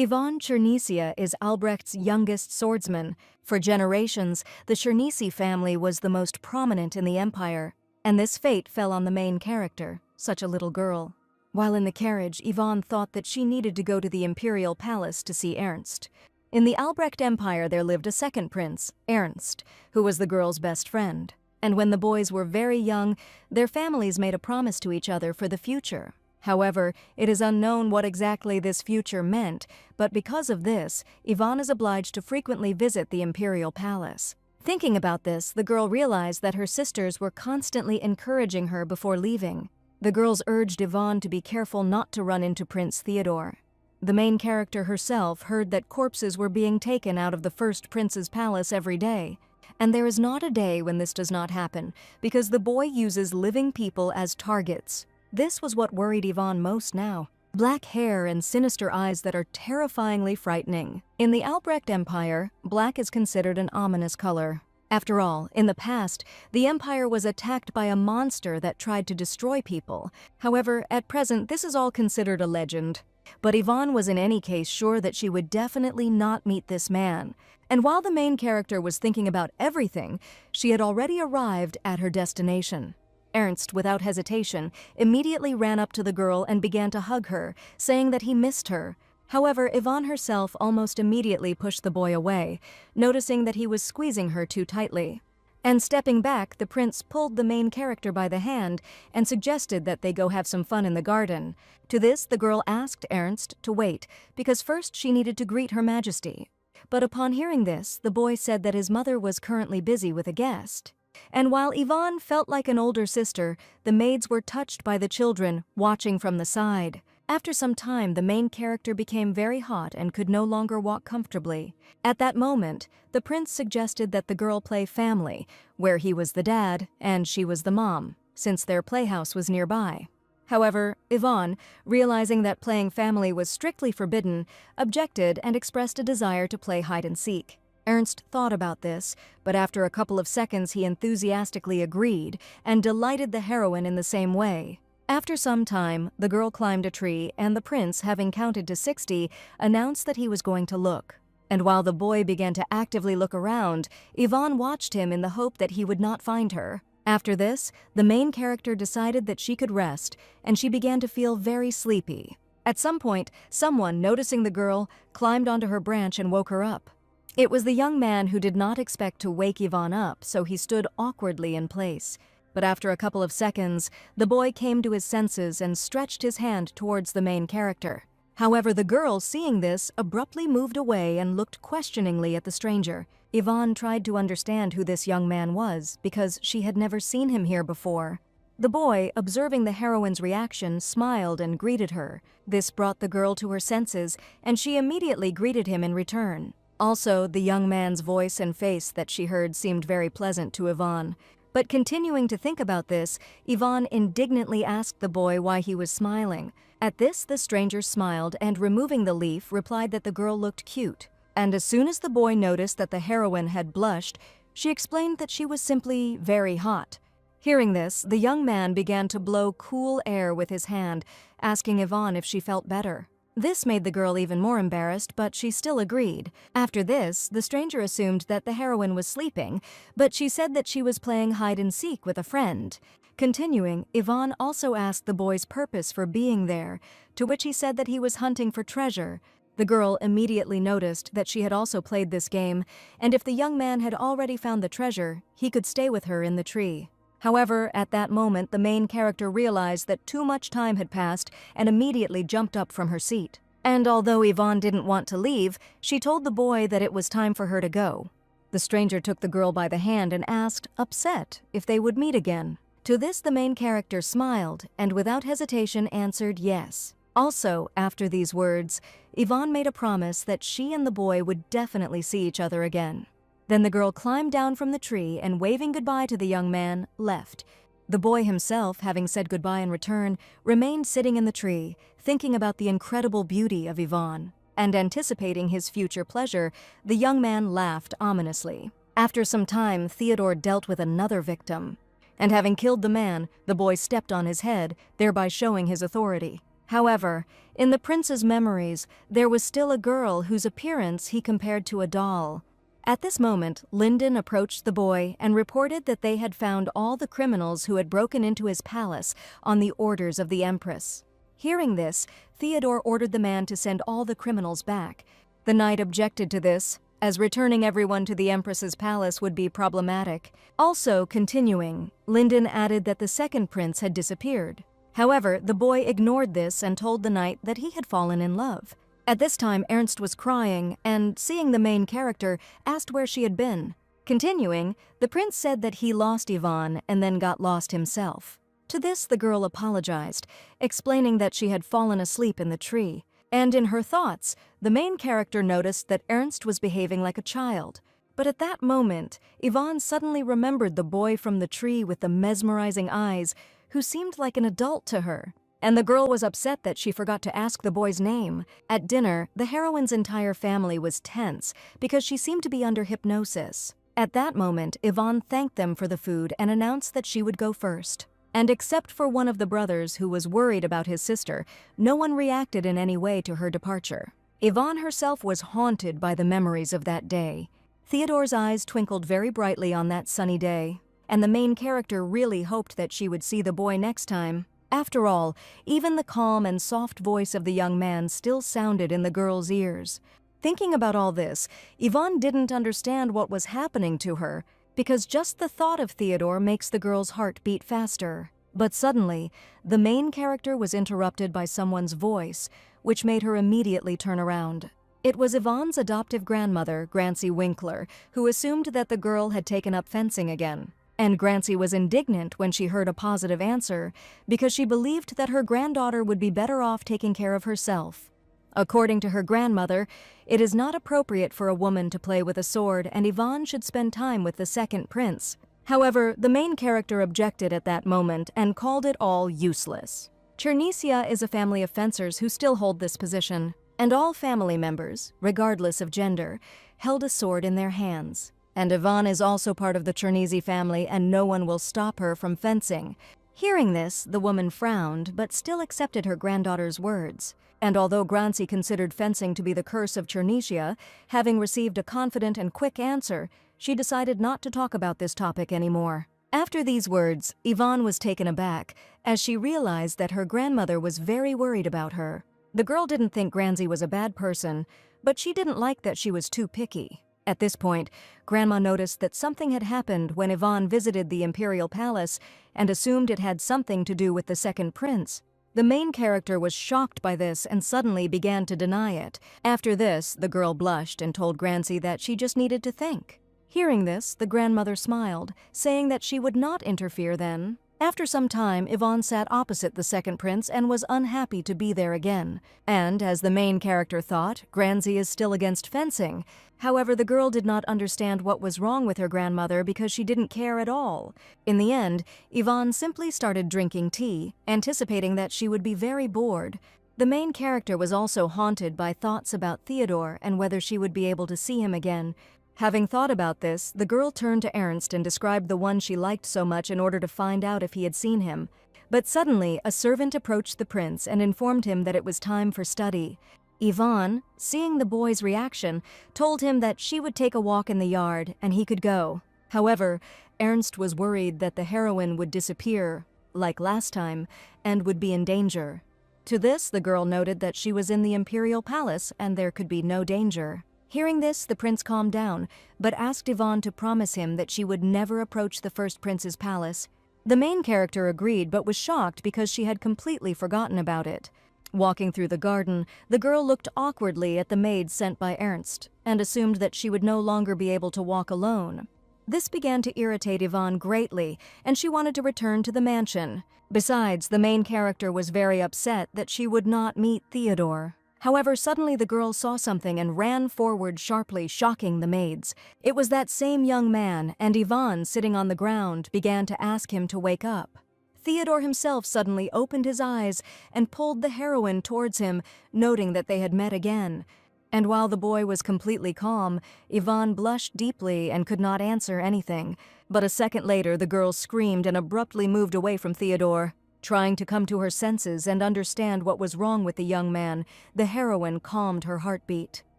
Ivan Chernyshia is Albrecht's youngest swordsman. For generations, the Chernyshia family was the most prominent in the empire, and this fate fell on the main character, such a little girl. While in the carriage, Ivan thought that she needed to go to the imperial palace to see Ernst. In the Albrecht Empire there lived a second prince, Ernst, who was the girl's best friend. And when the boys were very young, their families made a promise to each other for the future. However, it is unknown what exactly this future meant, but because of this, Ivan is obliged to frequently visit the imperial palace. Thinking about this, the girl realized that her sisters were constantly encouraging her before leaving. The girls urged Ivan to be careful not to run into Prince Theodore. The main character herself heard that corpses were being taken out of the first prince's palace every day. And there is not a day when this does not happen, because the boy uses living people as targets. This was what worried Ivan most now. Black hair and sinister eyes that are terrifyingly frightening. In the Albrecht Empire, black is considered an ominous color. After all, in the past, the empire was attacked by a monster that tried to destroy people. However, at present, this is all considered a legend. But Ivan was in any case sure that she would definitely not meet this man. And while the main character was thinking about everything, she had already arrived at her destination. Ernst, without hesitation, immediately ran up to the girl and began to hug her, saying that he missed her. However, Ivan herself almost immediately pushed the boy away, noticing that he was squeezing her too tightly. And stepping back, the prince pulled the main character by the hand and suggested that they go have some fun in the garden. To this, the girl asked Ernst to wait, because first she needed to greet Her Majesty. But upon hearing this, the boy said that his mother was currently busy with a guest. And while Ivan felt like an older sister, the maids were touched by the children, watching from the side. After some time, the main character became very hot and could no longer walk comfortably. At that moment, the prince suggested that the girl play family, where he was the dad and she was the mom, since their playhouse was nearby. However, Ivan, realizing that playing family was strictly forbidden, objected and expressed a desire to play hide-and-seek. Ernst thought about this, but after a couple of seconds he enthusiastically agreed and delighted the heroine in the same way. After some time, the girl climbed a tree, and the prince, having counted to 60, announced that he was going to look. And while the boy began to actively look around, Ivan watched him in the hope that he would not find her. After this, the main character decided that she could rest, and she began to feel very sleepy. At some point, someone, noticing the girl, climbed onto her branch and woke her up. It was the young man who did not expect to wake Ivan up, so he stood awkwardly in place. But after a couple of seconds, the boy came to his senses and stretched his hand towards the main character. However, the girl, seeing this, abruptly moved away and looked questioningly at the stranger. Ivan tried to understand who this young man was, because she had never seen him here before. The boy, observing the heroine's reaction, smiled and greeted her. This brought the girl to her senses, and she immediately greeted him in return. Also, the young man's voice and face that she heard seemed very pleasant to Ivan. But continuing to think about this, Ivan indignantly asked the boy why he was smiling. At this, the stranger smiled and, removing the leaf, replied that the girl looked cute. And as soon as the boy noticed that the heroine had blushed, she explained that she was simply very hot. Hearing this, the young man began to blow cool air with his hand, asking Ivan if she felt better. This made the girl even more embarrassed, but she still agreed. After this, the stranger assumed that the heroine was sleeping, but she said that she was playing hide-and-seek with a friend. Continuing, Ivan also asked the boy's purpose for being there, to which he said that he was hunting for treasure. The girl immediately noticed that she had also played this game, and if the young man had already found the treasure, he could stay with her in the tree. However, at that moment, the main character realized that too much time had passed and immediately jumped up from her seat. And although Ivan didn't want to leave, she told the boy that it was time for her to go. The stranger took the girl by the hand and asked, upset, if they would meet again. To this, the main character smiled and without hesitation answered yes. Also, after these words, Ivan made a promise that she and the boy would definitely see each other again. Then the girl climbed down from the tree and, waving goodbye to the young man, left. The boy himself, having said goodbye in return, remained sitting in the tree, thinking about the incredible beauty of Ivan. And anticipating his future pleasure, the young man laughed ominously. After some time, Theodore dealt with another victim. And having killed the man, the boy stepped on his head, thereby showing his authority. However, in the prince's memories, there was still a girl whose appearance he compared to a doll. At this moment, Lyndon approached the boy and reported that they had found all the criminals who had broken into his palace on the orders of the Empress. Hearing this, Theodore ordered the man to send all the criminals back. The knight objected to this, as returning everyone to the Empress's palace would be problematic. Also, continuing, Lyndon added that the second prince had disappeared. However, the boy ignored this and told the knight that he had fallen in love. At this time, Ernst was crying and, seeing the main character, asked where she had been. Continuing, the prince said that he lost Yvonne and then got lost himself. To this, the girl apologized, explaining that she had fallen asleep in the tree. And in her thoughts, the main character noticed that Ernst was behaving like a child. But at that moment, Yvonne suddenly remembered the boy from the tree with the mesmerizing eyes, who seemed like an adult to her. And the girl was upset that she forgot to ask the boy's name. At dinner, the heroine's entire family was tense because she seemed to be under hypnosis. At that moment, Yvonne thanked them for the food and announced that she would go first. And except for one of the brothers who was worried about his sister, no one reacted in any way to her departure. Yvonne herself was haunted by the memories of that day. Theodore's eyes twinkled very brightly on that sunny day, and the main character really hoped that she would see the boy next time. After all, even the calm and soft voice of the young man still sounded in the girl's ears. Thinking about all this, Yvonne didn't understand what was happening to her, because just the thought of Theodore makes the girl's heart beat faster. But suddenly, the main character was interrupted by someone's voice, which made her immediately turn around. It was Yvonne's adoptive grandmother, Grancy Winkler, who assumed that the girl had taken up fencing again. And Grancy was indignant when she heard a positive answer, because she believed that her granddaughter would be better off taking care of herself. According to her grandmother, it is not appropriate for a woman to play with a sword, and Yvonne should spend time with the second prince. However, the main character objected at that moment and called it all useless. Chernesia is a family of fencers who still hold this position, and all family members, regardless of gender, held a sword in their hands. And Yvonne is also part of the Chernesi family, and no one will stop her from fencing. Hearing this, the woman frowned, but still accepted her granddaughter's words. And although Grancy considered fencing to be the curse of Chernesia, having received a confident and quick answer, she decided not to talk about this topic anymore. After these words, Yvonne was taken aback, as she realized that her grandmother was very worried about her. The girl didn't think Grancy was a bad person, but she didn't like that she was too picky. At this point, Grandma noticed that something had happened when Yvonne visited the imperial palace and assumed it had something to do with the second prince. The main character was shocked by this and suddenly began to deny it. After this, the girl blushed and told Grancy that she just needed to think. Hearing this, the grandmother smiled, saying that she would not interfere then. After some time, Yvonne sat opposite the second prince and was unhappy to be there again. And, as the main character thought, Grancy is still against fencing. However, the girl did not understand what was wrong with her grandmother because she didn't care at all. In the end, Yvonne simply started drinking tea, anticipating that she would be very bored. The main character was also haunted by thoughts about Theodore and whether she would be able to see him again. Having thought about this, the girl turned to Ernst and described the one she liked so much in order to find out if he had seen him. But suddenly, a servant approached the prince and informed him that it was time for study. Yvonne, seeing the boy's reaction, told him that she would take a walk in the yard and he could go. However, Ernst was worried that the heroine would disappear, like last time, and would be in danger. To this, the girl noted that she was in the imperial palace and there could be no danger. Hearing this, the prince calmed down, but asked Yvonne to promise him that she would never approach the first prince's palace. The main character agreed, but was shocked because she had completely forgotten about it. Walking through the garden, the girl looked awkwardly at the maid sent by Ernst, and assumed that she would no longer be able to walk alone. This began to irritate Yvonne greatly, and she wanted to return to the mansion. Besides, the main character was very upset that she would not meet Theodore. However, suddenly the girl saw something and ran forward sharply, shocking the maids. It was that same young man, and Yvonne, sitting on the ground, began to ask him to wake up. Theodore himself suddenly opened his eyes and pulled the heroine towards him, noting that they had met again. And while the boy was completely calm, Yvonne blushed deeply and could not answer anything. But a second later, the girl screamed and abruptly moved away from Theodore. Trying to come to her senses and understand what was wrong with the young man, the heroine calmed her heartbeat.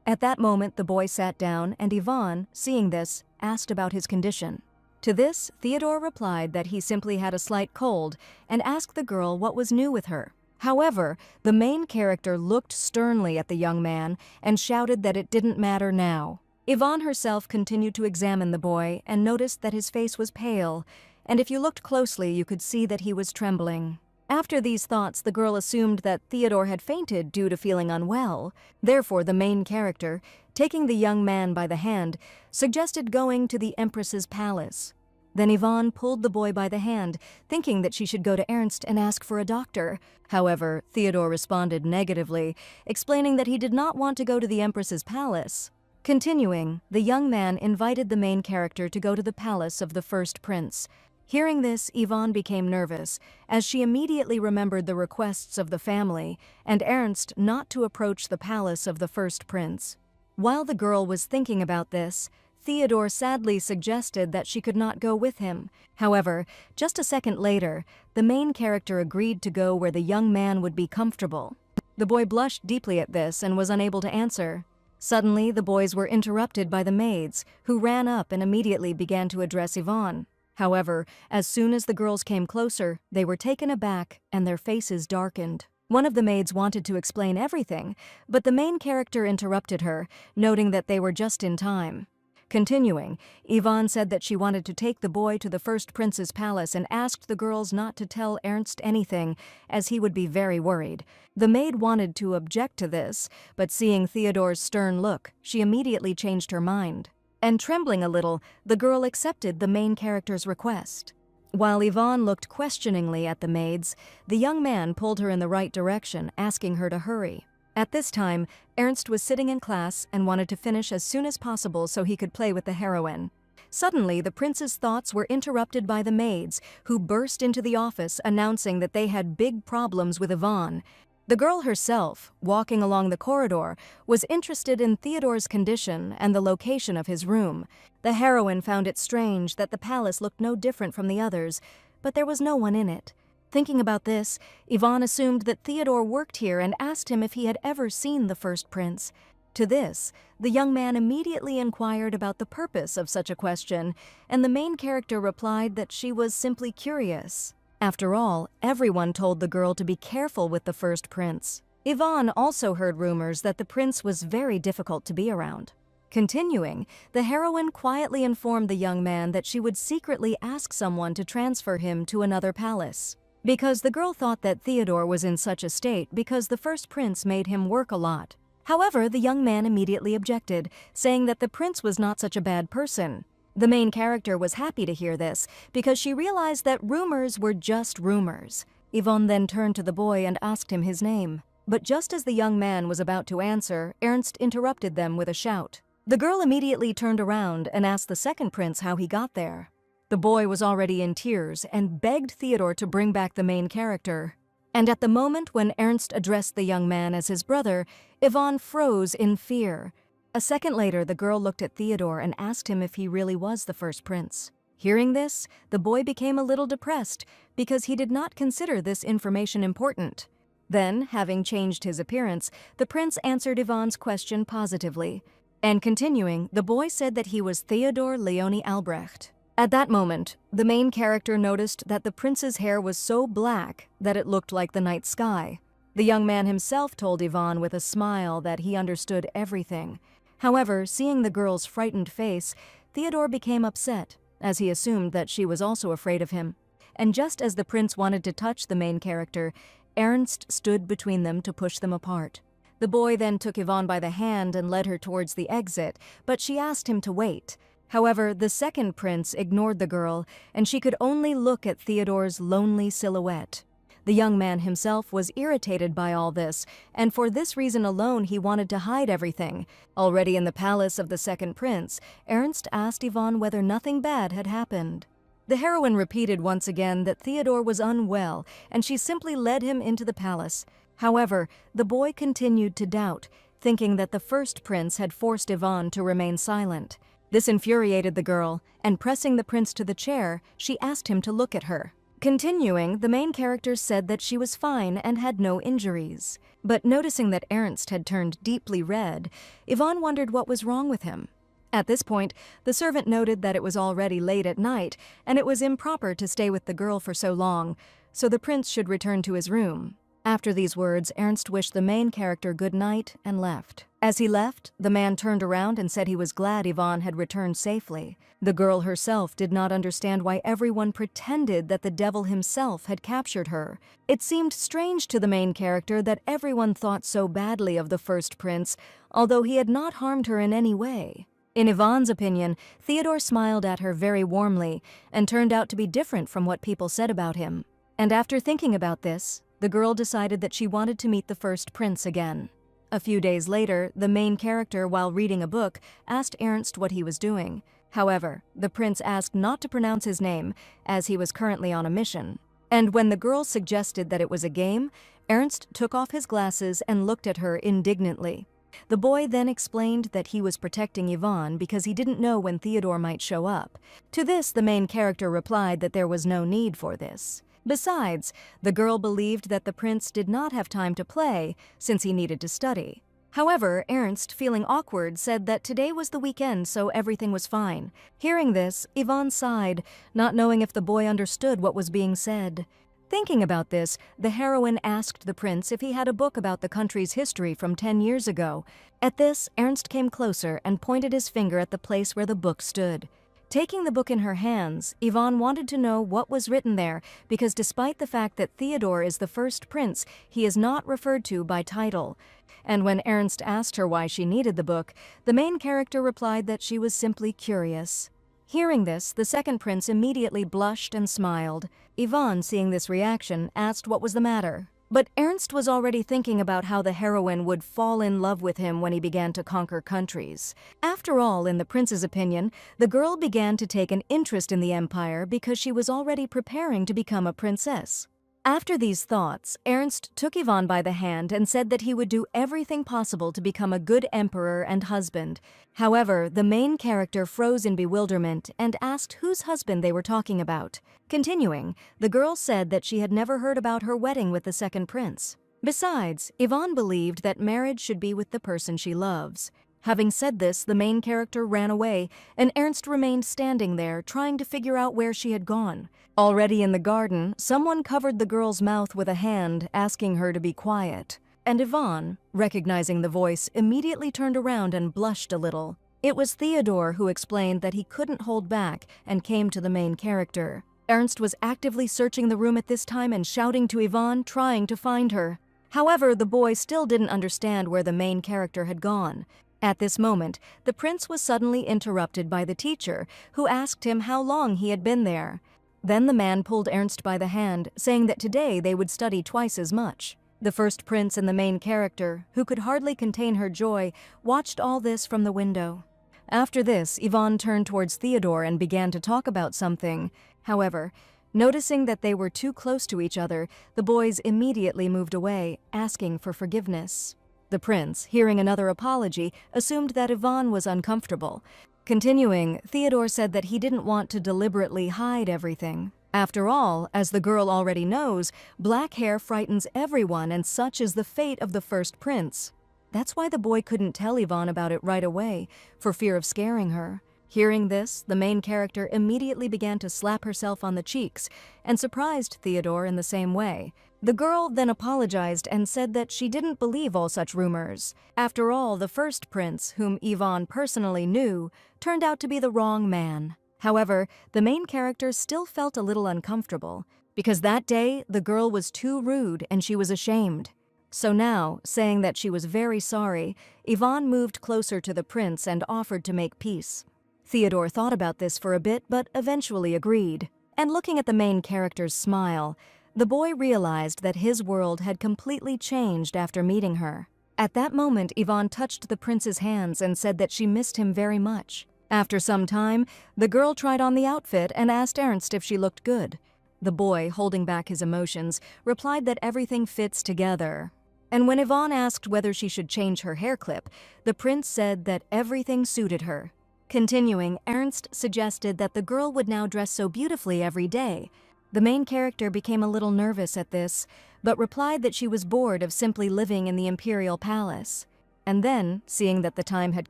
At that moment, the boy sat down, and Yvonne, seeing this, asked about his condition. To this, Theodore replied that he simply had a slight cold and asked the girl what was new with her. However, the main character looked sternly at the young man and shouted that it didn't matter now. Yvonne herself continued to examine the boy and noticed that his face was pale, and if you looked closely, you could see that he was trembling. After these thoughts, the girl assumed that Theodore had fainted due to feeling unwell. Therefore, the main character, taking the young man by the hand, suggested going to the Empress's palace. Then Yvonne pulled the boy by the hand, thinking that she should go to Ernst and ask for a doctor. However, Theodore responded negatively, explaining that he did not want to go to the Empress's palace. Continuing, the young man invited the main character to go to the palace of the first prince. Hearing this, Yvonne became nervous, as she immediately remembered the requests of the family and Ernst not to approach the palace of the first prince. While the girl was thinking about this, Theodore sadly suggested that she could not go with him. However, just a second later, the main character agreed to go where the young man would be comfortable. The boy blushed deeply at this and was unable to answer. Suddenly, the boys were interrupted by the maids, who ran up and immediately began to address Yvonne. However, as soon as the girls came closer, they were taken aback and their faces darkened. One of the maids wanted to explain everything, but the main character interrupted her, noting that they were just in time. Continuing, Yvonne said that she wanted to take the boy to the first prince's palace and asked the girls not to tell Ernst anything, as he would be very worried. The maid wanted to object to this, but seeing Theodore's stern look, she immediately changed her mind. And trembling a little, the girl accepted the main character's request. While Yvonne looked questioningly at the maids, the young man pulled her in the right direction, asking her to hurry. At this time, Ernst was sitting in class and wanted to finish as soon as possible so he could play with the heroine. Suddenly, the prince's thoughts were interrupted by the maids, who burst into the office announcing that they had big problems with Yvonne. The girl herself, walking along the corridor, was interested in Theodore's condition and the location of his room. The heroine found it strange that the palace looked no different from the others, but there was no one in it. Thinking about this, Yvonne assumed that Theodore worked here and asked him if he had ever seen the first prince. To this, the young man immediately inquired about the purpose of such a question, and the main character replied that she was simply curious. After all, everyone told the girl to be careful with the first prince. Yvonne also heard rumors that the prince was very difficult to be around. Continuing, the heroine quietly informed the young man that she would secretly ask someone to transfer him to another palace. Because the girl thought that Theodore was in such a state because the first prince made him work a lot. However, the young man immediately objected, saying that the prince was not such a bad person. The main character was happy to hear this, because she realized that rumors were just rumors. Yvonne then turned to the boy and asked him his name. But just as the young man was about to answer, Ernst interrupted them with a shout. The girl immediately turned around and asked the second prince how he got there. The boy was already in tears and begged Theodore to bring back the main character. And at the moment when Ernst addressed the young man as his brother, Yvonne froze in fear. A second later, the girl looked at Theodore and asked him if he really was the first prince. Hearing this, the boy became a little depressed because he did not consider this information important. Then, having changed his appearance, the prince answered Yvonne's question positively. And continuing, the boy said that he was Theodore Leoni Albrecht. At that moment, the main character noticed that the prince's hair was so black that it looked like the night sky. The young man himself told Yvonne with a smile that he understood everything. However, seeing the girl's frightened face, Theodore became upset, as he assumed that she was also afraid of him. And just as the prince wanted to touch the main character, Ernst stood between them to push them apart. The boy then took Yvonne by the hand and led her towards the exit, but she asked him to wait. However, the second prince ignored the girl, and she could only look at Theodore's lonely silhouette. The young man himself was irritated by all this, and for this reason alone he wanted to hide everything. Already in the palace of the second prince, Ernst asked Yvonne whether nothing bad had happened. The heroine repeated once again that Theodore was unwell, and she simply led him into the palace. However, the boy continued to doubt, thinking that the first prince had forced Yvonne to remain silent. This infuriated the girl, and pressing the prince to the chair, she asked him to look at her. Continuing, the main character said that she was fine and had no injuries. But noticing that Ernst had turned deeply red, Yvonne wondered what was wrong with him. At this point, the servant noted that it was already late at night and it was improper to stay with the girl for so long, so the prince should return to his room. After these words, Ernst wished the main character good night and left. As he left, the man turned around and said he was glad Yvonne had returned safely. The girl herself did not understand why everyone pretended that the devil himself had captured her. It seemed strange to the main character that everyone thought so badly of the first prince, although he had not harmed her in any way. In Yvonne's opinion, Theodore smiled at her very warmly and turned out to be different from what people said about him. And after thinking about this, the girl decided that she wanted to meet the first prince again. A few days later, the main character, while reading a book, asked Ernst what he was doing. However, the prince asked not to pronounce his name, as he was currently on a mission. And when the girl suggested that it was a game, Ernst took off his glasses and looked at her indignantly. The boy then explained that he was protecting Yvonne because he didn't know when Theodore might show up. To this, the main character replied that there was no need for this. Besides, the girl believed that the prince did not have time to play since he needed to study. However, Ernst, feeling awkward, said that today was the weekend, so everything was fine. Hearing this, Yvonne sighed, not knowing if the boy understood what was being said. Thinking about this, the heroine asked the prince if he had a book about the country's history from 10 years ago. At this, Ernst came closer and pointed his finger at the place where the book stood. Taking the book in her hands, Yvonne wanted to know what was written there because despite the fact that Theodore is the first prince, he is not referred to by title. And when Ernst asked her why she needed the book, the main character replied that she was simply curious. Hearing this, the second prince immediately blushed and smiled. Yvonne, seeing this reaction, asked what was the matter. But Ernst was already thinking about how the heroine would fall in love with him when he began to conquer countries. After all, in the prince's opinion, the girl began to take an interest in the empire because she was already preparing to become a princess. After these thoughts, Ernst took Yvonne by the hand and said that he would do everything possible to become a good emperor and husband. However, the main character froze in bewilderment and asked whose husband they were talking about. Continuing, the girl said that she had never heard about her wedding with the second prince. Besides, Yvonne believed that marriage should be with the person she loves. Having said this, the main character ran away, and Ernst remained standing there, trying to figure out where she had gone. Already in the garden, someone covered the girl's mouth with a hand, asking her to be quiet. And Yvonne, recognizing the voice, immediately turned around and blushed a little. It was Theodore who explained that he couldn't hold back and came to the main character. Ernst was actively searching the room at this time and shouting to Yvonne, trying to find her. However, the boy still didn't understand where the main character had gone. At this moment, the prince was suddenly interrupted by the teacher, who asked him how long he had been there. Then the man pulled Ernst by the hand, saying that today they would study twice as much. The first prince and the main character, who could hardly contain her joy, watched all this from the window. After this, Yvonne turned towards Theodore and began to talk about something. However, noticing that they were too close to each other, the boys immediately moved away, asking for forgiveness. The prince, hearing another apology, assumed that Yvonne was uncomfortable. Continuing, Theodore said that he didn't want to deliberately hide everything. After all, as the girl already knows, black hair frightens everyone, and such is the fate of the first prince. That's why the boy couldn't tell Yvonne about it right away, for fear of scaring her. Hearing this, the main character immediately began to slap herself on the cheeks and surprised Theodore in the same way. The girl then apologized and said that she didn't believe all such rumors. After all, the first prince, whom Yvonne personally knew, turned out to be the wrong man. However, the main character still felt a little uncomfortable, because that day the girl was too rude and she was ashamed. So now, saying that she was very sorry, Yvonne moved closer to the prince and offered to make peace. Theodore thought about this for a bit, but eventually agreed. And looking at the main character's smile, the boy realized that his world had completely changed after meeting her. At that moment, Yvonne touched the prince's hands and said that she missed him very much. After some time, the girl tried on the outfit and asked Ernst if she looked good. The boy, holding back his emotions, replied that everything fits together. And when Yvonne asked whether she should change her hair clip, the prince said that everything suited her. Continuing, Ernst suggested that the girl would now dress so beautifully every day. The main character became a little nervous at this, but replied that she was bored of simply living in the imperial palace. And then, seeing that the time had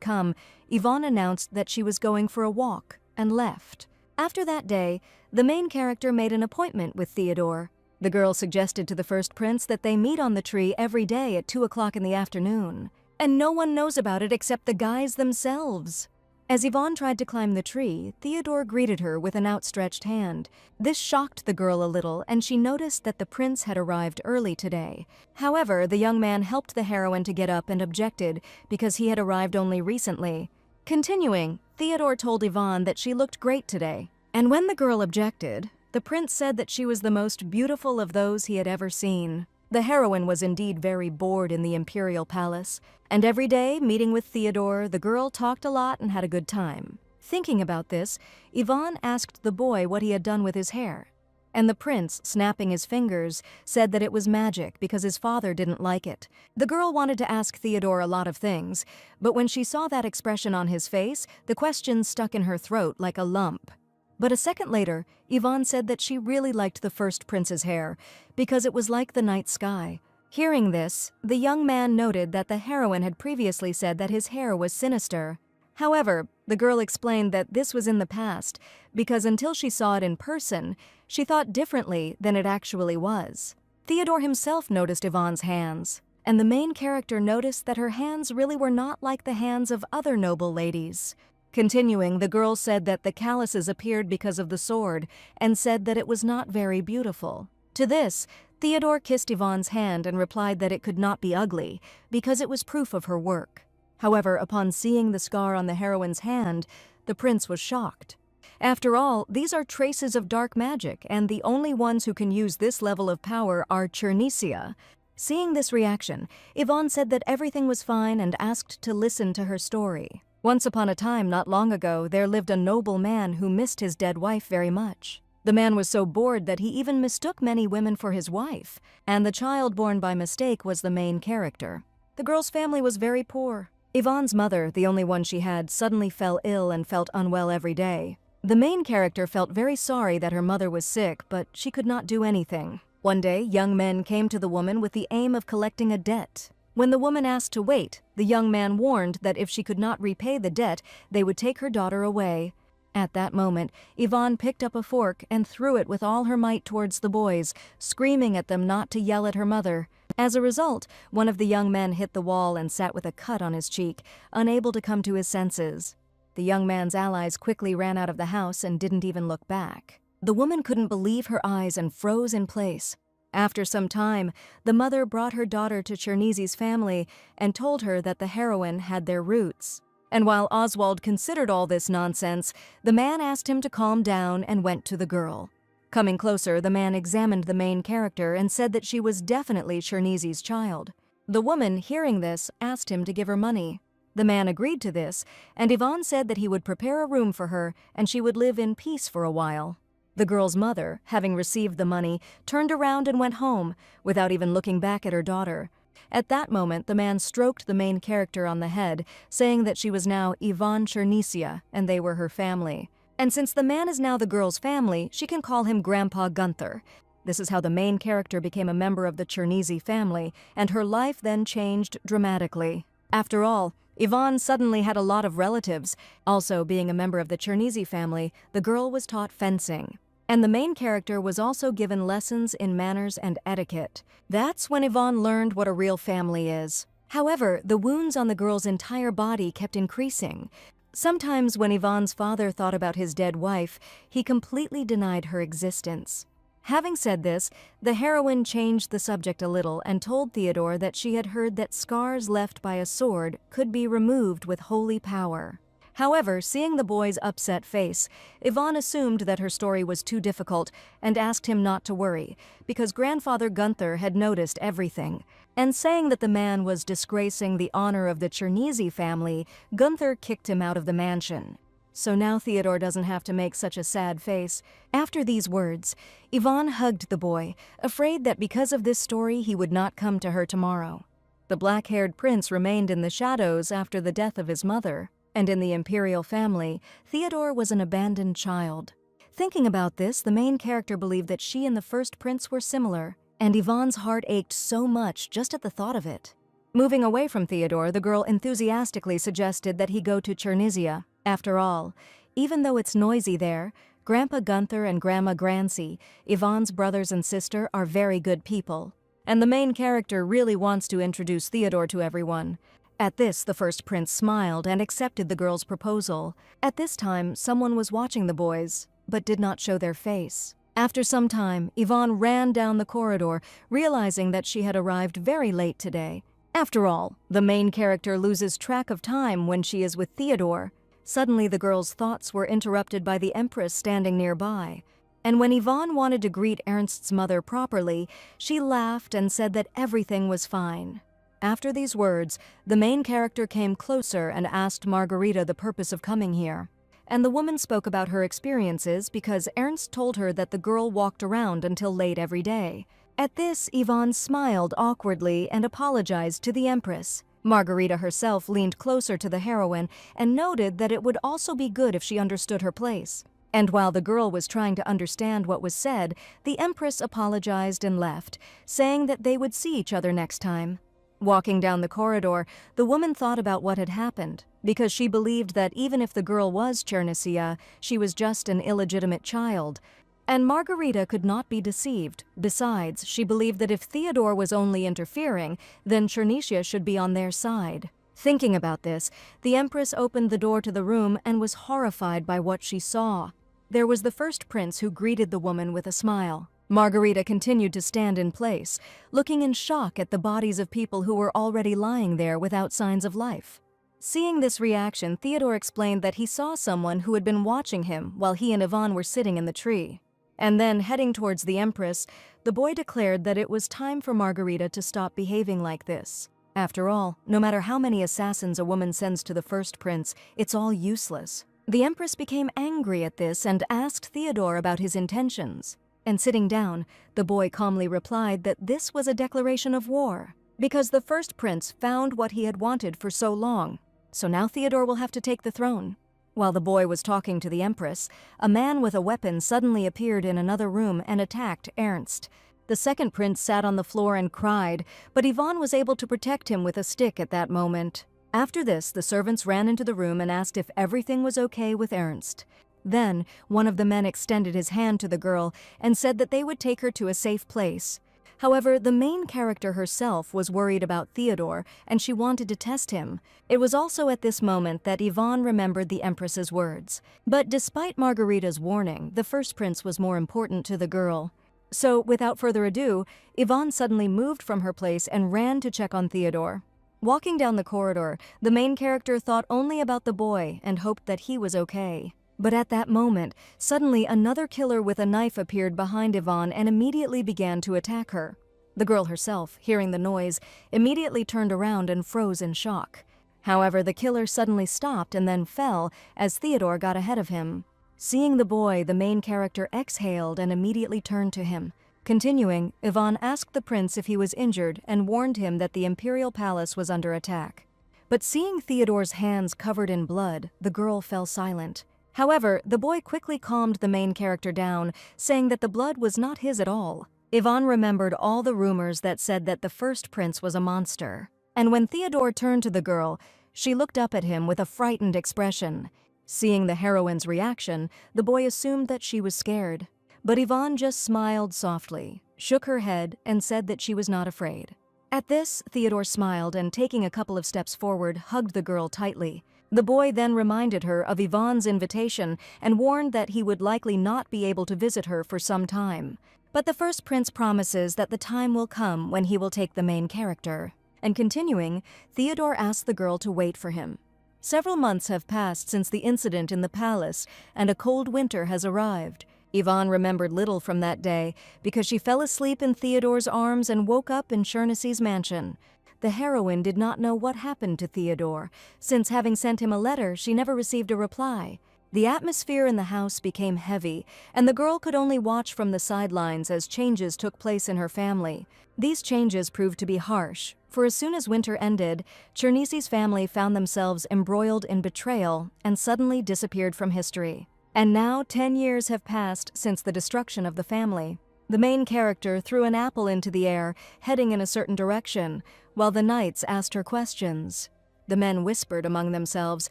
come, Yvonne announced that she was going for a walk and left. After that day, the main character made an appointment with Theodore. The girl suggested to the first prince that they meet on the tree every day at 2 o'clock in the afternoon. And no one knows about it except the guys themselves. As Yvonne tried to climb the tree, Theodore greeted her with an outstretched hand. This shocked the girl a little, and she noticed that the prince had arrived early today. However, the young man helped the heroine to get up and objected because he had arrived only recently. Continuing, Theodore told Yvonne that she looked great today. And when the girl objected, the prince said that she was the most beautiful of those he had ever seen. The heroine was indeed very bored in the imperial palace, and every day, meeting with Theodore, the girl talked a lot and had a good time. Thinking about this, Yvonne asked the boy what he had done with his hair. And the prince, snapping his fingers, said that it was magic because his father didn't like it. The girl wanted to ask Theodore a lot of things, but when she saw that expression on his face, the question stuck in her throat like a lump. But a second later, Yvonne said that she really liked the first prince's hair because it was like the night sky. Hearing this, the young man noted that the heroine had previously said that his hair was sinister. However, the girl explained that this was in the past because until she saw it in person, she thought differently than it actually was. Theodore himself noticed Yvonne's hands, and the main character noticed that her hands really were not like the hands of other noble ladies. Continuing, the girl said that the calluses appeared because of the sword and said that it was not very beautiful. To this, Theodore kissed Yvonne's hand and replied that it could not be ugly because it was proof of her work. However, upon seeing the scar on the heroine's hand, the prince was shocked. After all, these are traces of dark magic, and the only ones who can use this level of power are Chernisia. Seeing this reaction, Yvonne said that everything was fine and asked to listen to her story. Once upon a time, not long ago, there lived a noble man who missed his dead wife very much. The man was so bored that he even mistook many women for his wife, and the child born by mistake was the main character. The girl's family was very poor. Yvonne's mother, the only one she had, suddenly fell ill and felt unwell every day. The main character felt very sorry that her mother was sick, but she could not do anything. One day, young men came to the woman with the aim of collecting a debt. When the woman asked to wait, the young man warned that if she could not repay the debt, they would take her daughter away. At that moment, Yvonne picked up a fork and threw it with all her might towards the boys, screaming at them not to yell at her mother. As a result, one of the young men hit the wall and sat with a cut on his cheek, unable to come to his senses. The young man's allies quickly ran out of the house and didn't even look back. The woman couldn't believe her eyes and froze in place. After some time, the mother brought her daughter to Chernisi's family and told her that the heroine had their roots. And while Oswald considered all this nonsense, the man asked him to calm down and went to the girl. Coming closer, the man examined the main character and said that she was definitely Chernisi's child. The woman, hearing this, asked him to give her money. The man agreed to this, and Yvonne said that he would prepare a room for her and she would live in peace for a while. The girl's mother, having received the money, turned around and went home, without even looking back at her daughter. At that moment, the man stroked the main character on the head, saying that she was now Yvonne Chernisia, and they were her family. And since the man is now the girl's family, she can call him Grandpa Gunther. This is how the main character became a member of the Chernisi family, and her life then changed dramatically. After all, Yvonne suddenly had a lot of relatives. Also, being a member of the Chernisi family, the girl was taught fencing. And the main character was also given lessons in manners and etiquette. That's when Yvonne learned what a real family is. However, the wounds on the girl's entire body kept increasing. Sometimes when Yvonne's father thought about his dead wife, he completely denied her existence. Having said this, the heroine changed the subject a little and told Theodore that she had heard that scars left by a sword could be removed with holy power. However, seeing the boy's upset face, Yvonne assumed that her story was too difficult and asked him not to worry, because Grandfather Gunther had noticed everything. And saying that the man was disgracing the honor of the Chernisi family, Gunther kicked him out of the mansion. So now Theodore doesn't have to make such a sad face. After these words, Yvonne hugged the boy, afraid that because of this story he would not come to her tomorrow. The black-haired prince remained in the shadows after the death of his mother. And in the imperial family, Theodore was an abandoned child. Thinking about this, the main character believed that she and the first prince were similar, and Yvonne's heart ached so much just at the thought of it. Moving away from Theodore, the girl enthusiastically suggested that he go to Chernizia. After all, even though it's noisy there, Grandpa Gunther and Grandma Grancy, Yvonne's brothers and sister, are very good people. And the main character really wants to introduce Theodore to everyone. At this, the first prince smiled and accepted the girl's proposal. At this time, someone was watching the boys, but did not show their face. After some time, Yvonne ran down the corridor, realizing that she had arrived very late today. After all, the main character loses track of time when she is with Theodore. Suddenly, the girl's thoughts were interrupted by the Empress standing nearby. And when Yvonne wanted to greet Ernst's mother properly, she laughed and said that everything was fine. After these words, the main character came closer and asked Margarita the purpose of coming here. And the woman spoke about her experiences because Ernst told her that the girl walked around until late every day. At this, Yvonne smiled awkwardly and apologized to the Empress. Margarita herself leaned closer to the heroine and noted that it would also be good if she understood her place. And while the girl was trying to understand what was said, the Empress apologized and left, saying that they would see each other next time. Walking down the corridor, the woman thought about what had happened, because she believed that even if the girl was Chernisia, she was just an illegitimate child. And Margarita could not be deceived. Besides, she believed that if Theodore was only interfering, then Chernisia should be on their side. Thinking about this, the Empress opened the door to the room and was horrified by what she saw. There was the first prince, who greeted the woman with a smile. Margarita continued to stand in place, looking in shock at the bodies of people who were already lying there without signs of life. Seeing this reaction, Theodore explained that he saw someone who had been watching him while he and Yvonne were sitting in the tree. And then, heading towards the Empress, the boy declared that it was time for Margarita to stop behaving like this. After all, no matter how many assassins a woman sends to the first prince, it's all useless. The Empress became angry at this and asked Theodore about his intentions. And sitting down, the boy calmly replied that this was a declaration of war, because the first prince found what he had wanted for so long. So now Theodore will have to take the throne. While the boy was talking to the Empress, a man with a weapon suddenly appeared in another room and attacked Ernst. The second prince sat on the floor and cried, but Yvonne was able to protect him with a stick at that moment. After this, the servants ran into the room and asked if everything was okay with Ernst. Then, one of the men extended his hand to the girl and said that they would take her to a safe place. However, the main character herself was worried about Theodore, and she wanted to test him. It was also at this moment that Yvonne remembered the Empress's words. But despite Margarita's warning, the first prince was more important to the girl. So, without further ado, Yvonne suddenly moved from her place and ran to check on Theodore. Walking down the corridor, the main character thought only about the boy and hoped that he was okay. But at that moment, suddenly another killer with a knife appeared behind Yvonne and immediately began to attack her. The girl herself, hearing the noise, immediately turned around and froze in shock. However, the killer suddenly stopped and then fell as Theodore got ahead of him. Seeing the boy, the main character exhaled and immediately turned to him. Continuing, Yvonne asked the prince if he was injured and warned him that the imperial palace was under attack. But seeing Theodore's hands covered in blood, the girl fell silent. However, the boy quickly calmed the main character down, saying that the blood was not his at all. Yvonne remembered all the rumors that said that the first prince was a monster. And when Theodore turned to the girl, she looked up at him with a frightened expression. Seeing the heroine's reaction, the boy assumed that she was scared. But Yvonne just smiled softly, shook her head, and said that she was not afraid. At this, Theodore smiled and, taking a couple of steps forward, hugged the girl tightly. The boy then reminded her of Yvonne's invitation and warned that he would likely not be able to visit her for some time. But the first prince promises that the time will come when he will take the main character. And continuing, Theodore asked the girl to wait for him. Several months have passed since the incident in the palace, and a cold winter has arrived. Yvonne remembered little from that day because she fell asleep in Theodore's arms and woke up in Chernici's mansion. The heroine did not know what happened to Theodore, since having sent him a letter, she never received a reply. The atmosphere in the house became heavy, and the girl could only watch from the sidelines as changes took place in her family. These changes proved to be harsh, for as soon as winter ended, Chernici's family found themselves embroiled in betrayal and suddenly disappeared from history. And now 10 years have passed since the destruction of the family. The main character threw an apple into the air, heading in a certain direction, while the knights asked her questions. The men whispered among themselves,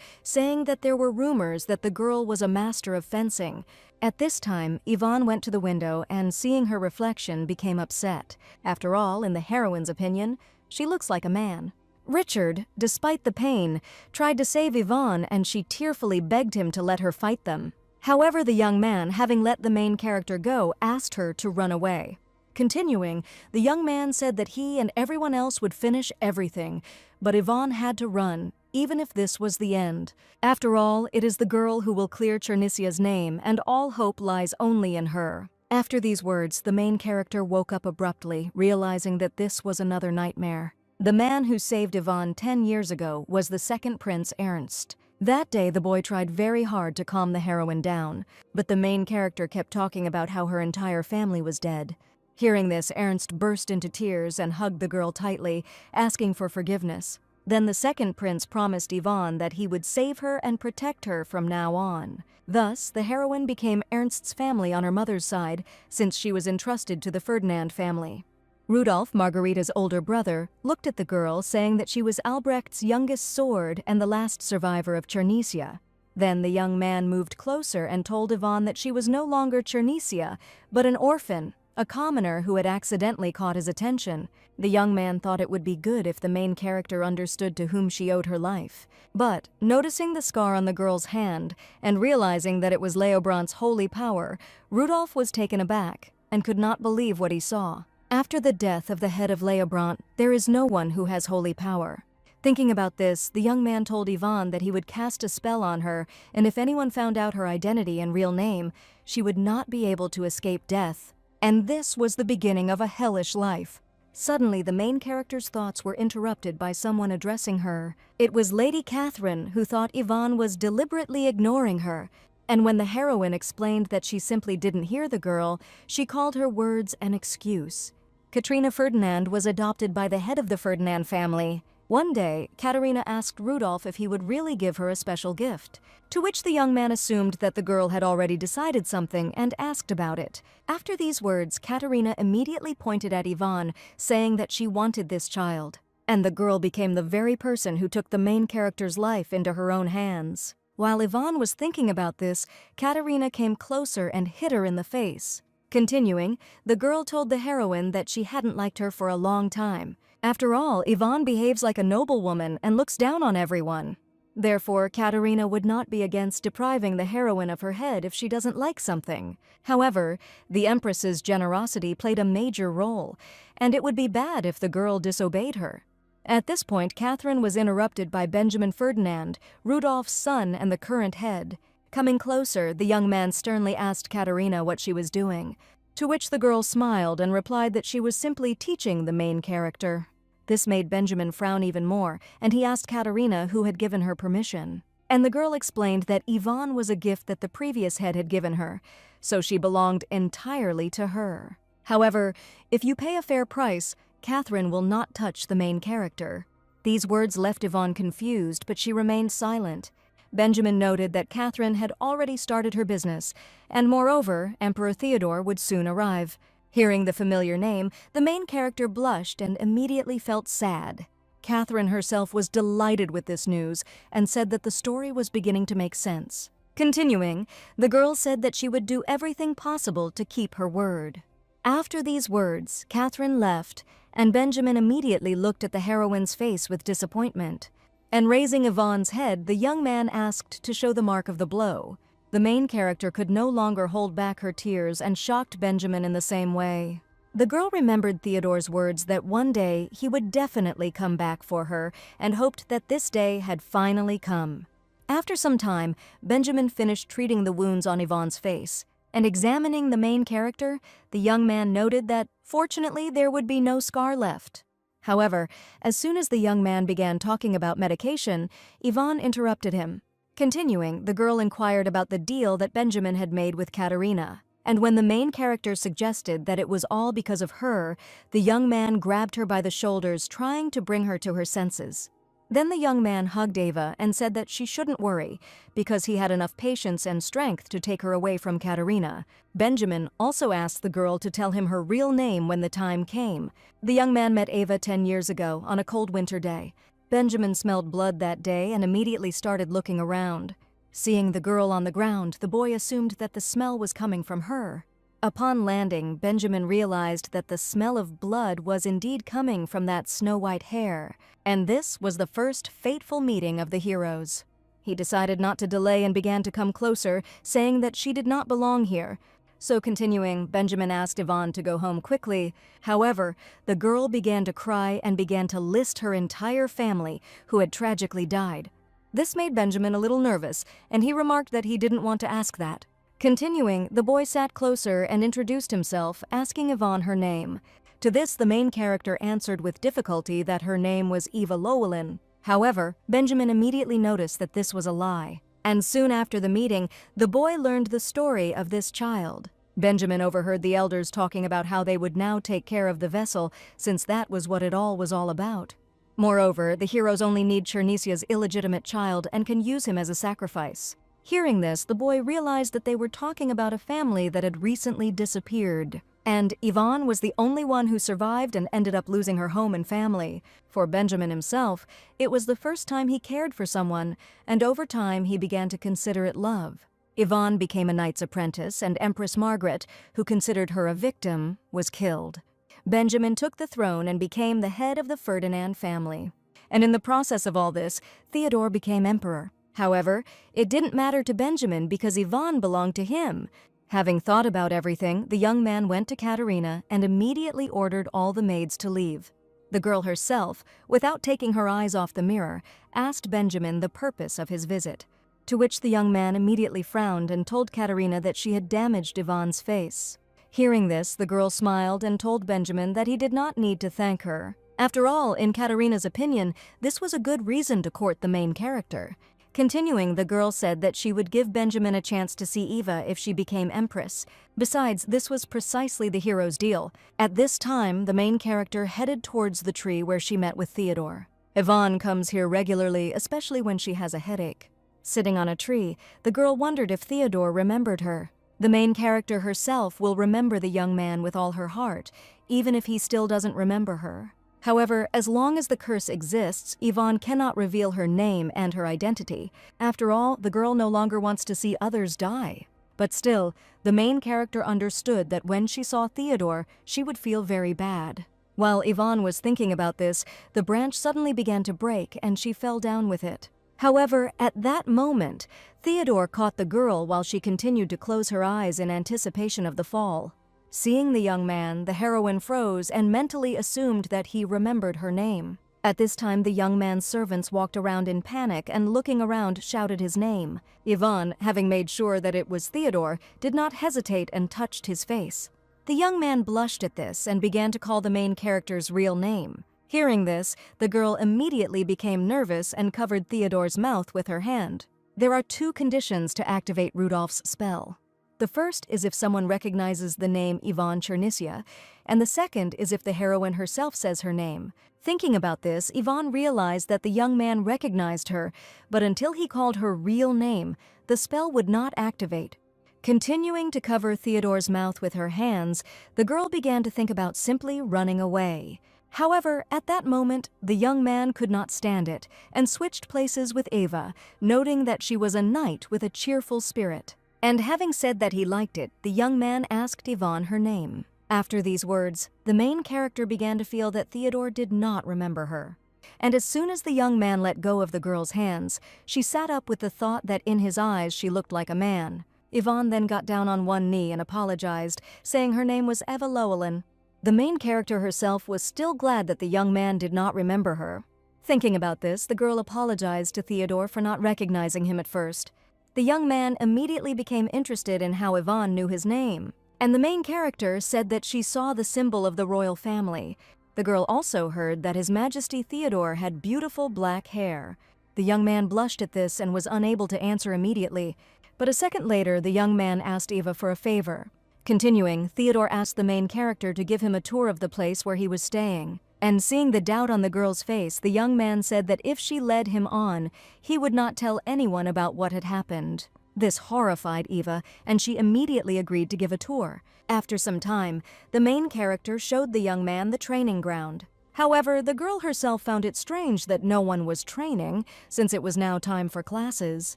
saying that there were rumors that the girl was a master of fencing. At this time, Yvonne went to the window and, seeing her reflection, became upset. After all, in the heroine's opinion, she looks like a man. Richard, despite the pain, tried to save Yvonne, and she tearfully begged him to let her fight them. However, the young man, having let the main character go, asked her to run away. Continuing, the young man said that he and everyone else would finish everything, but Yvonne had to run, even if this was the end. After all, it is the girl who will clear Chernicia's name, and all hope lies only in her. After these words, the main character woke up abruptly, realizing that this was another nightmare. The man who saved Yvonne 10 years ago was the second prince, Ernst. That day, the boy tried very hard to calm the heroine down, but the main character kept talking about how her entire family was dead. Hearing this, Ernst burst into tears and hugged the girl tightly, asking for forgiveness. Then the second prince promised Yvonne that he would save her and protect her from now on. Thus, the heroine became Ernst's family on her mother's side, since she was entrusted to the Ferdinand family. Rudolf, Margarita's older brother, looked at the girl, saying that she was Albrecht's youngest sword and the last survivor of Chernicia. Then the young man moved closer and told Yvonne that she was no longer Chernicia, but an orphan, a commoner who had accidentally caught his attention. The young man thought it would be good if the main character understood to whom she owed her life. But, noticing the scar on the girl's hand and realizing that it was Leobrant's holy power, Rudolf was taken aback and could not believe what he saw. After the death of the head of Leobrant, there is no one who has holy power. Thinking about this, the young man told Yvonne that he would cast a spell on her, and if anyone found out her identity and real name, she would not be able to escape death. And this was the beginning of a hellish life. Suddenly, the main character's thoughts were interrupted by someone addressing her. It was Lady Catherine, who thought Yvonne was deliberately ignoring her. And when the heroine explained that she simply didn't hear the girl, she called her words an excuse. Katrina Ferdinand was adopted by the head of the Ferdinand family. One day, Katerina asked Rudolf if he would really give her a special gift, to which the young man assumed that the girl had already decided something and asked about it. After these words, Katerina immediately pointed at Yvonne, saying that she wanted this child. And the girl became the very person who took the main character's life into her own hands. While Yvonne was thinking about this, Katerina came closer and hit her in the face. Continuing, the girl told the heroine that she hadn't liked her for a long time. After all, Yvonne behaves like a noblewoman and looks down on everyone. Therefore, Katerina would not be against depriving the heroine of her head if she doesn't like something. However, the Empress's generosity played a major role, and it would be bad if the girl disobeyed her. At this point, Catherine was interrupted by Benjamin Ferdinand, Rudolf's son and the current head. Coming closer, the young man sternly asked Katerina what she was doing, to which the girl smiled and replied that she was simply teaching the main character. This made Benjamin frown even more, and he asked Katerina who had given her permission. And the girl explained that Yvonne was a gift that the previous head had given her, so she belonged entirely to her. However, if you pay a fair price, Catherine will not touch the main character. These words left Yvonne confused, but she remained silent. Benjamin noted that Catherine had already started her business, and moreover, Emperor Theodore would soon arrive. Hearing the familiar name, the main character blushed and immediately felt sad. Catherine herself was delighted with this news and said that the story was beginning to make sense. Continuing, the girl said that she would do everything possible to keep her word. After these words, Catherine left, and Benjamin immediately looked at the heroine's face with disappointment. And raising Yvonne's head, the young man asked to show the mark of the blow. The main character could no longer hold back her tears and shocked Benjamin in the same way. The girl remembered Theodore's words that one day he would definitely come back for her and hoped that this day had finally come. After some time, Benjamin finished treating the wounds on Yvonne's face, and examining the main character, the young man noted that, fortunately, there would be no scar left. However, as soon as the young man began talking about medication, Yvonne interrupted him. Continuing, the girl inquired about the deal that Benjamin had made with Katerina. And when the main character suggested that it was all because of her, the young man grabbed her by the shoulders, trying to bring her to her senses. Then the young man hugged Ava and said that she shouldn't worry, because he had enough patience and strength to take her away from Katerina. Benjamin also asked the girl to tell him her real name when the time came. The young man met Ava 10 years ago on a cold winter day. Benjamin smelled blood that day and immediately started looking around. Seeing the girl on the ground, the boy assumed that the smell was coming from her. Upon landing, Benjamin realized that the smell of blood was indeed coming from that snow-white hair, and this was the first fateful meeting of the heroes. He decided not to delay and began to come closer, saying that she did not belong here. So continuing, Benjamin asked Yvonne to go home quickly. However, the girl began to cry and began to list her entire family who had tragically died. This made Benjamin a little nervous, and he remarked that he didn't want to ask that. Continuing, the boy sat closer and introduced himself, asking Yvonne her name. To this, the main character answered with difficulty that her name was Eva Llewellyn. However, Benjamin immediately noticed that this was a lie. And soon after the meeting, the boy learned the story of this child. Benjamin overheard the elders talking about how they would now take care of the vessel, since that was what it all was all about. Moreover, the heroes only need Chernisia's illegitimate child and can use him as a sacrifice. Hearing this, the boy realized that they were talking about a family that had recently disappeared. And Yvonne was the only one who survived and ended up losing her home and family. For Benjamin himself, it was the first time he cared for someone, and over time he began to consider it love. Yvonne became a knight's apprentice, and Empress Margaret, who considered her a victim, was killed. Benjamin took the throne and became the head of the Ferdinand family. And in the process of all this, Theodore became emperor. However, it didn't matter to Benjamin because Yvonne belonged to him. Having thought about everything, the young man went to Katerina and immediately ordered all the maids to leave. The girl herself, without taking her eyes off the mirror, asked Benjamin the purpose of his visit, to which the young man immediately frowned and told Katerina that she had damaged Yvonne's face. Hearing this, the girl smiled and told Benjamin that he did not need to thank her. After all, in Katerina's opinion, this was a good reason to court the main character. Continuing, the girl said that she would give Benjamin a chance to see Eva if she became empress. Besides, this was precisely the hero's deal. At this time, the main character headed towards the tree where she met with Theodore. Yvonne comes here regularly, especially when she has a headache. Sitting on a tree, the girl wondered if Theodore remembered her. The main character herself will remember the young man with all her heart, even if he still doesn't remember her. However, as long as the curse exists, Yvonne cannot reveal her name and her identity. After all, the girl no longer wants to see others die. But still, the main character understood that when she saw Theodore, she would feel very bad. While Yvonne was thinking about this, the branch suddenly began to break and she fell down with it. However, at that moment, Theodore caught the girl while she continued to close her eyes in anticipation of the fall. Seeing the young man, the heroine froze and mentally assumed that he remembered her name. At this time, the young man's servants walked around in panic and looking around shouted his name. Yvonne, having made sure that it was Theodore, did not hesitate and touched his face. The young man blushed at this and began to call the main character's real name. Hearing this, the girl immediately became nervous and covered Theodore's mouth with her hand. There are two conditions to activate Rudolph's spell. The first is if someone recognizes the name Yvonne Chernisia, and the second is if the heroine herself says her name. Thinking about this, Yvonne realized that the young man recognized her, but until he called her real name, the spell would not activate. Continuing to cover Theodore's mouth with her hands, the girl began to think about simply running away. However, at that moment, the young man could not stand it and switched places with Ava, noting that she was a knight with a cheerful spirit. And having said that he liked it, the young man asked Yvonne her name. After these words, the main character began to feel that Theodore did not remember her. And as soon as the young man let go of the girl's hands, she sat up with the thought that in his eyes she looked like a man. Yvonne then got down on one knee and apologized, saying her name was Eva Llewellyn. The main character herself was still glad that the young man did not remember her. Thinking about this, the girl apologized to Theodore for not recognizing him at first. The young man immediately became interested in how Yvonne knew his name, and the main character said that she saw the symbol of the royal family. The girl also heard that His Majesty Theodore had beautiful black hair. The young man blushed at this and was unable to answer immediately, but a second later the young man asked Eva for a favor. Continuing, Theodore asked the main character to give him a tour of the place where he was staying. And seeing the doubt on the girl's face, the young man said that if she led him on, he would not tell anyone about what had happened. This horrified Eva, and she immediately agreed to give a tour. After some time, the main character showed the young man the training ground. However, the girl herself found it strange that no one was training, since it was now time for classes.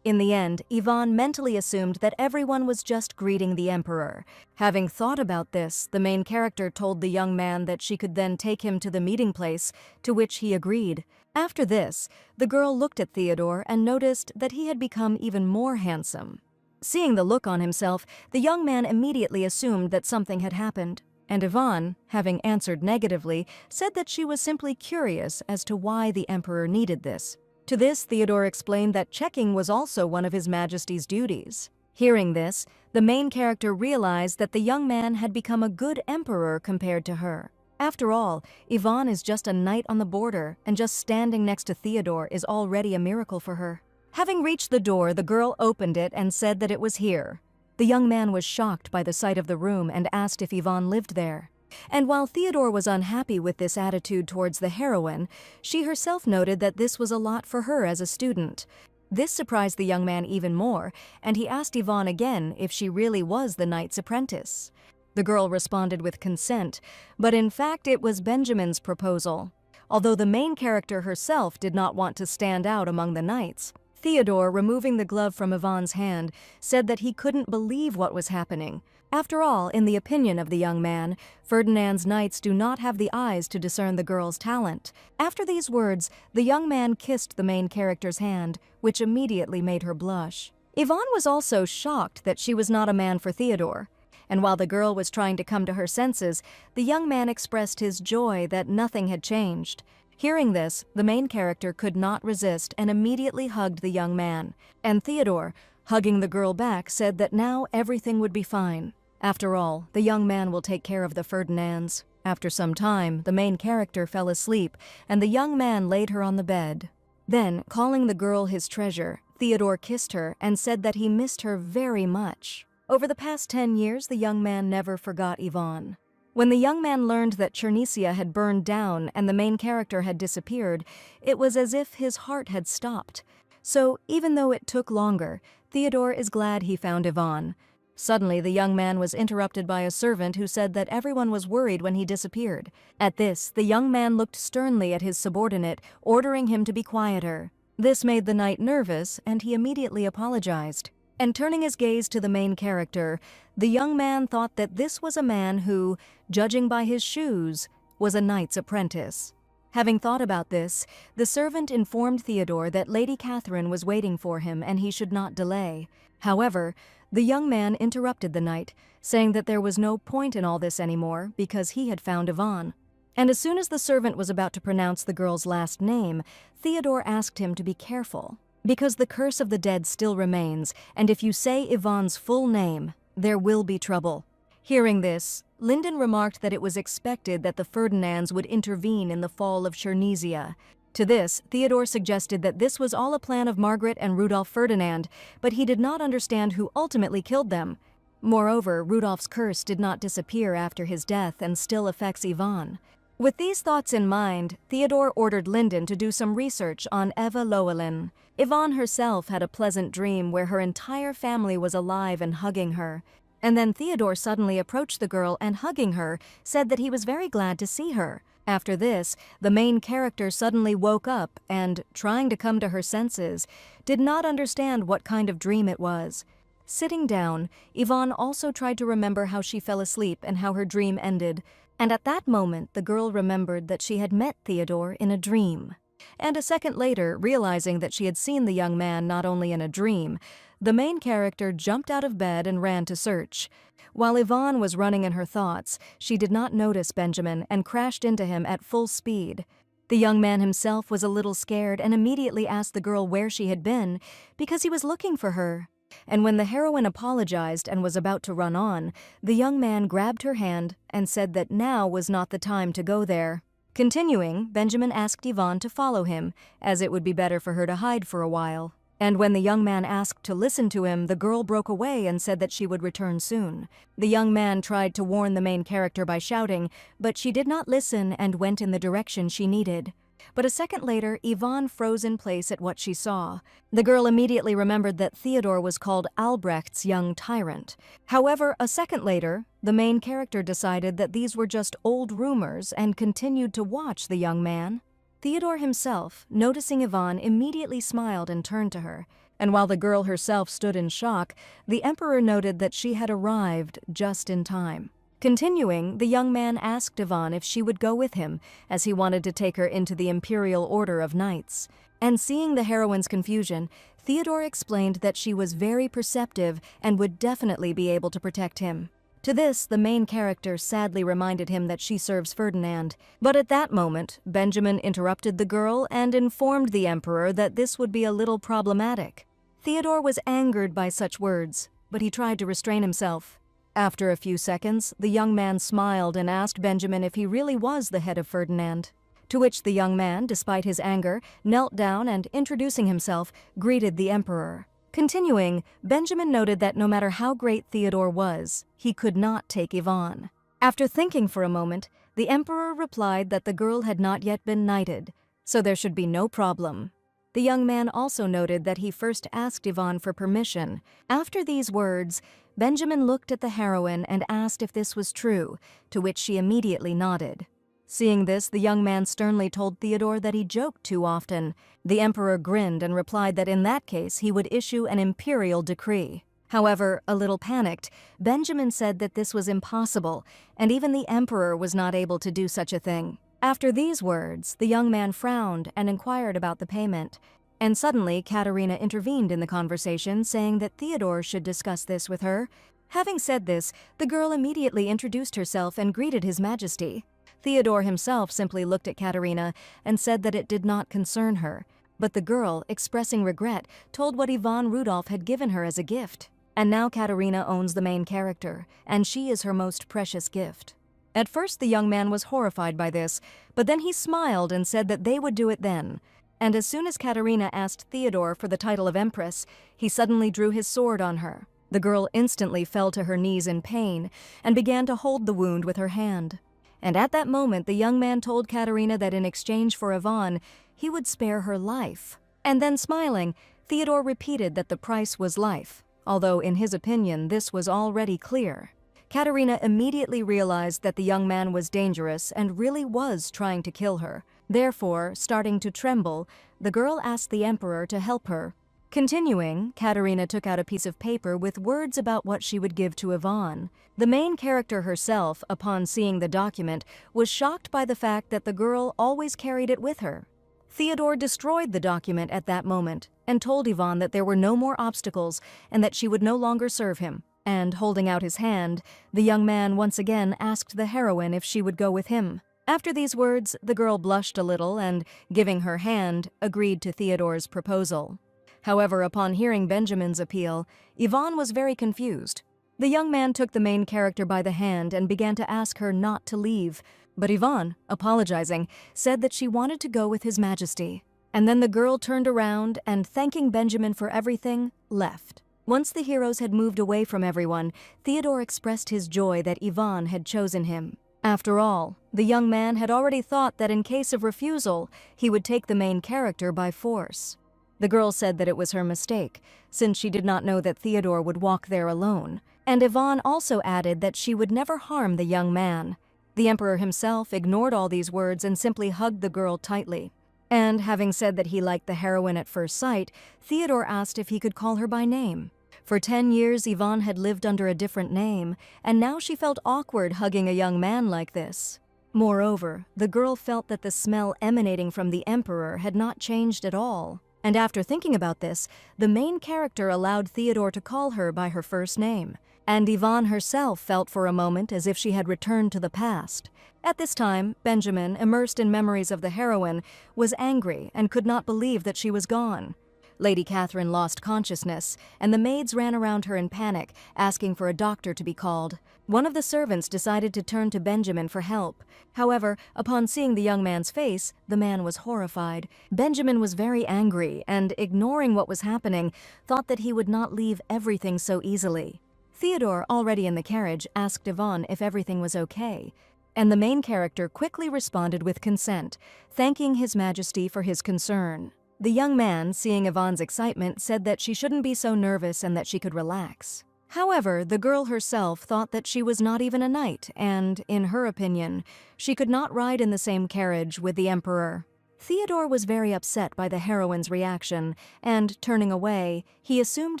In the end, Yvonne mentally assumed that everyone was just greeting the Emperor. Having thought about this, the main character told the young man that she could then take him to the meeting place, to which he agreed. After this, the girl looked at Theodore and noticed that he had become even more handsome. Seeing the look on himself, the young man immediately assumed that something had happened. And Yvonne, having answered negatively, said that she was simply curious as to why the Emperor needed this. To this, Theodore explained that checking was also one of His Majesty's duties. Hearing this, the main character realized that the young man had become a good emperor compared to her. After all, Yvonne is just a knight on the border, and just standing next to Theodore is already a miracle for her. Having reached the door, the girl opened it and said that it was here. The young man was shocked by the sight of the room and asked if Yvonne lived there. And while Theodore was unhappy with this attitude towards the heroine, she herself noted that this was a lot for her as a student. This surprised the young man even more, and he asked Yvonne again if she really was the knight's apprentice. The girl responded with consent, but in fact it was Benjamin's proposal. Although the main character herself did not want to stand out among the knights, Theodore, removing the glove from Yvonne's hand, said that he couldn't believe what was happening. After all, in the opinion of the young man, Ferdinand's knights do not have the eyes to discern the girl's talent. After these words, the young man kissed the main character's hand, which immediately made her blush. Yvonne was also shocked that she was not a man for Theodore. And while the girl was trying to come to her senses, the young man expressed his joy that nothing had changed. Hearing this, the main character could not resist and immediately hugged the young man. And Theodore, hugging the girl back, said that now everything would be fine. After all, the young man will take care of the Ferdinands. After some time, the main character fell asleep, and the young man laid her on the bed. Then, calling the girl his treasure, Theodore kissed her and said that he missed her very much. Over the past 10 years, the young man never forgot Yvonne. When the young man learned that Chernesia had burned down and the main character had disappeared, it was as if his heart had stopped. So, even though it took longer, Theodore is glad he found Yvonne. Suddenly, the young man was interrupted by a servant who said that everyone was worried when he disappeared. At this, the young man looked sternly at his subordinate, ordering him to be quieter. This made the knight nervous, and he immediately apologized. And turning his gaze to the main character, the young man thought that this was a man who, judging by his shoes, was a knight's apprentice. Having thought about this, the servant informed Theodore that Lady Catherine was waiting for him and he should not delay. However, the young man interrupted the knight, saying that there was no point in all this anymore because he had found Yvonne. And as soon as the servant was about to pronounce the girl's last name, Theodore asked him to be careful, because the curse of the dead still remains, and if you say Yvonne's full name, there will be trouble. Hearing this, Linden remarked that it was expected that the Ferdinands would intervene in the fall of Chernesia. To this, Theodore suggested that this was all a plan of Margaret and Rudolf Ferdinand, but he did not understand who ultimately killed them. Moreover, Rudolf's curse did not disappear after his death and still affects Yvonne. With these thoughts in mind, Theodore ordered Linden to do some research on Eva Llewellyn. Yvonne herself had a pleasant dream where her entire family was alive and hugging her. And then Theodore suddenly approached the girl and, hugging her, said that he was very glad to see her. After this, the main character suddenly woke up and, trying to come to her senses, did not understand what kind of dream it was. Sitting down, Yvonne also tried to remember how she fell asleep and how her dream ended. And at that moment, the girl remembered that she had met Theodore in a dream. And a second later, realizing that she had seen the young man not only in a dream, the main character jumped out of bed and ran to search. While Yvonne was running in her thoughts, she did not notice Benjamin and crashed into him at full speed. The young man himself was a little scared and immediately asked the girl where she had been, because he was looking for her. And when the heroine apologized and was about to run on, the young man grabbed her hand and said that now was not the time to go there. Continuing, Benjamin asked Yvonne to follow him, as it would be better for her to hide for a while. And when the young man asked to listen to him, the girl broke away and said that she would return soon. The young man tried to warn the main character by shouting, but she did not listen and went in the direction she needed. But a second later, Yvonne froze in place at what she saw. The girl immediately remembered that Theodore was called Albrecht's young tyrant. However, a second later, the main character decided that these were just old rumors and continued to watch the young man. Theodore himself, noticing Yvonne, immediately smiled and turned to her. And while the girl herself stood in shock, the emperor noted that she had arrived just in time. Continuing, the young man asked Yvonne if she would go with him, as he wanted to take her into the Imperial Order of Knights. And seeing the heroine's confusion, Theodore explained that she was very perceptive and would definitely be able to protect him. To this, the main character sadly reminded him that she serves Ferdinand. But at that moment, Benjamin interrupted the girl and informed the emperor that this would be a little problematic. Theodore was angered by such words, but he tried to restrain himself. After a few seconds, the young man smiled and asked Benjamin if he really was the head of Ferdinand. To which the young man, despite his anger, knelt down and, introducing himself, greeted the emperor. Continuing, Benjamin noted that no matter how great Theodore was, he could not take Yvonne. After thinking for a moment, the emperor replied that the girl had not yet been knighted, so there should be no problem. The young man also noted that he first asked Yvonne for permission. After these words, Benjamin looked at the heroine and asked if this was true, to which she immediately nodded. Seeing this, the young man sternly told Theodore that he joked too often. The emperor grinned and replied that in that case he would issue an imperial decree. However, a little panicked, Benjamin said that this was impossible, and even the emperor was not able to do such a thing. After these words, the young man frowned and inquired about the payment. And suddenly, Katerina intervened in the conversation, saying that Theodore should discuss this with her. Having said this, the girl immediately introduced herself and greeted His Majesty. Theodore himself simply looked at Katerina and said that it did not concern her. But the girl, expressing regret, told what Yvonne Rudolph had given her as a gift. And now Katerina owns the main character, and she is her most precious gift. At first the young man was horrified by this, but then he smiled and said that they would do it then. And as soon as Katerina asked Theodore for the title of Empress, he suddenly drew his sword on her. The girl instantly fell to her knees in pain and began to hold the wound with her hand. And at that moment, the young man told Katerina that in exchange for Yvonne, he would spare her life. And then smiling, Theodore repeated that the price was life, although in his opinion this was already clear. Katerina immediately realized that the young man was dangerous and really was trying to kill her. Therefore, starting to tremble, the girl asked the emperor to help her. Continuing, Katerina took out a piece of paper with words about what she would give to Yvonne. The main character herself, upon seeing the document, was shocked by the fact that the girl always carried it with her. Theodore destroyed the document at that moment and told Yvonne that there were no more obstacles and that she would no longer serve him. And holding out his hand, the young man once again asked the heroine if she would go with him. After these words, the girl blushed a little and, giving her hand, agreed to Theodore's proposal. However, upon hearing Benjamin's appeal, Yvonne was very confused. The young man took the main character by the hand and began to ask her not to leave, but Yvonne, apologizing, said that she wanted to go with His Majesty. And then the girl turned around and, thanking Benjamin for everything, left. Once the heroes had moved away from everyone, Theodore expressed his joy that Yvonne had chosen him. After all, the young man had already thought that in case of refusal, he would take the main character by force. The girl said that it was her mistake, since she did not know that Theodore would walk there alone, and Yvonne also added that she would never harm the young man. The emperor himself ignored all these words and simply hugged the girl tightly. And having said that he liked the heroine at first sight, Theodore asked if he could call her by name. For 10 years, Yvonne had lived under a different name, and now she felt awkward hugging a young man like this. Moreover, the girl felt that the smell emanating from the emperor had not changed at all. And after thinking about this, the main character allowed Theodore to call her by her first name. And Yvonne herself felt for a moment as if she had returned to the past. At this time, Benjamin, immersed in memories of the heroine, was angry and could not believe that she was gone. Lady Catherine lost consciousness, and the maids ran around her in panic, asking for a doctor to be called. One of the servants decided to turn to Benjamin for help. However, upon seeing the young man's face, the man was horrified. Benjamin was very angry and, ignoring what was happening, thought that he would not leave everything so easily. Theodore, already in the carriage, asked Yvonne if everything was okay, and the main character quickly responded with consent, thanking His Majesty for his concern. The young man, seeing Yvonne's excitement, said that she shouldn't be so nervous and that she could relax. However, the girl herself thought that she was not even a knight, and, in her opinion, she could not ride in the same carriage with the Emperor. Theodore was very upset by the heroine's reaction, and, turning away, he assumed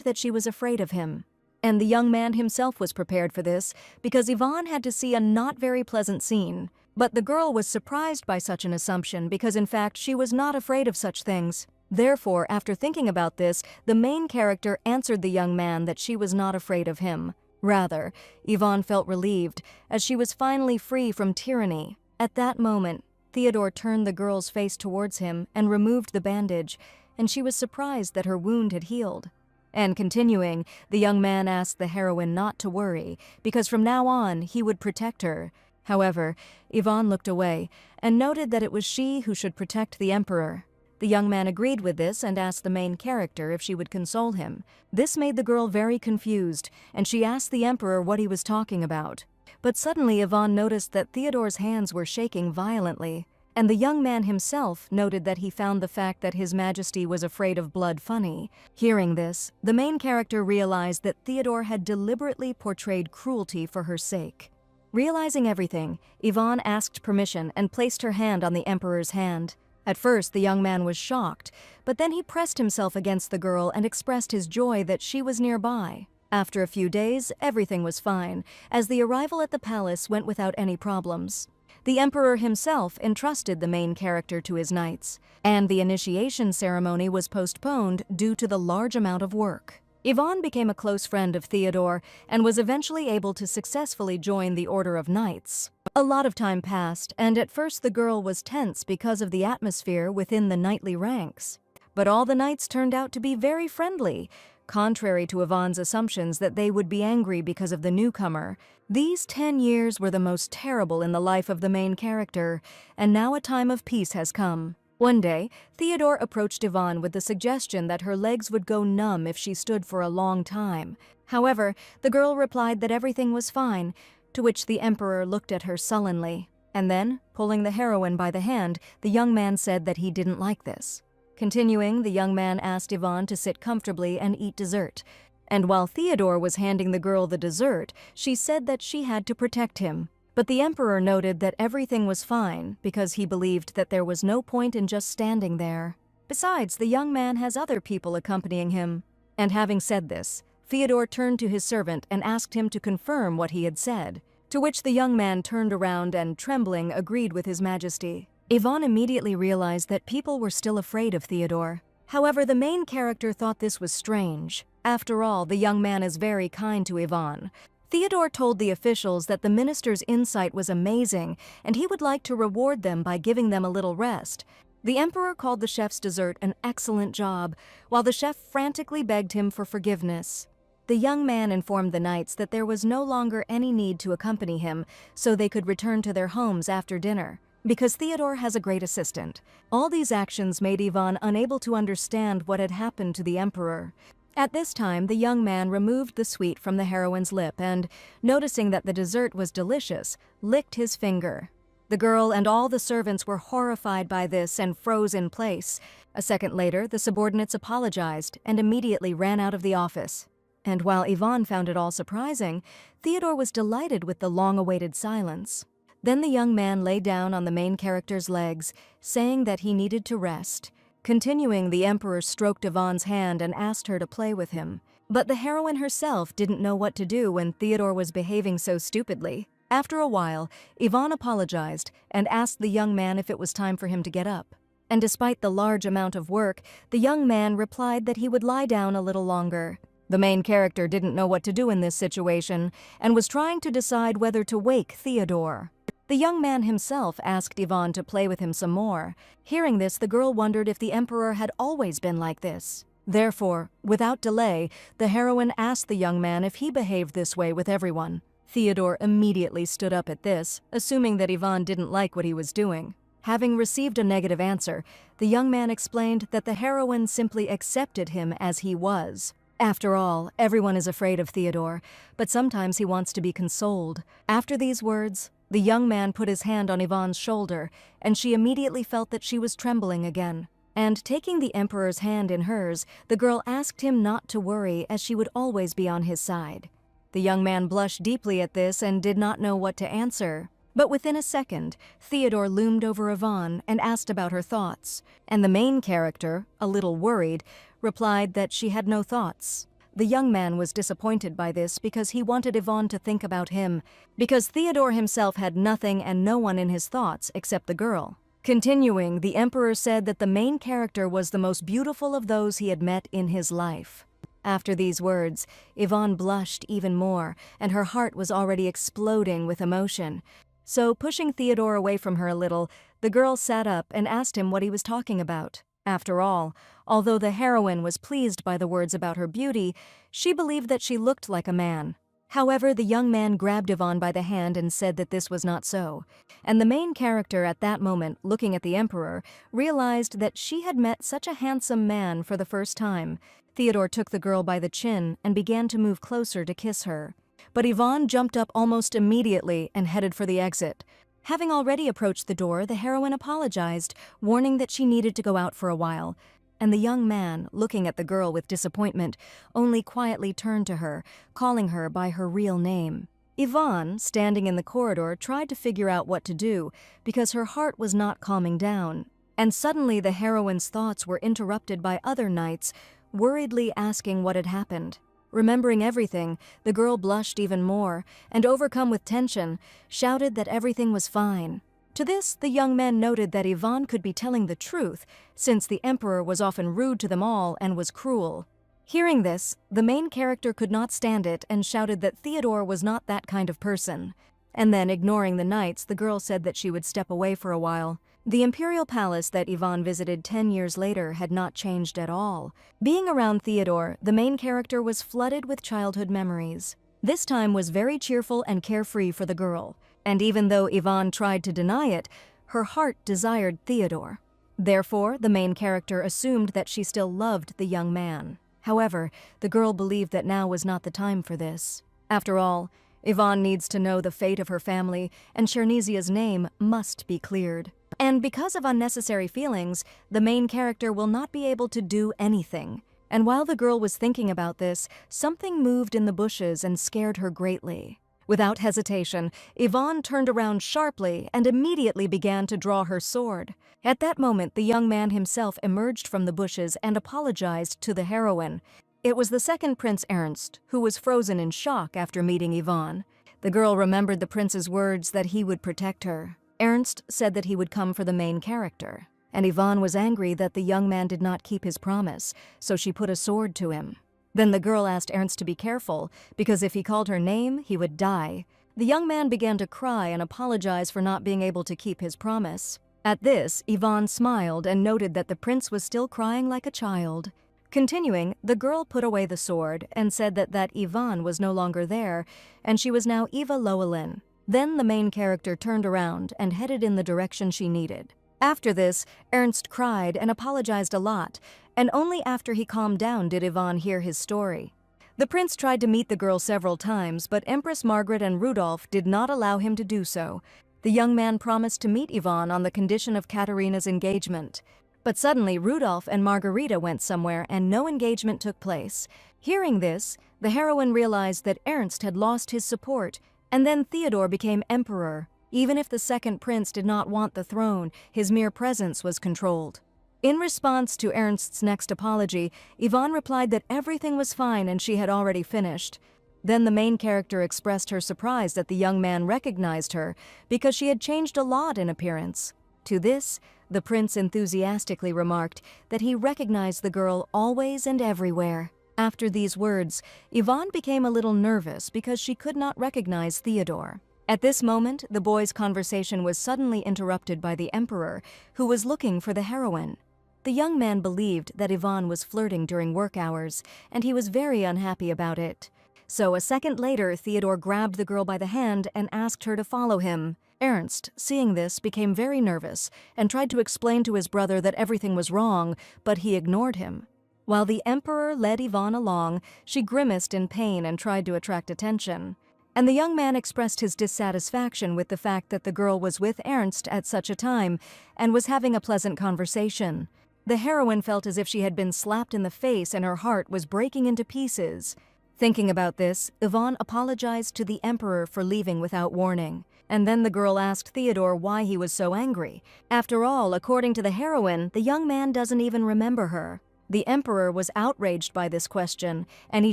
that she was afraid of him. And the young man himself was prepared for this, because Yvonne had to see a not very pleasant scene. But the girl was surprised by such an assumption because, in fact, she was not afraid of such things. Therefore, after thinking about this, the main character answered the young man that she was not afraid of him. Rather, Yvonne felt relieved, as she was finally free from tyranny. At that moment, Theodore turned the girl's face towards him and removed the bandage, and she was surprised that her wound had healed. And continuing, the young man asked the heroine not to worry, because from now on he would protect her. However, Yvonne looked away and noted that it was she who should protect the Emperor. The young man agreed with this and asked the main character if she would console him. This made the girl very confused, and she asked the Emperor what he was talking about. But suddenly Yvonne noticed that Theodore's hands were shaking violently, and the young man himself noted that he found the fact that His Majesty was afraid of blood funny. Hearing this, the main character realized that Theodore had deliberately portrayed cruelty for her sake. Realizing everything, Yvonne asked permission and placed her hand on the Emperor's hand. At first, the young man was shocked, but then he pressed himself against the girl and expressed his joy that she was nearby. After a few days, everything was fine, as the arrival at the palace went without any problems. The Emperor himself entrusted the main character to his knights, and the initiation ceremony was postponed due to the large amount of work. Yvonne became a close friend of Theodore and was eventually able to successfully join the Order of Knights. A lot of time passed, and at first the girl was tense because of the atmosphere within the knightly ranks. But all the knights turned out to be very friendly, contrary to Yvonne's assumptions that they would be angry because of the newcomer. These 10 years were the most terrible in the life of the main character, and now a time of peace has come. One day, Theodore approached Yvonne with the suggestion that her legs would go numb if she stood for a long time. However, the girl replied that everything was fine, to which the Emperor looked at her sullenly. And then, pulling the heroine by the hand, the young man said that he didn't like this. Continuing, the young man asked Yvonne to sit comfortably and eat dessert. And while Theodore was handing the girl the dessert, she said that she had to protect him. But the Emperor noted that everything was fine because he believed that there was no point in just standing there. Besides, the young man has other people accompanying him. And having said this, Theodore turned to his servant and asked him to confirm what he had said, to which the young man turned around and, trembling, agreed with His Majesty. Yvonne immediately realized that people were still afraid of Theodore. However, the main character thought this was strange. After all, the young man is very kind to Yvonne. Theodore told the officials that the minister's insight was amazing, and he would like to reward them by giving them a little rest. The Emperor called the chef's dessert an excellent job, while the chef frantically begged him for forgiveness. The young man informed the knights that there was no longer any need to accompany him, so they could return to their homes after dinner, because Theodore has a great assistant. All these actions made Yvonne unable to understand what had happened to the Emperor. At this time, the young man removed the sweet from the heroine's lip and, noticing that the dessert was delicious, licked his finger. The girl and all the servants were horrified by this and froze in place. A second later, the subordinates apologized and immediately ran out of the office. And while Yvonne found it all surprising, Theodore was delighted with the long-awaited silence. Then the young man lay down on the main character's legs, saying that he needed to rest. Continuing, the Emperor stroked Yvonne's hand and asked her to play with him. But the heroine herself didn't know what to do when Theodore was behaving so stupidly. After a while, Yvonne apologized and asked the young man if it was time for him to get up. And despite the large amount of work, the young man replied that he would lie down a little longer. The main character didn't know what to do in this situation and was trying to decide whether to wake Theodore. The young man himself asked Yvonne to play with him some more. Hearing this, the girl wondered if the Emperor had always been like this. Therefore, without delay, the heroine asked the young man if he behaved this way with everyone. Theodore immediately stood up at this, assuming that Ivan didn't like what he was doing. Having received a negative answer, the young man explained that the heroine simply accepted him as he was. After all, everyone is afraid of Theodore, but sometimes he wants to be consoled. After these words, the young man put his hand on Ivan's shoulder, and she immediately felt that she was trembling again. And taking the emperor's hand in hers, the girl asked him not to worry, as she would always be on his side. The young man blushed deeply at this and did not know what to answer. But within a second, Theodore loomed over Yvonne and asked about her thoughts, and the main character, a little worried, replied that she had no thoughts. The young man was disappointed by this because he wanted Yvonne to think about him, because Theodore himself had nothing and no one in his thoughts except the girl. Continuing, the emperor said that the main character was the most beautiful of those he had met in his life. After these words, Yvonne blushed even more, and her heart was already exploding with emotion. So, pushing Theodore away from her a little, the girl sat up and asked him what he was talking about. After all, although the heroine was pleased by the words about her beauty, she believed that she looked like a man. However, the young man grabbed Yvonne by the hand and said that this was not so. And the main character at that moment, looking at the emperor, realized that she had met such a handsome man for the first time. Theodore took the girl by the chin and began to move closer to kiss her. But Yvonne jumped up almost immediately and headed for the exit. Having already approached the door, the heroine apologized, warning that she needed to go out for a while. And the young man, looking at the girl with disappointment, only quietly turned to her, calling her by her real name. Yvonne, standing in the corridor, tried to figure out what to do, because her heart was not calming down. And suddenly the heroine's thoughts were interrupted by other knights, worriedly asking what had happened. Remembering everything, the girl blushed even more, and overcome with tension, shouted that everything was fine. To this, the young men noted that Yvonne could be telling the truth, since the emperor was often rude to them all and was cruel. Hearing this, the main character could not stand it and shouted that Theodore was not that kind of person. And then, ignoring the knights, the girl said that she would step away for a while. The imperial palace that Yvonne visited 10 years later had not changed at all. Being around Theodore, the main character was flooded with childhood memories. This time was very cheerful and carefree for the girl, and even though Yvonne tried to deny it, her heart desired Theodore. Therefore, the main character assumed that she still loved the young man. However, the girl believed that now was not the time for this. After all, Yvonne needs to know the fate of her family, and Chernesia's name must be cleared. And because of unnecessary feelings, the main character will not be able to do anything. And while the girl was thinking about this, something moved in the bushes and scared her greatly. Without hesitation, Yvonne turned around sharply and immediately began to draw her sword. At that moment, the young man himself emerged from the bushes and apologized to the heroine. It was the second Prince Ernst, who was frozen in shock after meeting Yvonne. The girl remembered the prince's words that he would protect her. Ernst said that he would come for the main character, and Yvonne was angry that the young man did not keep his promise, so she put a sword to him. Then the girl asked Ernst to be careful, because if he called her name, he would die. The young man began to cry and apologize for not being able to keep his promise. At this, Yvonne smiled and noted that the prince was still crying like a child. Continuing, the girl put away the sword and said that Yvonne was no longer there, and she was now Eva Llewellyn. Then the main character turned around and headed in the direction she needed. After this, Ernst cried and apologized a lot, and only after he calmed down did Yvonne hear his story. The prince tried to meet the girl several times, but Empress Margaret and Rudolph did not allow him to do so. The young man promised to meet Yvonne on the condition of Katerina's engagement. But suddenly Rudolph and Margarita went somewhere and no engagement took place. Hearing this, the heroine realized that Ernst had lost his support, and then Theodore became emperor. Even if the second prince did not want the throne, his mere presence was controlled. In response to Ernst's next apology, Yvonne replied that everything was fine and she had already finished. Then the main character expressed her surprise that the young man recognized her because she had changed a lot in appearance. To this, the prince enthusiastically remarked that he recognized the girl always and everywhere. After these words, Yvonne became a little nervous because she could not recognize Theodore. At this moment, the boys' conversation was suddenly interrupted by the emperor, who was looking for the heroine. The young man believed that Ivan was flirting during work hours, and he was very unhappy about it. So a second later, Theodore grabbed the girl by the hand and asked her to follow him. Ernst, seeing this, became very nervous and tried to explain to his brother that everything was wrong, but he ignored him. While the emperor led Ivan along, she grimaced in pain and tried to attract attention. And the young man expressed his dissatisfaction with the fact that the girl was with Ernst at such a time and was having a pleasant conversation. The heroine felt as if she had been slapped in the face and her heart was breaking into pieces. Thinking about this, Ivan apologized to the emperor for leaving without warning. And then the girl asked Theodore why he was so angry. After all, according to the heroine, the young man doesn't even remember her. The emperor was outraged by this question, and he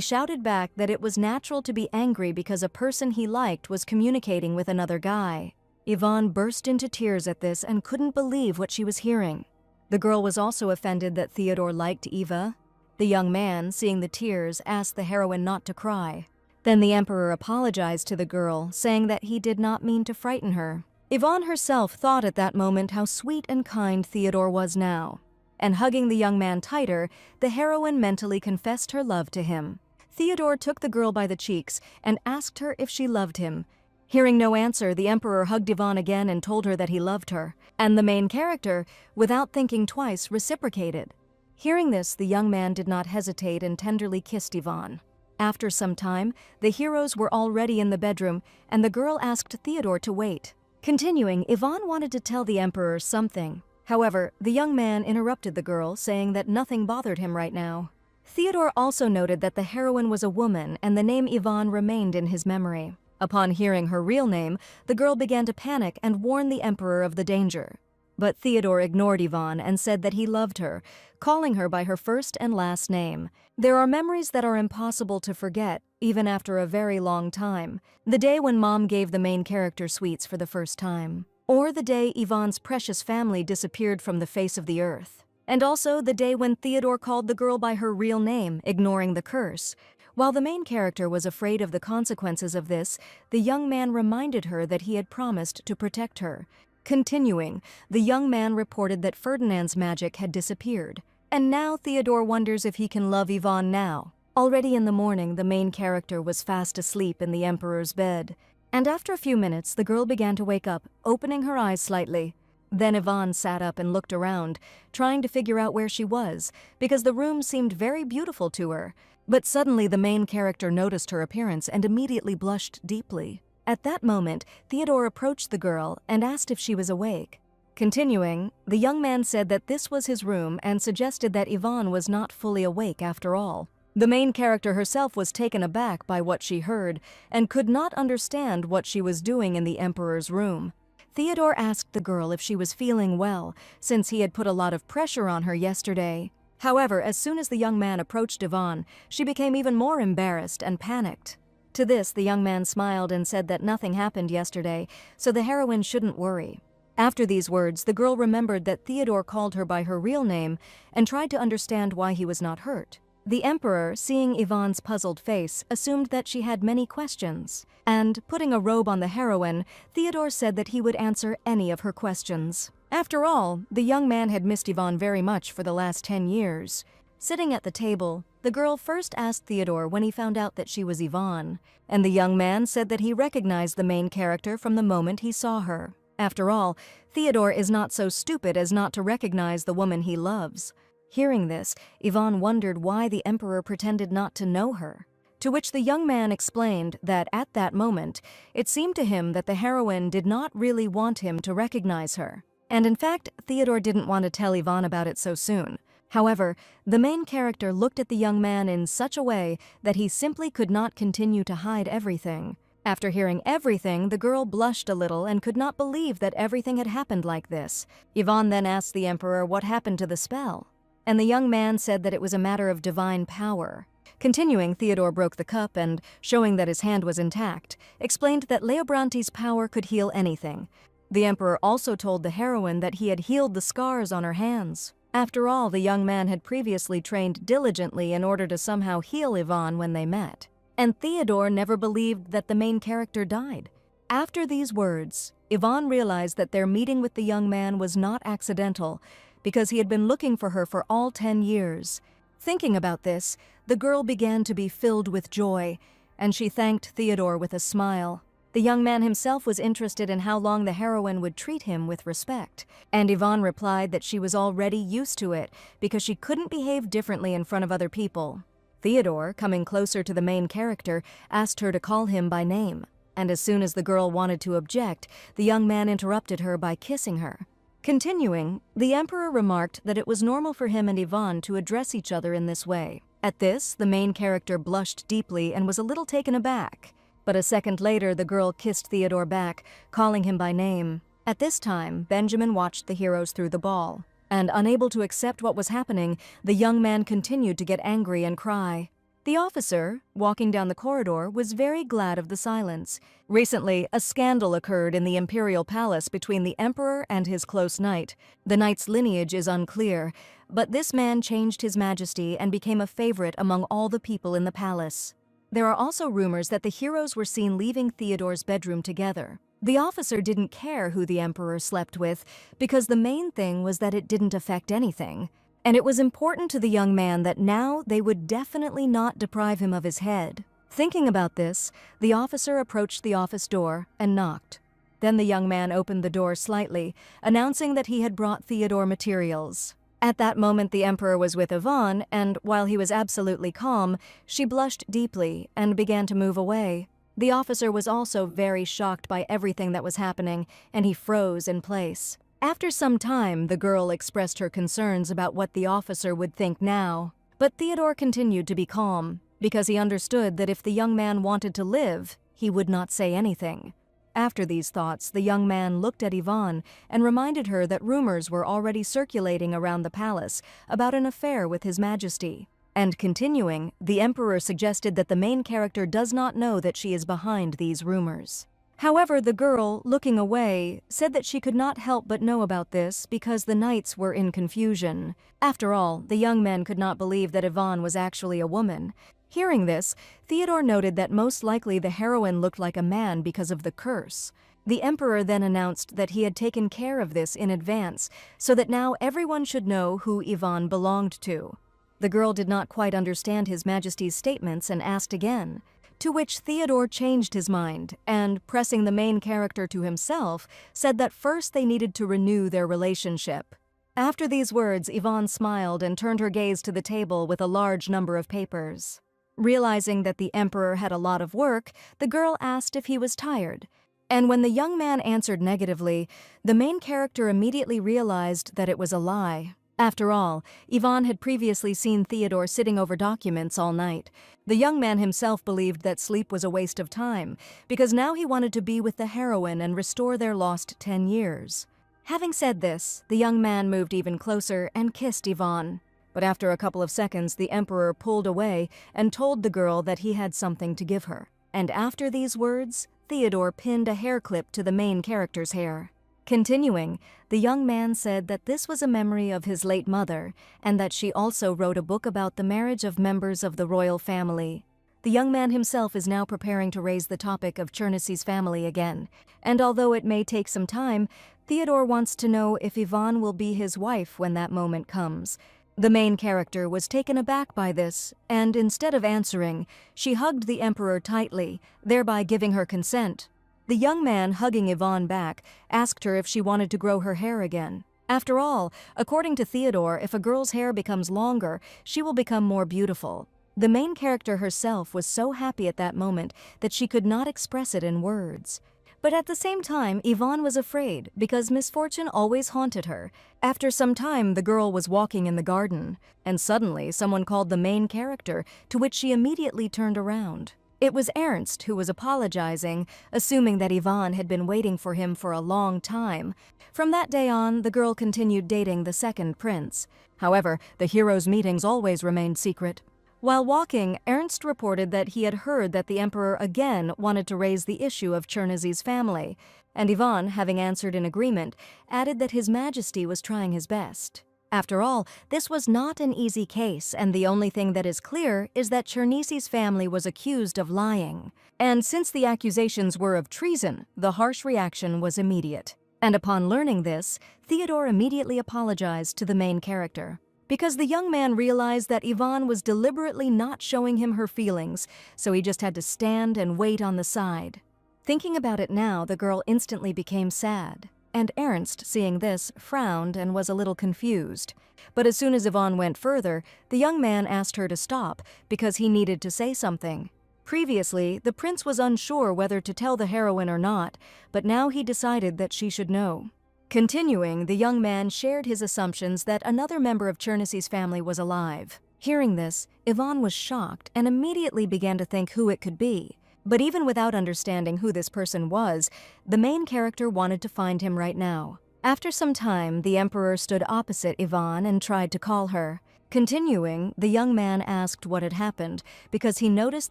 shouted back that it was natural to be angry because a person he liked was communicating with another guy. Ivan burst into tears at this and couldn't believe what she was hearing. The girl was also offended that Theodore liked Eva. The young man, seeing the tears, asked the heroine not to cry. Then the emperor apologized to the girl, saying that he did not mean to frighten her. Yvonne herself thought at that moment how sweet and kind Theodore was now. And hugging the young man tighter, the heroine mentally confessed her love to him. Theodore took the girl by the cheeks and asked her if she loved him. Hearing no answer, the emperor hugged Yvonne again and told her that he loved her. And the main character, without thinking twice, reciprocated. Hearing this, the young man did not hesitate and tenderly kissed Yvonne. After some time, the heroes were already in the bedroom, and the girl asked Theodore to wait. Continuing, Yvonne wanted to tell the emperor something. However, the young man interrupted the girl, saying that nothing bothered him right now. Theodore also noted that the heroine was a woman, and the name Yvonne remained in his memory. Upon hearing her real name, the girl began to panic and warned the emperor of the danger. But Theodore ignored Yvonne and said that he loved her, calling her by her first and last name. There are memories that are impossible to forget, even after a very long time. The day when Mom gave the main character sweets for the first time. Or the day Yvonne's precious family disappeared from the face of the earth. And also the day when Theodore called the girl by her real name, ignoring the curse. While the main character was afraid of the consequences of this, the young man reminded her that he had promised to protect her. Continuing, the young man reported that Ferdinand's magic had disappeared. And now Theodore wonders if he can love Yvonne now. Already in the morning, the main character was fast asleep in the emperor's bed. And after a few minutes, the girl began to wake up, opening her eyes slightly. Then Yvonne sat up and looked around, trying to figure out where she was, because the room seemed very beautiful to her. But suddenly the main character noticed her appearance and immediately blushed deeply. At that moment, Theodore approached the girl and asked if she was awake. Continuing, the young man said that this was his room and suggested that Yvonne was not fully awake after all. The main character herself was taken aback by what she heard and could not understand what she was doing in the emperor's room. Theodore asked the girl if she was feeling well, since he had put a lot of pressure on her yesterday. However, as soon as the young man approached Yvonne, she became even more embarrassed and panicked. To this, the young man smiled and said that nothing happened yesterday, so the heroine shouldn't worry. After these words, the girl remembered that Theodore called her by her real name and tried to understand why he was not hurt. The emperor, seeing Yvonne's puzzled face, assumed that she had many questions. And, putting a robe on the heroine, Theodore said that he would answer any of her questions. After all, the young man had missed Yvonne very much for the last 10 years. Sitting at the table, the girl first asked Theodore when he found out that she was Yvonne, and the young man said that he recognized the main character from the moment he saw her. After all, Theodore is not so stupid as not to recognize the woman he loves. Hearing this, Yvonne wondered why the emperor pretended not to know her. To which the young man explained that at that moment, it seemed to him that the heroine did not really want him to recognize her. And in fact, Theodore didn't want to tell Yvonne about it so soon. However, the main character looked at the young man in such a way that he simply could not continue to hide everything. After hearing everything, the girl blushed a little and could not believe that everything had happened like this. Yvonne then asked the emperor what happened to the spell, and the young man said that it was a matter of divine power. Continuing, Theodore broke the cup and, showing that his hand was intact, explained that Leobranti's power could heal anything. The emperor also told the heroine that he had healed the scars on her hands. After all, the young man had previously trained diligently in order to somehow heal Yvonne when they met. And Theodore never believed that the main character died. After these words, Yvonne realized that their meeting with the young man was not accidental, because he had been looking for her for all 10 years. Thinking about this, the girl began to be filled with joy, and she thanked Theodore with a smile. The young man himself was interested in how long the heroine would treat him with respect, and Yvonne replied that she was already used to it because she couldn't behave differently in front of other people. Theodore, coming closer to the main character, asked her to call him by name, and as soon as the girl wanted to object, the young man interrupted her by kissing her. Continuing, the Emperor remarked that it was normal for him and Yvonne to address each other in this way. At this, the main character blushed deeply and was a little taken aback. But a second later, the girl kissed Theodore back, calling him by name. At this time, Benjamin watched the heroes through the ball, and unable to accept what was happening, the young man continued to get angry and cry. The officer, walking down the corridor, was very glad of the silence. Recently, a scandal occurred in the imperial palace between the emperor and his close knight. The knight's lineage is unclear, but this man changed his majesty and became a favorite among all the people in the palace. There are also rumors that the heroes were seen leaving Theodore's bedroom together. The officer didn't care who the emperor slept with, because the main thing was that it didn't affect anything. And it was important to the young man that now they would definitely not deprive him of his head. Thinking about this, the officer approached the office door and knocked. Then the young man opened the door slightly, announcing that he had brought Theodore materials. At that moment, the emperor was with Yvonne, and while he was absolutely calm, she blushed deeply and began to move away. The officer was also very shocked by everything that was happening, and he froze in place. After some time, the girl expressed her concerns about what the officer would think now. But Theodore continued to be calm, because he understood that if the young man wanted to live, he would not say anything. After these thoughts, the young man looked at Yvonne and reminded her that rumors were already circulating around the palace about an affair with His Majesty. And continuing, the Emperor suggested that the main character does not know that she is behind these rumors. However, the girl, looking away, said that she could not help but know about this because the knights were in confusion. After all, the young man could not believe that Yvonne was actually a woman. Hearing this, Theodore noted that most likely the heroine looked like a man because of the curse. The Emperor then announced that he had taken care of this in advance, so that now everyone should know who Yvonne belonged to. The girl did not quite understand His Majesty's statements and asked again, to which Theodore changed his mind and, pressing the main character to himself, said that first they needed to renew their relationship. After these words, Yvonne smiled and turned her gaze to the table with a large number of papers. Realizing that the Emperor had a lot of work, the girl asked if he was tired. And when the young man answered negatively, the main character immediately realized that it was a lie. After all, Yvonne had previously seen Theodore sitting over documents all night. The young man himself believed that sleep was a waste of time, because now he wanted to be with the heroine and restore their lost 10 years. Having said this, the young man moved even closer and kissed Yvonne. But after a couple of seconds, the Emperor pulled away and told the girl that he had something to give her. And after these words, Theodore pinned a hair clip to the main character's hair. Continuing, the young man said that this was a memory of his late mother, and that she also wrote a book about the marriage of members of the royal family. The young man himself is now preparing to raise the topic of Chernasy's family again, and although it may take some time, Theodore wants to know if Yvonne will be his wife when that moment comes. The main character was taken aback by this, and instead of answering, she hugged the Emperor tightly, thereby giving her consent. The young man, hugging Yvonne back, asked her if she wanted to grow her hair again. After all, according to Theodore, if a girl's hair becomes longer, she will become more beautiful. The main character herself was so happy at that moment that she could not express it in words. But at the same time, Yvonne was afraid because misfortune always haunted her. After some time, the girl was walking in the garden, and suddenly someone called the main character, to which she immediately turned around. It was Ernst who was apologizing, assuming that Yvonne had been waiting for him for a long time. From that day on, the girl continued dating the second prince. However, the heroes' meetings always remained secret. While walking, Ernst reported that he had heard that the Emperor again wanted to raise the issue of Chernasy's family, and Yvonne, having answered in agreement, added that His Majesty was trying his best. After all, this was not an easy case, and the only thing that is clear is that Chernasy's family was accused of lying. And since the accusations were of treason, the harsh reaction was immediate. And upon learning this, Theodore immediately apologized to the main character. Because the young man realized that Yvonne was deliberately not showing him her feelings, so he just had to stand and wait on the side. Thinking about it now, the girl instantly became sad. And Ernst, seeing this, frowned and was a little confused. But as soon as Yvonne went further, the young man asked her to stop because he needed to say something. Previously, the prince was unsure whether to tell the heroine or not, but now he decided that she should know. Continuing, the young man shared his assumptions that another member of Chernasy's family was alive. Hearing this, Yvonne was shocked and immediately began to think who it could be. But even without understanding who this person was, the main character wanted to find him right now. After some time, the emperor stood opposite Yvonne and tried to call her. Continuing, the young man asked what had happened because he noticed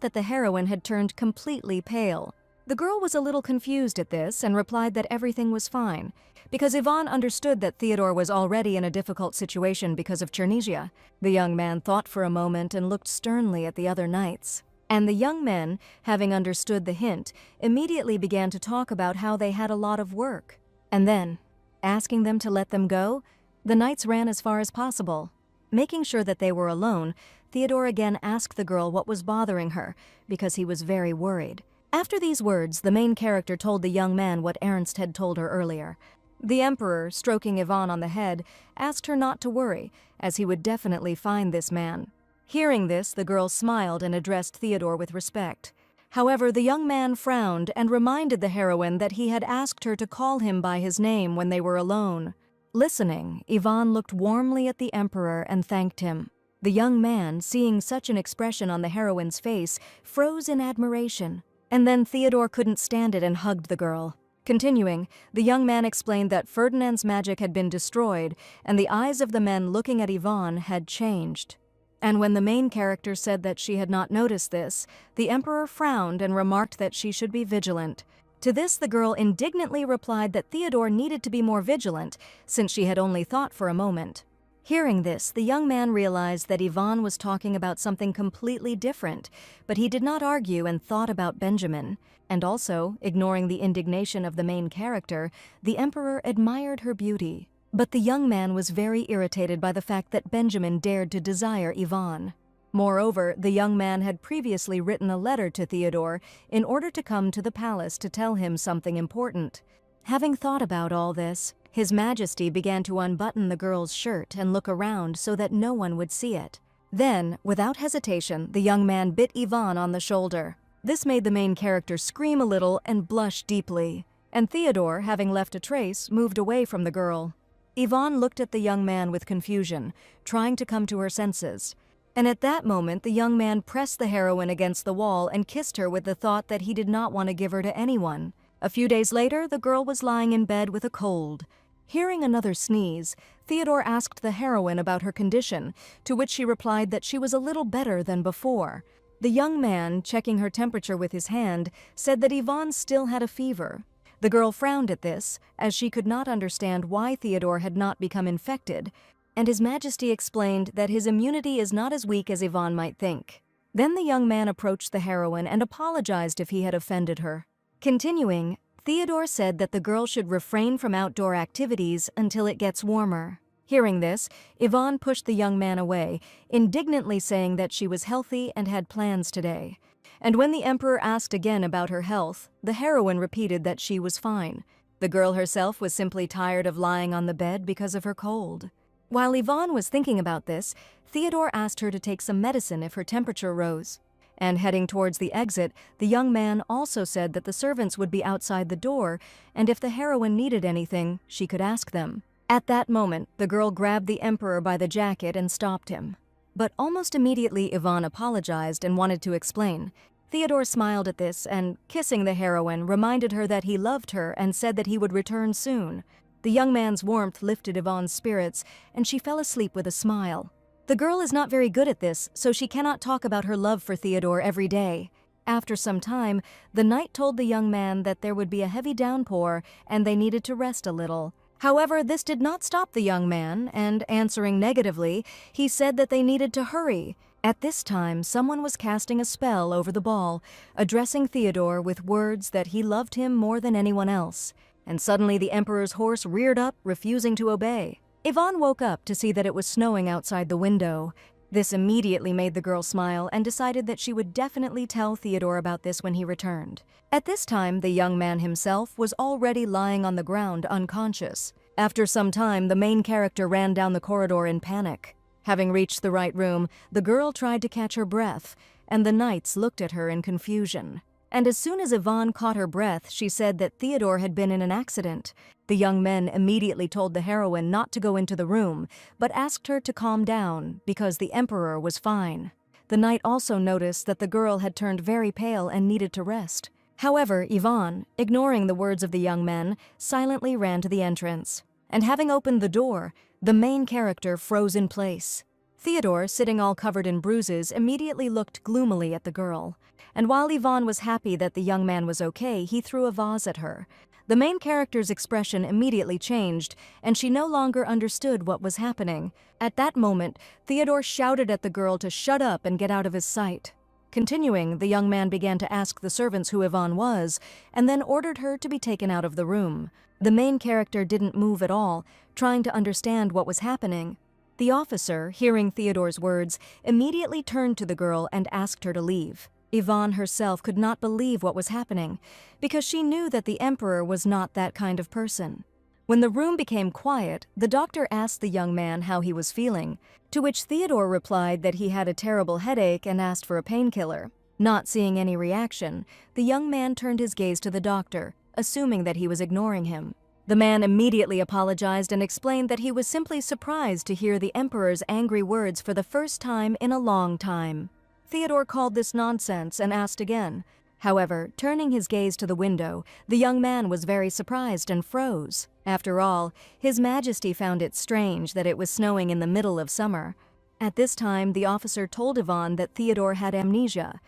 that the heroine had turned completely pale. The girl was a little confused at this and replied that everything was fine, because Yvonne understood that Theodore was already in a difficult situation because of Chernesia. The young man thought for a moment and looked sternly at the other knights. And the young men, having understood the hint, immediately began to talk about how they had a lot of work. And then, asking them to let them go, the knights ran as far as possible. Making sure that they were alone, Theodore again asked the girl what was bothering her, because he was very worried. After these words, the main character told the young man what Ernst had told her earlier. The emperor, stroking Yvonne on the head, asked her not to worry, as he would definitely find this man. Hearing this, the girl smiled and addressed Theodore with respect. However, the young man frowned and reminded the heroine that he had asked her to call him by his name when they were alone. Listening, Yvonne looked warmly at the emperor and thanked him. The young man, seeing such an expression on the heroine's face, froze in admiration. And then Theodore couldn't stand it and hugged the girl. Continuing, the young man explained that Ferdinand's magic had been destroyed, and the eyes of the men looking at Yvonne had changed. And when the main character said that she had not noticed this, the emperor frowned and remarked that she should be vigilant. To this, the girl indignantly replied that Theodore needed to be more vigilant, since she had only thought for a moment. Hearing this, the young man realized that Yvonne was talking about something completely different, but he did not argue and thought about Benjamin. And also, ignoring the indignation of the main character, the emperor admired her beauty. But the young man was very irritated by the fact that Benjamin dared to desire Yvonne. Moreover, the young man had previously written a letter to Theodore in order to come to the palace to tell him something important. Having thought about all this, His Majesty began to unbutton the girl's shirt and look around so that no one would see it. Then, without hesitation, the young man bit Yvonne on the shoulder. This made the main character scream a little and blush deeply. And Theodore, having left a trace, moved away from the girl. Yvonne looked at the young man with confusion, trying to come to her senses. And at that moment, the young man pressed the heroine against the wall and kissed her with the thought that he did not want to give her to anyone. A few days later, the girl was lying in bed with a cold. Hearing another sneeze, Theodore asked the heroine about her condition, to which she replied that she was a little better than before. The young man, checking her temperature with his hand, said that Yvonne still had a fever. The girl frowned at this, as she could not understand why Theodore had not become infected, and His Majesty explained that his immunity is not as weak as Yvonne might think. Then the young man approached the heroine and apologized if he had offended her. Continuing, Theodore said that the girl should refrain from outdoor activities until it gets warmer. Hearing this, Yvonne pushed the young man away, indignantly saying that she was healthy and had plans today. And when the emperor asked again about her health, the heroine repeated that she was fine. The girl herself was simply tired of lying on the bed because of her cold. While Yvonne was thinking about this, Theodore asked her to take some medicine if her temperature rose. And heading towards the exit, the young man also said that the servants would be outside the door, and if the heroine needed anything, she could ask them. At that moment, the girl grabbed the emperor by the jacket and stopped him. But almost immediately Yvonne apologized and wanted to explain. Theodore smiled at this and, kissing the heroine, reminded her that he loved her and said that he would return soon. The young man's warmth lifted Yvonne's spirits, and she fell asleep with a smile. The girl is not very good at this, so she cannot talk about her love for Theodore every day. After some time, the knight told the young man that there would be a heavy downpour and they needed to rest a little. However, this did not stop the young man, and answering negatively, he said that they needed to hurry. At this time, someone was casting a spell over the ball, addressing Theodore with words that he loved him more than anyone else. and suddenly the emperor's horse reared up, refusing to obey. Yvonne woke up to see that it was snowing outside the window. This immediately made the girl smile and decided that she would definitely tell Theodore about this when he returned. At this time, the young man himself was already lying on the ground unconscious. After some time, the main character ran down the corridor in panic. Having reached the right room, the girl tried to catch her breath, and the knights looked at her in confusion. And as soon as Yvonne caught her breath, she said that Theodore had been in an accident. The young men immediately told the heroine not to go into the room, but asked her to calm down because the emperor was fine. The knight also noticed that the girl had turned very pale and needed to rest. However, Yvonne, ignoring the words of the young men, silently ran to the entrance. And having opened the door, the main character froze in place. Theodore, sitting all covered in bruises, immediately looked gloomily at the girl. And while Yvonne was happy that the young man was okay, he threw a vase at her. The main character's expression immediately changed, and she no longer understood what was happening. At that moment, Theodore shouted at the girl to shut up and get out of his sight. Continuing, the young man began to ask the servants who Yvonne was, and then ordered her to be taken out of the room. The main character didn't move at all, trying to understand what was happening. The officer, hearing Theodore's words, immediately turned to the girl and asked her to leave. Yvonne herself could not believe what was happening, because she knew that the emperor was not that kind of person. When the room became quiet, the doctor asked the young man how he was feeling, to which Theodore replied that he had a terrible headache and asked for a painkiller. Not seeing any reaction, the young man turned his gaze to the doctor, assuming that he was ignoring him. The man immediately apologized and explained that he was simply surprised to hear the emperor's angry words for the first time in a long time. Theodore called this nonsense and asked again. However, turning his gaze to the window, the young man was very surprised and froze. After all, His Majesty found it strange that it was snowing in the middle of summer. At this time, the officer told Yvonne that Theodore had amnesia.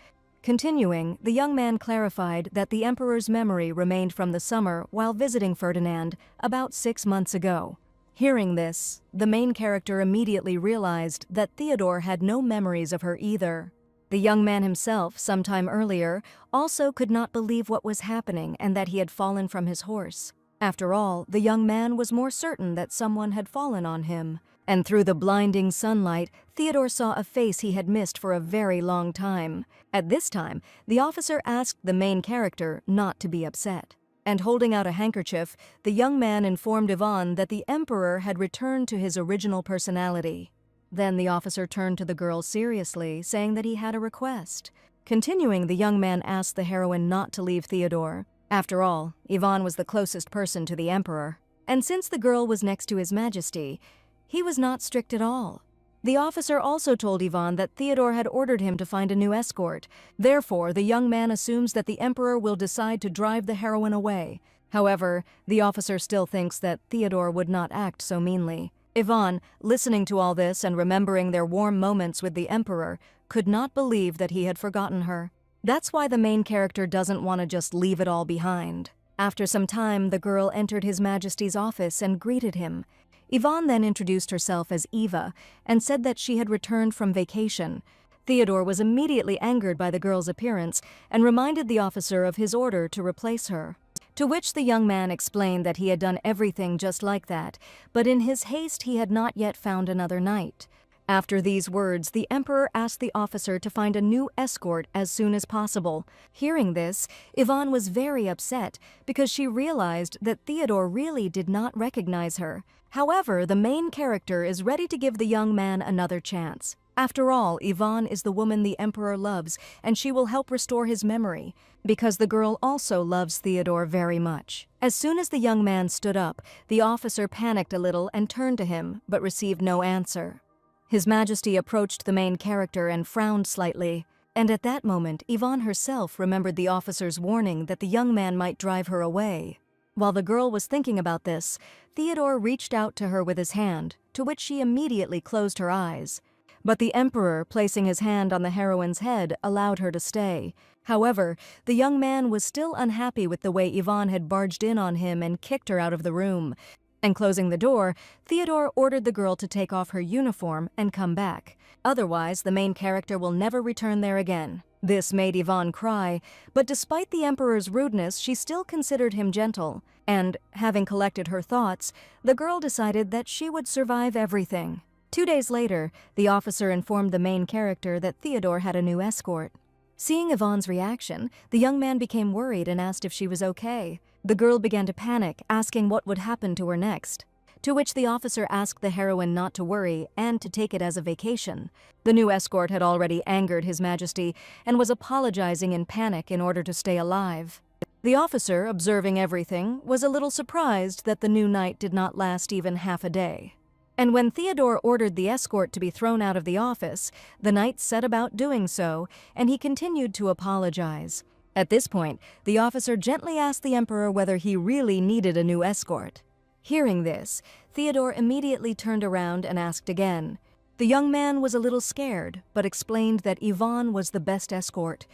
Continuing, the young man clarified that the emperor's memory remained from the summer while visiting Ferdinand about 6 months ago. Hearing this, the main character immediately realized that Theodore had no memories of her either. The young man himself, sometime earlier, also could not believe what was happening and that he had fallen from his horse. After all, the young man was more certain that someone had fallen on him. And through the blinding sunlight, Theodore saw a face he had missed for a very long time. At this time, the officer asked the main character not to be upset. And holding out a handkerchief, the young man informed Yvonne that the emperor had returned to his original personality. Then the officer turned to the girl seriously, saying that he had a request. Continuing, the young man asked the heroine not to leave Theodore. After all, Yvonne was the closest person to the emperor. And since the girl was next to His Majesty, he was not strict at all. The officer also told Yvonne that Theodore had ordered him to find a new escort. Therefore, the young man assumes that the emperor will decide to drive the heroine away. However, the officer still thinks that Theodore would not act so meanly. Yvonne, listening to all this and remembering their warm moments with the emperor, could not believe that he had forgotten her. That's why the main character doesn't want to just leave it all behind. After some time, the girl entered His Majesty's office and greeted him. Yvonne then introduced herself as Eva and said that she had returned from vacation. Theodore was immediately angered by the girl's appearance and reminded the officer of his order to replace her. To which the young man explained that he had done everything just like that, but in his haste he had not yet found another knight. After these words, the emperor asked the officer to find a new escort as soon as possible. Hearing this, Yvonne was very upset because she realized that Theodore really did not recognize her. However, the main character is ready to give the young man another chance. After all, Yvonne is the woman the emperor loves, and she will help restore his memory, because the girl also loves Theodore very much. As soon as the young man stood up, the officer panicked a little and turned to him, but received no answer. His Majesty approached the main character and frowned slightly, and at that moment, Yvonne herself remembered the officer's warning that the young man might drive her away. While the girl was thinking about this, Theodore reached out to her with his hand, to which she immediately closed her eyes. But the emperor, placing his hand on the heroine's head, allowed her to stay. However, the young man was still unhappy with the way Yvonne had barged in on him and kicked her out of the room. And closing the door, Theodore ordered the girl to take off her uniform and come back. Otherwise, the main character will never return there again. This made Yvonne cry, but despite the emperor's rudeness, she still considered him gentle. And, having collected her thoughts, the girl decided that she would survive everything. 2 days later, the officer informed the main character that Theodore had a new escort. Seeing Yvonne's reaction, the young man became worried and asked if she was okay. The girl began to panic, asking what would happen to her next. To which the officer asked the heroine not to worry and to take it as a vacation. The new escort had already angered His Majesty and was apologizing in panic in order to stay alive. The officer, observing everything, was a little surprised that the new night did not last even half a day. And when Theodore ordered the escort to be thrown out of the office, the knight set about doing so, and he continued to apologize. At this point, the officer gently asked the emperor whether he really needed a new escort. Hearing this, Theodore immediately turned around and asked again. The young man was a little scared, but explained that Yvonne was the best escort.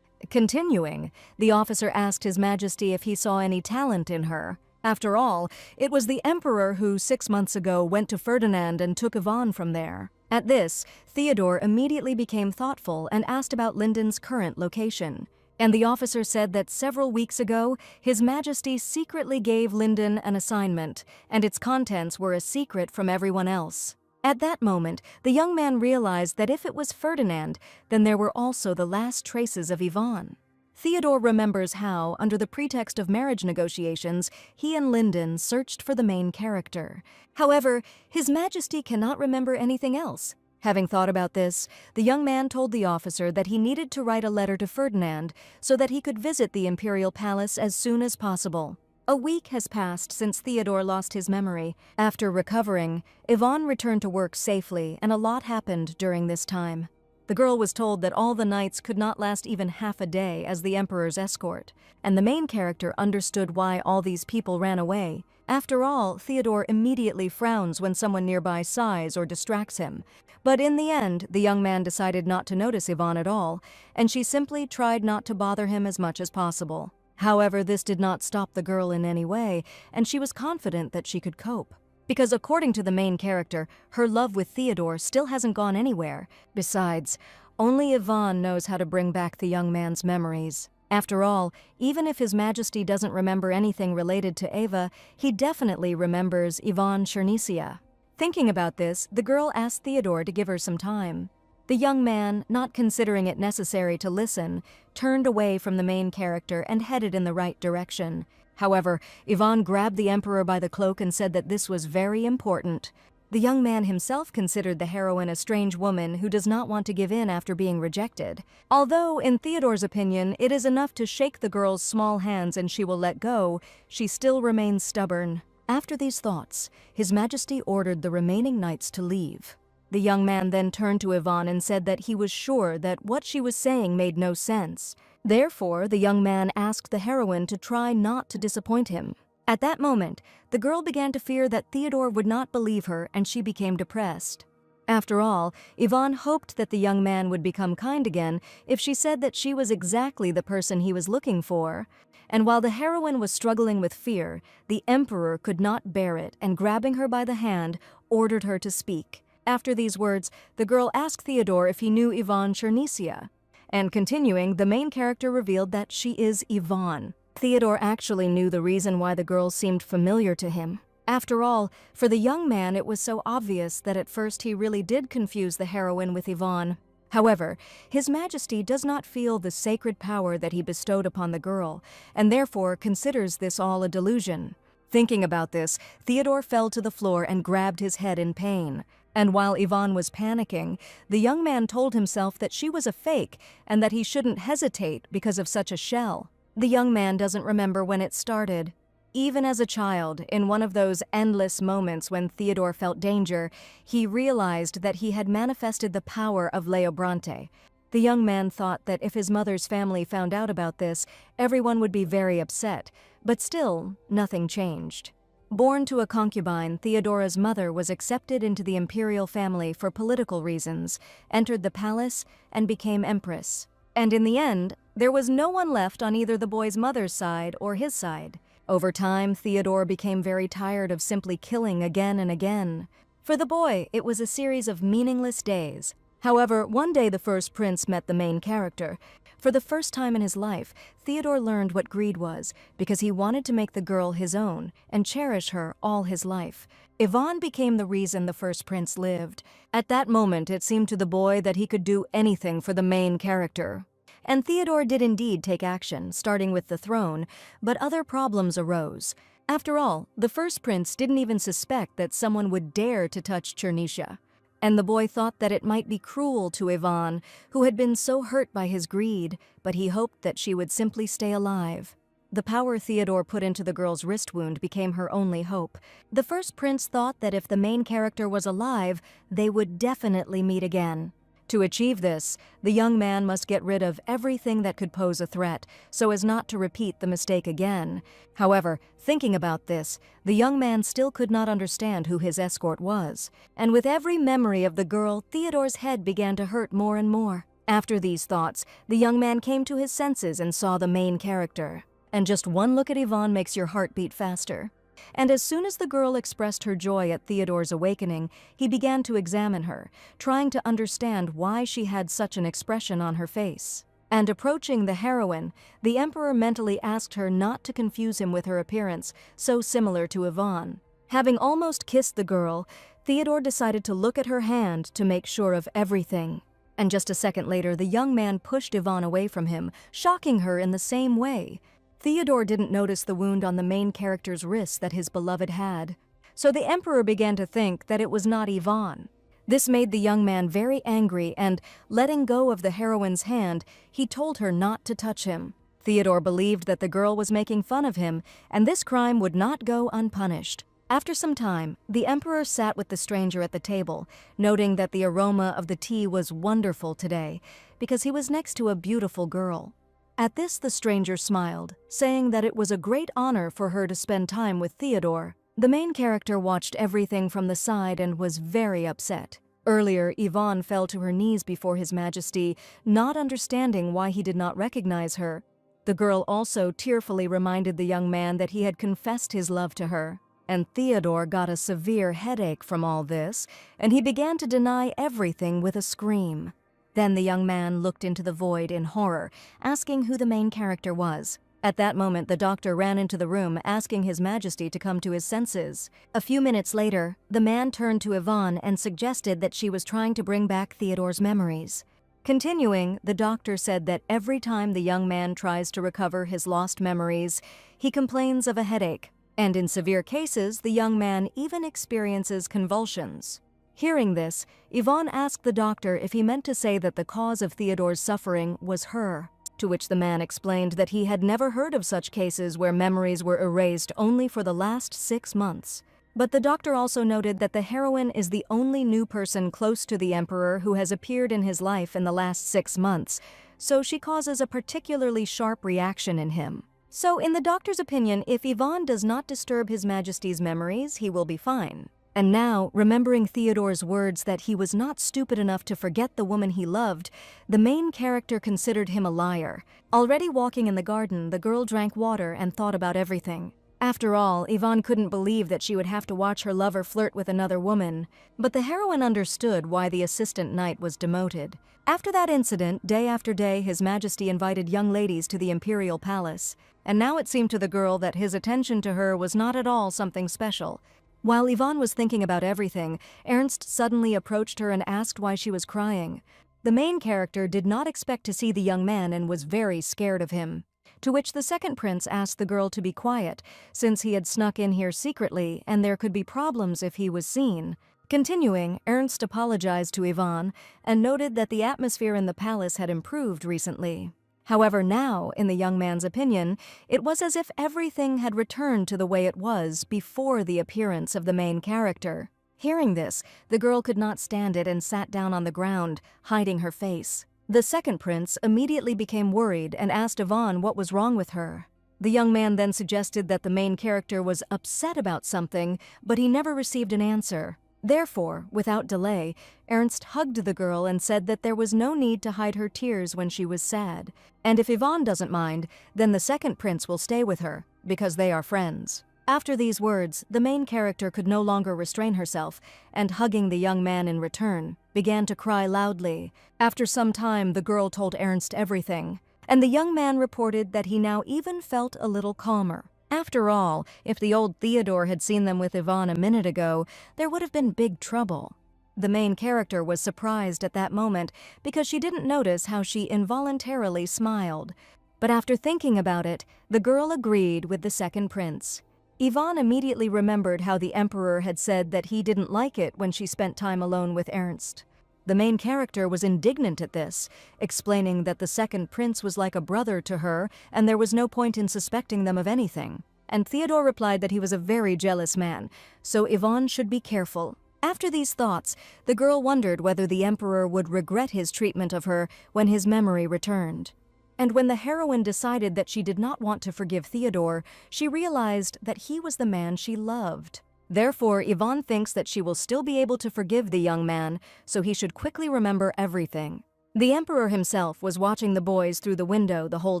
Continuing, the officer asked His Majesty if he saw any talent in her. After all, it was the emperor who 6 months ago went to Ferdinand and took Yvonne from there. At this, Theodore immediately became thoughtful and asked about Lyndon's current location. And the officer said that several weeks ago, His Majesty secretly gave Lyndon an assignment, and its contents were a secret from everyone else. At that moment, the young man realized that if it was Ferdinand, then there were also the last traces of Yvonne. Theodore remembers how, under the pretext of marriage negotiations, he and Lyndon searched for the main character. However, His Majesty cannot remember anything else. Having thought about this, the young man told the officer that he needed to write a letter to Ferdinand so that he could visit the imperial palace as soon as possible. A week has passed since Theodore lost his memory. After recovering, Yvonne returned to work safely, and a lot happened during this time. The girl was told that all the knights could not last even half a day as the emperor's escort, and the main character understood why all these people ran away. After all, Theodore immediately frowns when someone nearby sighs or distracts him. But in the end, the young man decided not to notice Yvonne at all, and she simply tried not to bother him as much as possible. However, this did not stop the girl in any way, and she was confident that she could cope. Because according to the main character, her love with Theodore still hasn't gone anywhere. Besides, only Yvonne knows how to bring back the young man's memories. After all, even if His Majesty doesn't remember anything related to Ava, he definitely remembers Yvonne Chernesia. Thinking about this, the girl asked Theodore to give her some time. The young man, not considering it necessary to listen, turned away from the main character and headed in the right direction. However, Yvonne grabbed the emperor by the cloak and said that this was very important. The young man himself considered the heroine a strange woman who does not want to give in after being rejected. Although, in Theodore's opinion, it is enough to shake the girl's small hands and she will let go, she still remains stubborn. After these thoughts, His Majesty ordered the remaining knights to leave. The young man then turned to Yvonne and said that he was sure that what she was saying made no sense. Therefore, the young man asked the heroine to try not to disappoint him. At that moment, the girl began to fear that Theodore would not believe her, and she became depressed. After all, Yvonne hoped that the young man would become kind again if she said that she was exactly the person he was looking for. And while the heroine was struggling with fear, the emperor could not bear it and, grabbing her by the hand, ordered her to speak. After these words, the girl asked Theodore if he knew Yvonne Chernesia. And continuing, the main character revealed that she is Yvonne. Theodore actually knew the reason why the girl seemed familiar to him. After all, for the young man it was so obvious that at first he really did confuse the heroine with Yvonne. However, His Majesty does not feel the sacred power that he bestowed upon the girl, and therefore considers this all a delusion. Thinking about this, Theodore fell to the floor and grabbed his head in pain. And while Yvonne was panicking, the young man told himself that she was a fake and that he shouldn't hesitate because of such a shell. The young man doesn't remember when it started. Even as a child, in one of those endless moments when Theodore felt danger, he realized that he had manifested the power of Leobrante. The young man thought that if his mother's family found out about this, everyone would be very upset, but still, nothing changed. Born to a concubine, Theodora's mother was accepted into the imperial family for political reasons, entered the palace, and became empress. And in the end, there was no one left on either the boy's mother's side or his side. Over time, Theodore became very tired of simply killing again and again. For the boy, it was a series of meaningless days. However, one day the first prince met the main character. For the first time in his life, Theodore learned what greed was because he wanted to make the girl his own and cherish her all his life. Yvonne became the reason the first prince lived. At that moment, it seemed to the boy that he could do anything for the main character. And Theodore did indeed take action, starting with the throne, but other problems arose. After all, the first prince didn't even suspect that someone would dare to touch Chernisha. And the boy thought that it might be cruel to Yvonne, who had been so hurt by his greed, but he hoped that she would simply stay alive. The power Theodore put into the girl's wrist wound became her only hope. The first prince thought that if the main character was alive, they would definitely meet again. To achieve this, the young man must get rid of everything that could pose a threat, so as not to repeat the mistake again. However, thinking about this, the young man still could not understand who his escort was. And with every memory of the girl, Theodore's head began to hurt more and more. After these thoughts, the young man came to his senses and saw the main character. And just one look at Yvonne makes your heart beat faster. And as soon as the girl expressed her joy at Theodore's awakening, he began to examine her, trying to understand why she had such an expression on her face. And approaching the heroine, the emperor mentally asked her not to confuse him with her appearance, so similar to Yvonne. Having almost kissed the girl, Theodore decided to look at her hand to make sure of everything. And just a second later, the young man pushed Yvonne away from him, shocking her in the same way. Theodore didn't notice the wound on the main character's wrist that his beloved had. So the emperor began to think that it was not Yvonne. This made the young man very angry and, letting go of the heroine's hand, he told her not to touch him. Theodore believed that the girl was making fun of him, and this crime would not go unpunished. After some time, the emperor sat with the stranger at the table, noting that the aroma of the tea was wonderful today, because he was next to a beautiful girl. At this, the stranger smiled, saying that it was a great honor for her to spend time with Theodore. The main character watched everything from the side and was very upset. Earlier, Yvonne fell to her knees before His Majesty, not understanding why he did not recognize her. The girl also tearfully reminded the young man that he had confessed his love to her. And Theodore got a severe headache from all this, and he began to deny everything with a scream. Then the young man looked into the void in horror, asking who the main character was. At that moment, the doctor ran into the room, asking His Majesty to come to his senses. A few minutes later, the man turned to Yvonne and suggested that she was trying to bring back Theodore's memories. Continuing, the doctor said that every time the young man tries to recover his lost memories, he complains of a headache, and in severe cases, the young man even experiences convulsions. Hearing this, Yvonne asked the doctor if he meant to say that the cause of Theodore's suffering was her, to which the man explained that he had never heard of such cases where memories were erased only for the last 6 months. But the doctor also noted that the heroine is the only new person close to the emperor who has appeared in his life in the last 6 months, so she causes a particularly sharp reaction in him. So in the doctor's opinion, if Yvonne does not disturb His Majesty's memories, he will be fine. And now, remembering Theodore's words that he was not stupid enough to forget the woman he loved, the main character considered him a liar. Already walking in the garden, the girl drank water and thought about everything. After all, Yvonne couldn't believe that she would have to watch her lover flirt with another woman. But the heroine understood why the assistant knight was demoted. After that incident, day after day, His Majesty invited young ladies to the imperial palace. And now it seemed to the girl that his attention to her was not at all something special. While Yvonne was thinking about everything, Ernst suddenly approached her and asked why she was crying. The main character did not expect to see the young man and was very scared of him. To which the second prince asked the girl to be quiet, since he had snuck in here secretly and there could be problems if he was seen. Continuing, Ernst apologized to Yvonne and noted that the atmosphere in the palace had improved recently. However, now, in the young man's opinion, it was as if everything had returned to the way it was before the appearance of the main character. Hearing this, the girl could not stand it and sat down on the ground, hiding her face. The second prince immediately became worried and asked Yvonne what was wrong with her. The young man then suggested that the main character was upset about something, but he never received an answer. Therefore, without delay, Ernst hugged the girl and said that there was no need to hide her tears when she was sad. And if Yvonne doesn't mind, then the second prince will stay with her, because they are friends. After these words, the main character could no longer restrain herself, and hugging the young man in return, began to cry loudly. After some time, the girl told Ernst everything. and the young man reported that he now even felt a little calmer. After all, if the old Theodore had seen them with Yvonne a minute ago, there would have been big trouble. The main character was surprised at that moment because she didn't notice how she involuntarily smiled. But after thinking about it, the girl agreed with the second prince. Yvonne immediately remembered how the emperor had said that he didn't like it when she spent time alone with Ernst. The main character was indignant at this, explaining that the second prince was like a brother to her and there was no point in suspecting them of anything. And Theodore replied that he was a very jealous man, so Yvonne should be careful. After these thoughts, the girl wondered whether the emperor would regret his treatment of her when his memory returned. And when the heroine decided that she did not want to forgive Theodore, she realized that he was the man she loved. Therefore, Yvonne thinks that she will still be able to forgive the young man, so he should quickly remember everything. The emperor himself was watching the boys through the window the whole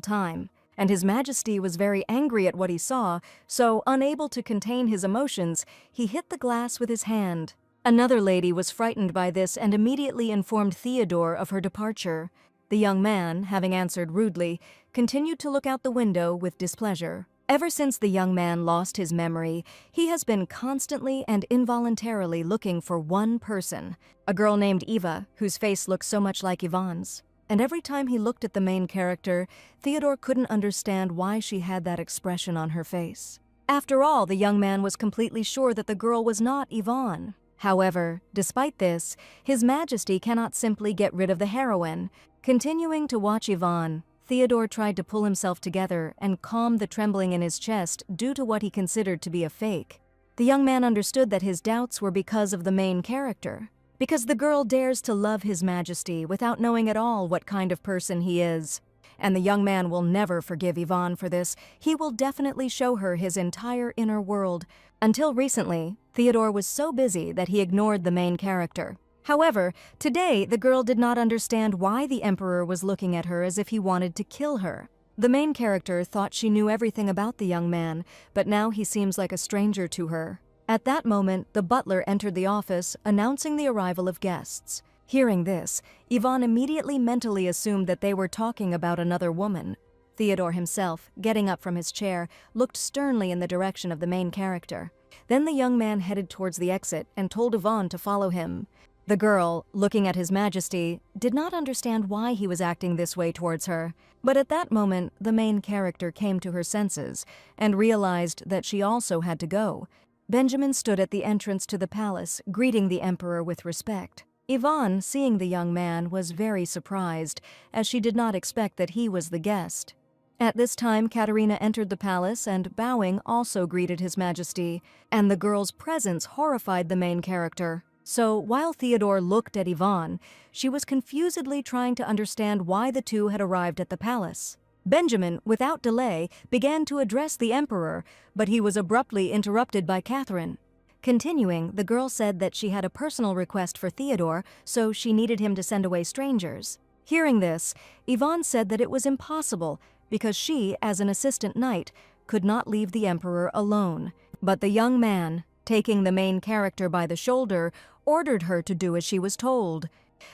time, and His Majesty was very angry at what he saw, so, unable to contain his emotions, he hit the glass with his hand. Another lady was frightened by this and immediately informed Theodore of her departure. The young man, having answered rudely, continued to look out the window with displeasure. Ever since the young man lost his memory, he has been constantly and involuntarily looking for one person, a girl named Eva, whose face looked so much like Yvonne's. And every time he looked at the main character, Theodore couldn't understand why she had that expression on her face. After all, the young man was completely sure that the girl was not Yvonne. However, despite this, His Majesty cannot simply get rid of the heroine. Continuing to watch Yvonne, Theodore tried to pull himself together and calm the trembling in his chest due to what he considered to be a fake. The young man understood that his doubts were because of the main character, because the girl dares to love His Majesty without knowing at all what kind of person he is. And the young man will never forgive Yvonne for this. He will definitely show her his entire inner world. Until recently, Theodore was so busy that he ignored the main character. However, today the girl did not understand why the emperor was looking at her as if he wanted to kill her. The main character thought she knew everything about the young man, but now he seems like a stranger to her. At that moment, the butler entered the office, announcing the arrival of guests. Hearing this, Yvonne immediately mentally assumed that they were talking about another woman. Theodore himself, getting up from his chair, looked sternly in the direction of the main character. Then the young man headed towards the exit and told Yvonne to follow him. The girl, looking at His Majesty, did not understand why he was acting this way towards her. But at that moment, the main character came to her senses and realized that she also had to go. Benjamin stood at the entrance to the palace, greeting the emperor with respect. Yvonne, seeing the young man, was very surprised, as she did not expect that he was the guest. At this time, Katerina entered the palace and, bowing, also greeted His Majesty, and the girl's presence horrified the main character. So, while Theodore looked at Yvonne, she was confusedly trying to understand why the two had arrived at the palace. Benjamin, without delay, began to address the emperor, but he was abruptly interrupted by Catherine. Continuing, the girl said that she had a personal request for Theodore, so she needed him to send away strangers. Hearing this, Yvonne said that it was impossible, because she, as an assistant knight, could not leave the emperor alone. But the young man, taking the main character by the shoulder, ordered her to do as she was told.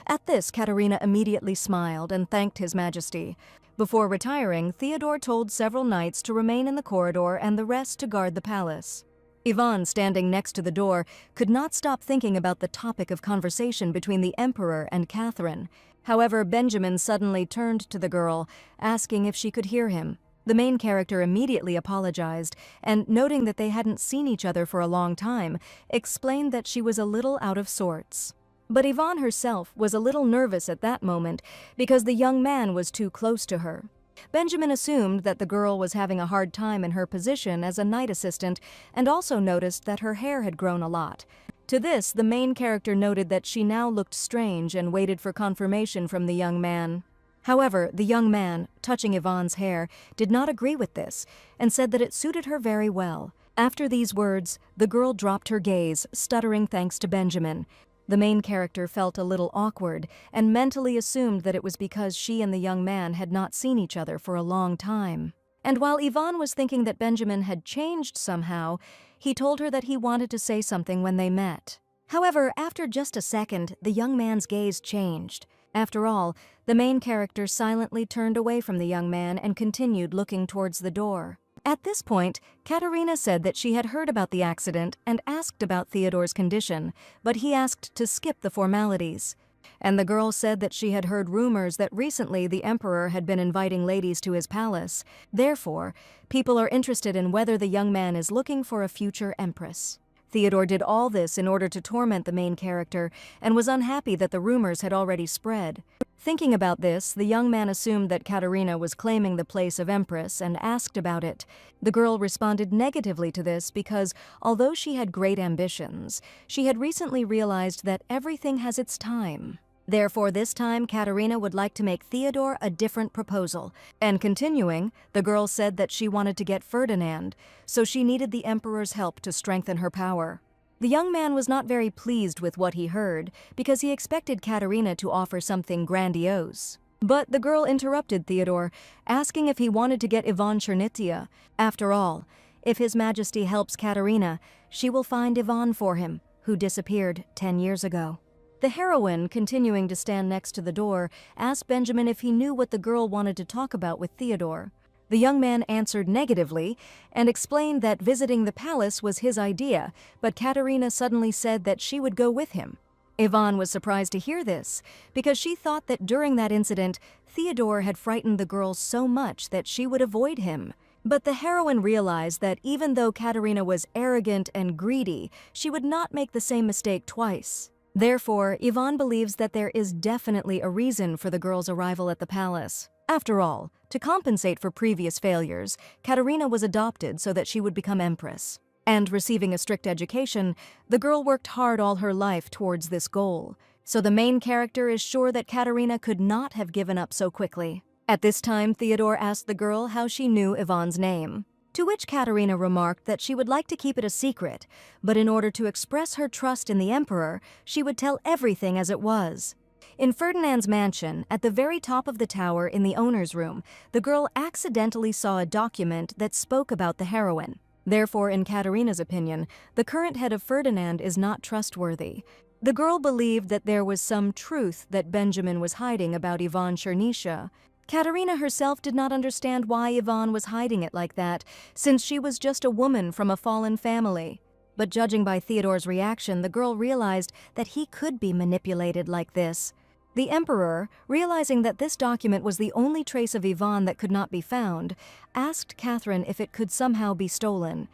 At this, Katerina immediately smiled and thanked His Majesty. Before retiring, Theodore told several knights to remain in the corridor and the rest to guard the palace. Yvonne, standing next to the door, could not stop thinking about the topic of conversation between the emperor and Catherine. However, Benjamin suddenly turned to the girl, asking if she could hear him. The main character immediately apologized, and noting that they hadn't seen each other for a long time, explained that she was a little out of sorts. But Yvonne herself was a little nervous at that moment because the young man was too close to her. Benjamin assumed that the girl was having a hard time in her position as a night assistant and also noticed that her hair had grown a lot. To this, the main character noted that she now looked strange and waited for confirmation from the young man. However, the young man, touching Yvonne's hair, did not agree with this and said that it suited her very well. After these words, the girl dropped her gaze, stuttering thanks to Benjamin. The main character felt a little awkward and mentally assumed that it was because she and the young man had not seen each other for a long time. And while Yvonne was thinking that Benjamin had changed somehow, he told her that he wanted to say something when they met. However, after just a second, the young man's gaze changed. After all, the main character silently turned away from the young man and continued looking towards the door. At this point, Katerina said that she had heard about the accident and asked about Theodore's condition, but he asked to skip the formalities. And the girl said that she had heard rumors that recently the emperor had been inviting ladies to his palace. Therefore, people are interested in whether the young man is looking for a future empress. Theodore did all this in order to torment the main character and was unhappy that the rumors had already spread. Thinking about this, the young man assumed that Katerina was claiming the place of empress and asked about it. The girl responded negatively to this because, although she had great ambitions, she had recently realized that everything has its time. Therefore, this time, Katerina would like to make Theodore a different proposal. And continuing, the girl said that she wanted to get Ferdinand, so she needed the emperor's help to strengthen her power. The young man was not very pleased with what he heard because he expected Katerina to offer something grandiose. But the girl interrupted Theodore, asking if he wanted to get Ivan Chernitya. After all, if His Majesty helps Katerina, she will find Ivan for him, who disappeared 10 years ago. The heroine, continuing to stand next to the door, asked Benjamin if he knew what the girl wanted to talk about with Theodore. The young man answered negatively and explained that visiting the palace was his idea, but Katerina suddenly said that she would go with him. Ivan was surprised to hear this, because she thought that during that incident, Theodore had frightened the girl so much that she would avoid him. But the heroine realized that even though Katerina was arrogant and greedy, she would not make the same mistake twice. Therefore, Ivan believes that there is definitely a reason for the girl's arrival at the palace. After all, to compensate for previous failures, Katerina was adopted so that she would become empress. And receiving a strict education, the girl worked hard all her life towards this goal. So the main character is sure that Katerina could not have given up so quickly. At this time, Theodore asked the girl how she knew Ivan's name. To which Katerina remarked that she would like to keep it a secret, but in order to express her trust in the emperor, she would tell everything as it was. In Ferdinand's mansion, at the very top of the tower in the owner's room, the girl accidentally saw a document that spoke about the heroine. Therefore, in Katerina's opinion, the current head of Ferdinand is not trustworthy. The girl believed that there was some truth that Benjamin was hiding about Ivan Chernysha. Katerina herself did not understand why Ivan was hiding it like that, since she was just a woman from a fallen family. But judging by Theodore's reaction, the girl realized that he could be manipulated like this. The emperor, realizing that this document was the only trace of Ivan that could not be found, asked Catherine if it could somehow be stolen.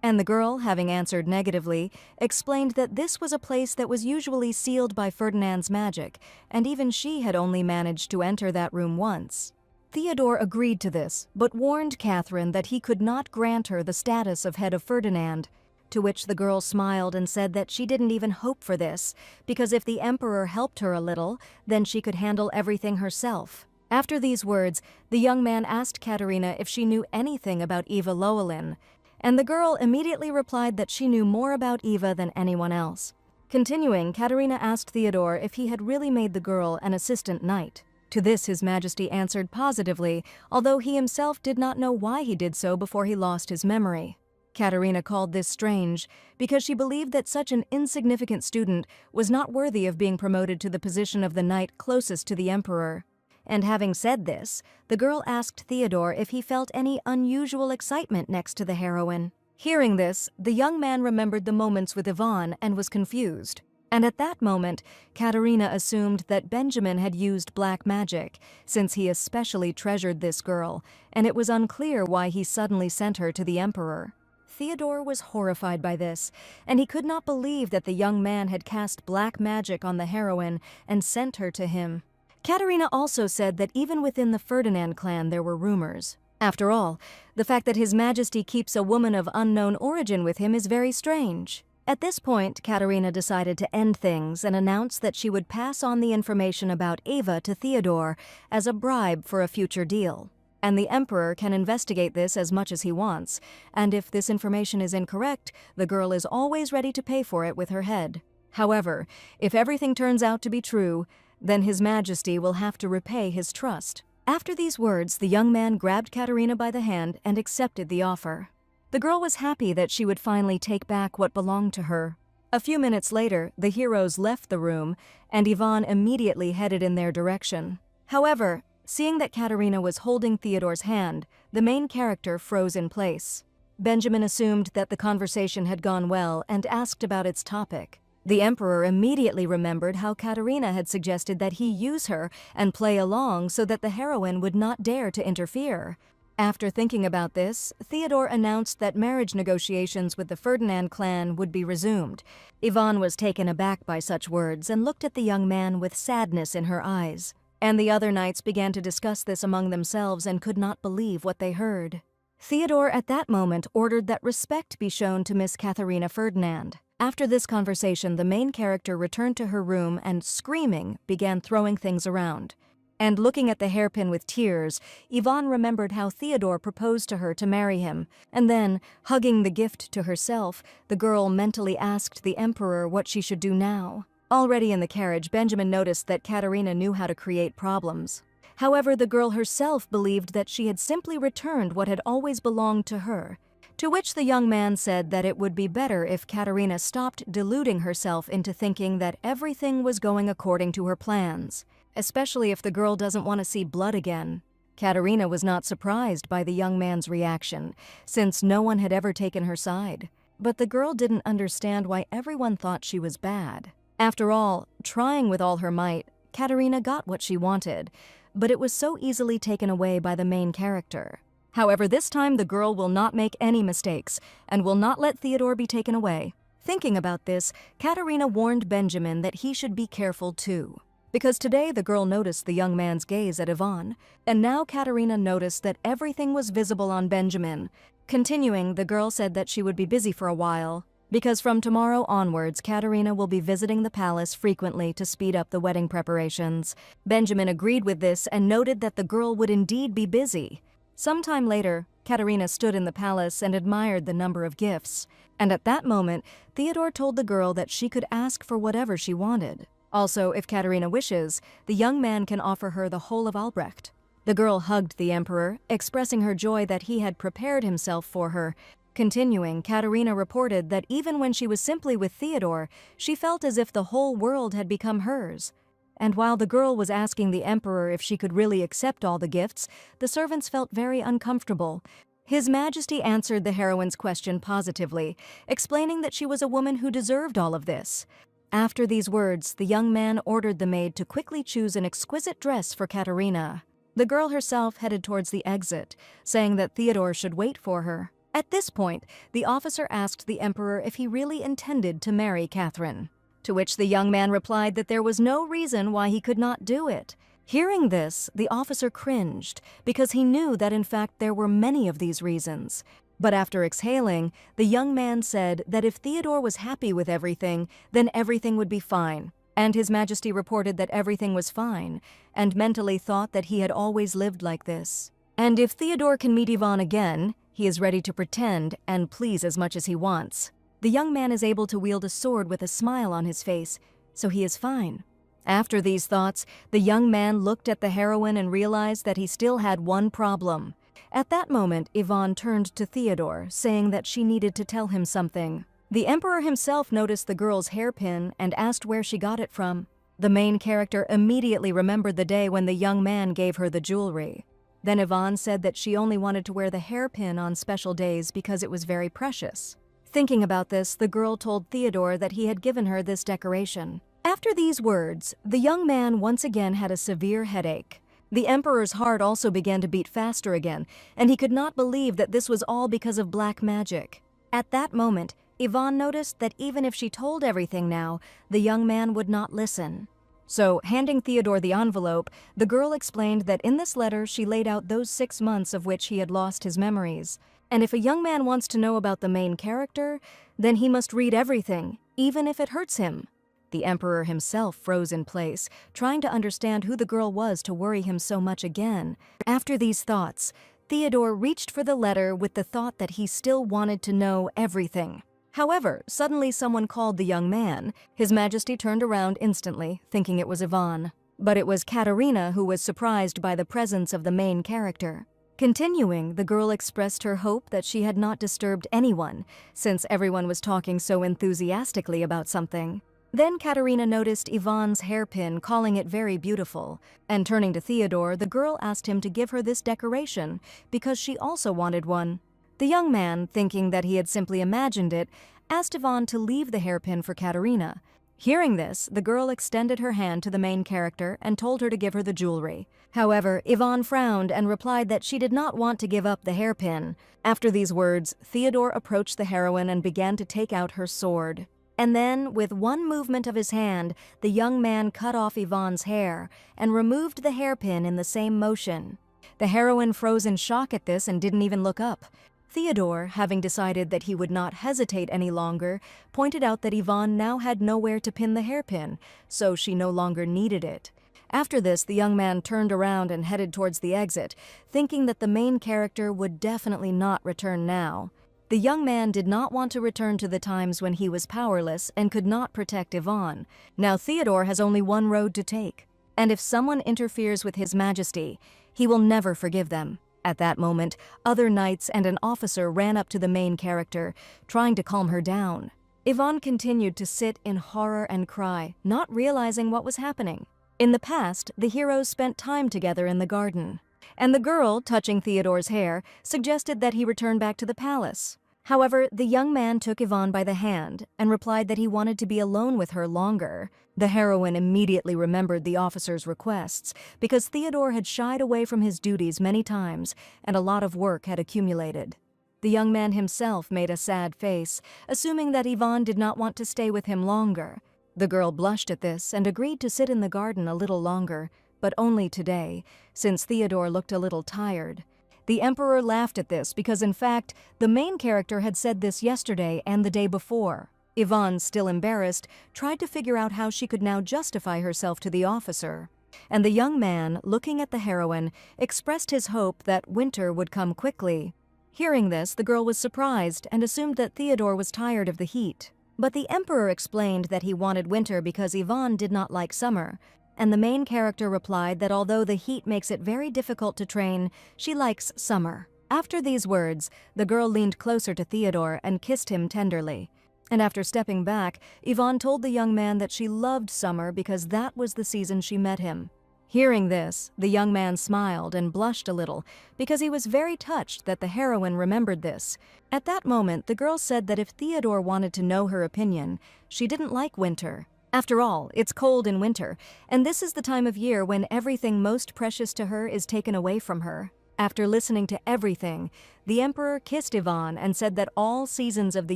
And the girl, having answered negatively, explained that this was a place that was usually sealed by Ferdinand's magic, and even she had only managed to enter that room once. Theodore agreed to this, but warned Catherine that he could not grant her the status of head of Ferdinand, to which the girl smiled and said that she didn't even hope for this, because if the emperor helped her a little, then she could handle everything herself. After these words, the young man asked Katerina if she knew anything about Eva Llewellyn, and the girl immediately replied that she knew more about Eva than anyone else. Continuing, Katerina asked Theodore if he had really made the girl an assistant knight. To this His Majesty answered positively, although he himself did not know why he did so before he lost his memory. Katerina called this strange, because she believed that such an insignificant student was not worthy of being promoted to the position of the knight closest to the emperor. And having said this, the girl asked Theodore if he felt any unusual excitement next to the heroine. Hearing this, the young man remembered the moments with Ivan and was confused. And at that moment, Katerina assumed that Benjamin had used black magic, since he especially treasured this girl, and it was unclear why he suddenly sent her to the emperor. Theodore was horrified by this, and he could not believe that the young man had cast black magic on the heroine and sent her to him. Katerina also said that even within the Ferdinand clan there were rumors. After all, the fact that His Majesty keeps a woman of unknown origin with him is very strange. At this point, Katerina decided to end things and announced that she would pass on the information about Eva to Theodore as a bribe for a future deal. And the emperor can investigate this as much as he wants, and if this information is incorrect, the girl is always ready to pay for it with her head. However, if everything turns out to be true, then His Majesty will have to repay his trust. After these words, the young man grabbed Katerina by the hand and accepted the offer. The girl was happy that she would finally take back what belonged to her. A few minutes later, the heroes left the room, and Ivan immediately headed in their direction. However, seeing that Katerina was holding Theodore's hand, the main character froze in place. Benjamin assumed that the conversation had gone well and asked about its topic. The emperor immediately remembered how Katerina had suggested that he use her and play along so that the heroine would not dare to interfere. After thinking about this, Theodore announced that marriage negotiations with the Ferdinand clan would be resumed. Ivan was taken aback by such words and looked at the young man with sadness in her eyes. And the other knights began to discuss this among themselves and could not believe what they heard. Theodore at that moment ordered that respect be shown to Miss Katharina Ferdinand. After this conversation, the main character returned to her room and, screaming, began throwing things around. And looking at the hairpin with tears, Yvonne remembered how Theodore proposed to her to marry him, and then, hugging the gift to herself, the girl mentally asked the emperor what she should do now. Already in the carriage, Benjamin noticed that Katerina knew how to create problems. However, the girl herself believed that she had simply returned what had always belonged to her, to which the young man said that it would be better if Katerina stopped deluding herself into thinking that everything was going according to her plans, especially if the girl doesn't want to see blood again. Katerina was not surprised by the young man's reaction, since no one had ever taken her side. But the girl didn't understand why everyone thought she was bad. After all, trying with all her might, Katerina got what she wanted, but it was so easily taken away by the main character. However, this time the girl will not make any mistakes and will not let Theodore be taken away. Thinking about this, Katerina warned Benjamin that he should be careful too. Because today the girl noticed the young man's gaze at Yvonne, and now Katerina noticed that everything was visible on Benjamin. Continuing, the girl said that she would be busy for a while, because from tomorrow onwards, Katerina will be visiting the palace frequently to speed up the wedding preparations. Benjamin agreed with this and noted that the girl would indeed be busy. Sometime later, Katerina stood in the palace and admired the number of gifts. And at that moment, Theodore told the girl that she could ask for whatever she wanted. Also, if Katerina wishes, the young man can offer her the whole of Albrecht. The girl hugged the emperor, expressing her joy that he had prepared himself for her. Continuing, Katerina reported that even when she was simply with Theodore, she felt as if the whole world had become hers. And while the girl was asking the emperor if she could really accept all the gifts, the servants felt very uncomfortable. His Majesty answered the heroine's question positively, explaining that she was a woman who deserved all of this. After these words, the young man ordered the maid to quickly choose an exquisite dress for Katerina. The girl herself headed towards the exit, saying that Theodore should wait for her. At this point, the officer asked the emperor if he really intended to marry Catherine, to which the young man replied that there was no reason why he could not do it. Hearing this, the officer cringed, because he knew that in fact there were many of these reasons. But after exhaling, the young man said that if Theodore was happy with everything, then everything would be fine. And His Majesty reported that everything was fine, and mentally thought that he had always lived like this. And if Theodore can meet Yvonne again, he is ready to pretend and please as much as he wants. The young man is able to wield a sword with a smile on his face, so he is fine. After these thoughts, the young man looked at the heroine and realized that he still had one problem. At that moment, Yvonne turned to Theodore, saying that she needed to tell him something. The emperor himself noticed the girl's hairpin and asked where she got it from. The main character immediately remembered the day when the young man gave her the jewelry. Then Yvonne said that she only wanted to wear the hairpin on special days because it was very precious. Thinking about this, the girl told Theodore that he had given her this decoration. After these words, the young man once again had a severe headache. The emperor's heart also began to beat faster again, and he could not believe that this was all because of black magic. At that moment, Yvonne noticed that even if she told everything now, the young man would not listen. So, handing Theodore the envelope, the girl explained that in this letter she laid out those 6 months of which he had lost his memories. And if a young man wants to know about the main character, then he must read everything, even if it hurts him. The emperor himself froze in place, trying to understand who the girl was to worry him so much again. After these thoughts, Theodore reached for the letter with the thought that he still wanted to know everything. However, suddenly someone called the young man. His Majesty turned around instantly, thinking it was Yvonne. But it was Katerina who was surprised by the presence of the main character. Continuing, the girl expressed her hope that she had not disturbed anyone, since everyone was talking so enthusiastically about something. Then Katerina noticed Ivan's hairpin, calling it very beautiful, and turning to Theodore, the girl asked him to give her this decoration because she also wanted one. The young man, thinking that he had simply imagined it, asked Ivan to leave the hairpin for Katerina. Hearing this, the girl extended her hand to the main character and told her to give her the jewelry. However, Ivan frowned and replied that she did not want to give up the hairpin. After these words, Theodore approached the heroine and began to take out her sword. And then, with one movement of his hand, the young man cut off Ivan's hair and removed the hairpin in the same motion. The heroine froze in shock at this and didn't even look up. Theodore, having decided that he would not hesitate any longer, pointed out that Ivan now had nowhere to pin the hairpin, so she no longer needed it. After this, the young man turned around and headed towards the exit, thinking that the main character would definitely not return now. The young man did not want to return to the times when he was powerless and could not protect Ivan. Now Theodore has only one road to take, and if someone interferes with His Majesty, he will never forgive them. At that moment, other knights and an officer ran up to the main character, trying to calm her down. Ivan continued to sit in horror and cry, not realizing what was happening. In the past, the heroes spent time together in the garden, and the girl, touching Theodore's hair, suggested that he return back to the palace. However, the young man took Ivan by the hand and replied that he wanted to be alone with her longer. The heroine immediately remembered the officer's requests because Theodore had shied away from his duties many times and a lot of work had accumulated. The young man himself made a sad face, assuming that Ivan did not want to stay with him longer. The girl blushed at this and agreed to sit in the garden a little longer, but only today, since Theodore looked a little tired. The emperor laughed at this because, in fact, the main character had said this yesterday and the day before. Ivan, still embarrassed, tried to figure out how she could now justify herself to the officer. And the young man, looking at the heroine, expressed his hope that winter would come quickly. Hearing this, the girl was surprised and assumed that Theodore was tired of the heat. But the emperor explained that he wanted winter because Ivan did not like summer. And the main character replied that although the heat makes it very difficult to train, she likes summer. After these words, the girl leaned closer to Theodore and kissed him tenderly. And after stepping back, Ivan told the young man that she loved summer because that was the season she met him. Hearing this, the young man smiled and blushed a little because he was very touched that the heroine remembered this. At that moment, the girl said that if Theodore wanted to know her opinion, she didn't like winter. After all, it's cold in winter, and this is the time of year when everything most precious to her is taken away from her. After listening to everything, the emperor kissed Ivan and said that all seasons of the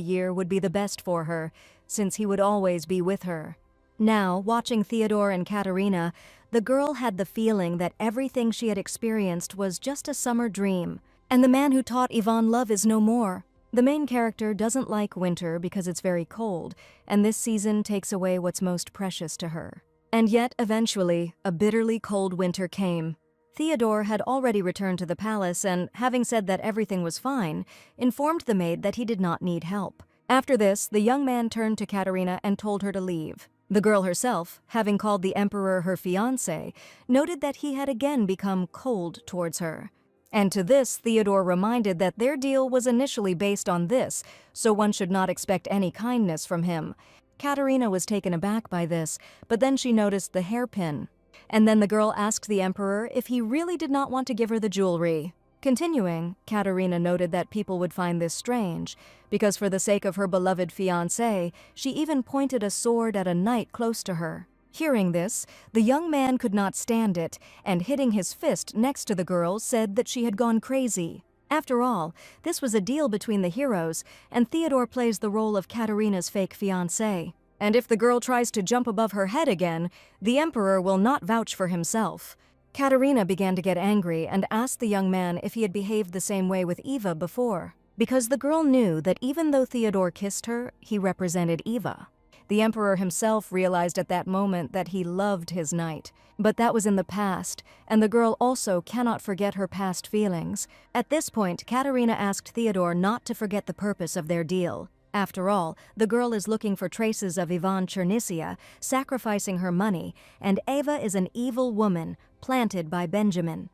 year would be the best for her, since he would always be with her. Now, watching Theodore and Katerina, the girl had the feeling that everything she had experienced was just a summer dream, and the man who taught Ivan love is no more. The main character doesn't like winter because it's very cold, and this season takes away what's most precious to her. And yet, eventually, a bitterly cold winter came. Theodore had already returned to the palace and, having said that everything was fine, informed the maid that he did not need help. After this, the young man turned to Katerina and told her to leave. The girl herself, having called the emperor her fiancé, noted that he had again become cold towards her. And to this, Theodore reminded that their deal was initially based on this, so one should not expect any kindness from him. Katerina was taken aback by this, but then she noticed the hairpin. And then the girl asked the emperor if he really did not want to give her the jewelry. Continuing, Katerina noted that people would find this strange, because for the sake of her beloved fiancé, she even pointed a sword at a knight close to her. Hearing this, the young man could not stand it, and hitting his fist next to the girl said that she had gone crazy. After all, this was a deal between the heroes, and Theodore plays the role of Katerina's fake fiancé. And if the girl tries to jump above her head again, the emperor will not vouch for himself. Katerina began to get angry and asked the young man if he had behaved the same way with Eva before, because the girl knew that even though Theodore kissed her, he represented Eva. The emperor himself realized at that moment that he loved his knight, but that was in the past, and the girl also cannot forget her past feelings. At this point, Katerina asked Theodore not to forget the purpose of their deal. After all, the girl is looking for traces of Ivan Chernyssia, sacrificing her money, and Eva is an evil woman, planted by Benjamin.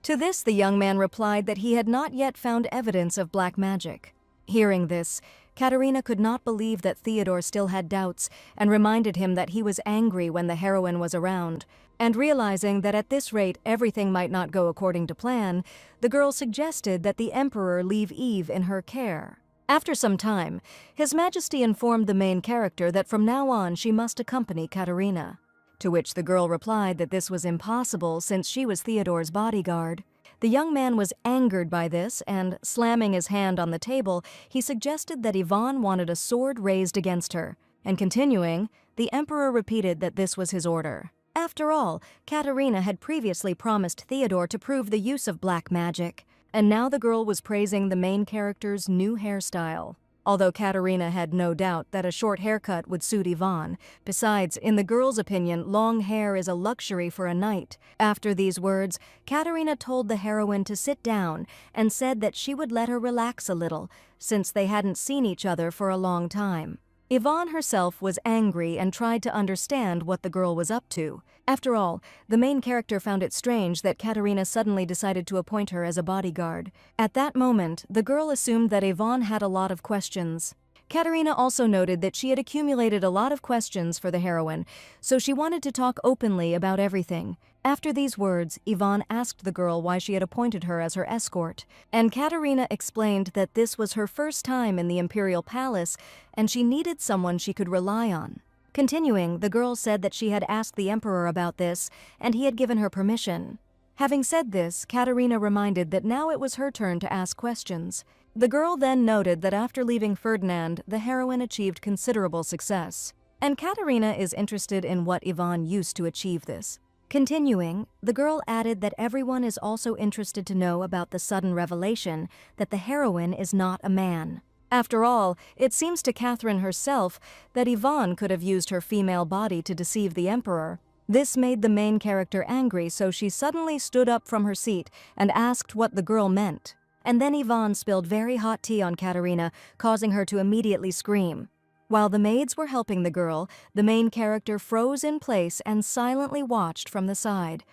To this, the young man replied that he had not yet found evidence of black magic. Hearing this, Katerina could not believe that Theodore still had doubts and reminded him that he was angry when the heroine was around. And realizing that at this rate everything might not go according to plan, the girl suggested that the emperor leave Eve in her care. After some time, His Majesty informed the main character that from now on she must accompany Katerina. To which the girl replied that this was impossible since she was Theodore's bodyguard. The young man was angered by this and, slamming his hand on the table, he suggested that Yvonne wanted a sword raised against her. And continuing, the emperor repeated that this was his order. After all, Katerina had previously promised Theodore to prove the use of black magic, and now the girl was praising the main character's new hairstyle. Although Katerina had no doubt that a short haircut would suit Yvonne. Besides, in the girl's opinion, long hair is a luxury for a knight. After these words, Katerina told the heroine to sit down and said that she would let her relax a little, since they hadn't seen each other for a long time. Yvonne herself was angry and tried to understand what the girl was up to. After all, the main character found it strange that Katerina suddenly decided to appoint her as a bodyguard. At that moment, the girl assumed that Yvonne had a lot of questions. Katerina also noted that she had accumulated a lot of questions for the heroine, so she wanted to talk openly about everything. After these words, Yvonne asked the girl why she had appointed her as her escort, and Katerina explained that this was her first time in the imperial palace and she needed someone she could rely on. Continuing, the girl said that she had asked the emperor about this and he had given her permission. Having said this, Katerina reminded that now it was her turn to ask questions. The girl then noted that after leaving Ferdinand, the heroine achieved considerable success. And Katerina is interested in what Yvonne used to achieve this. Continuing, the girl added that everyone is also interested to know about the sudden revelation that the heroine is not a man. After all, it seems to Catherine herself that Yvonne could have used her female body to deceive the emperor. This made the main character angry, so she suddenly stood up from her seat and asked what the girl meant. And then Yvonne spilled very hot tea on Katerina, causing her to immediately scream. While the maids were helping the girl, the main character froze in place and silently watched from the side.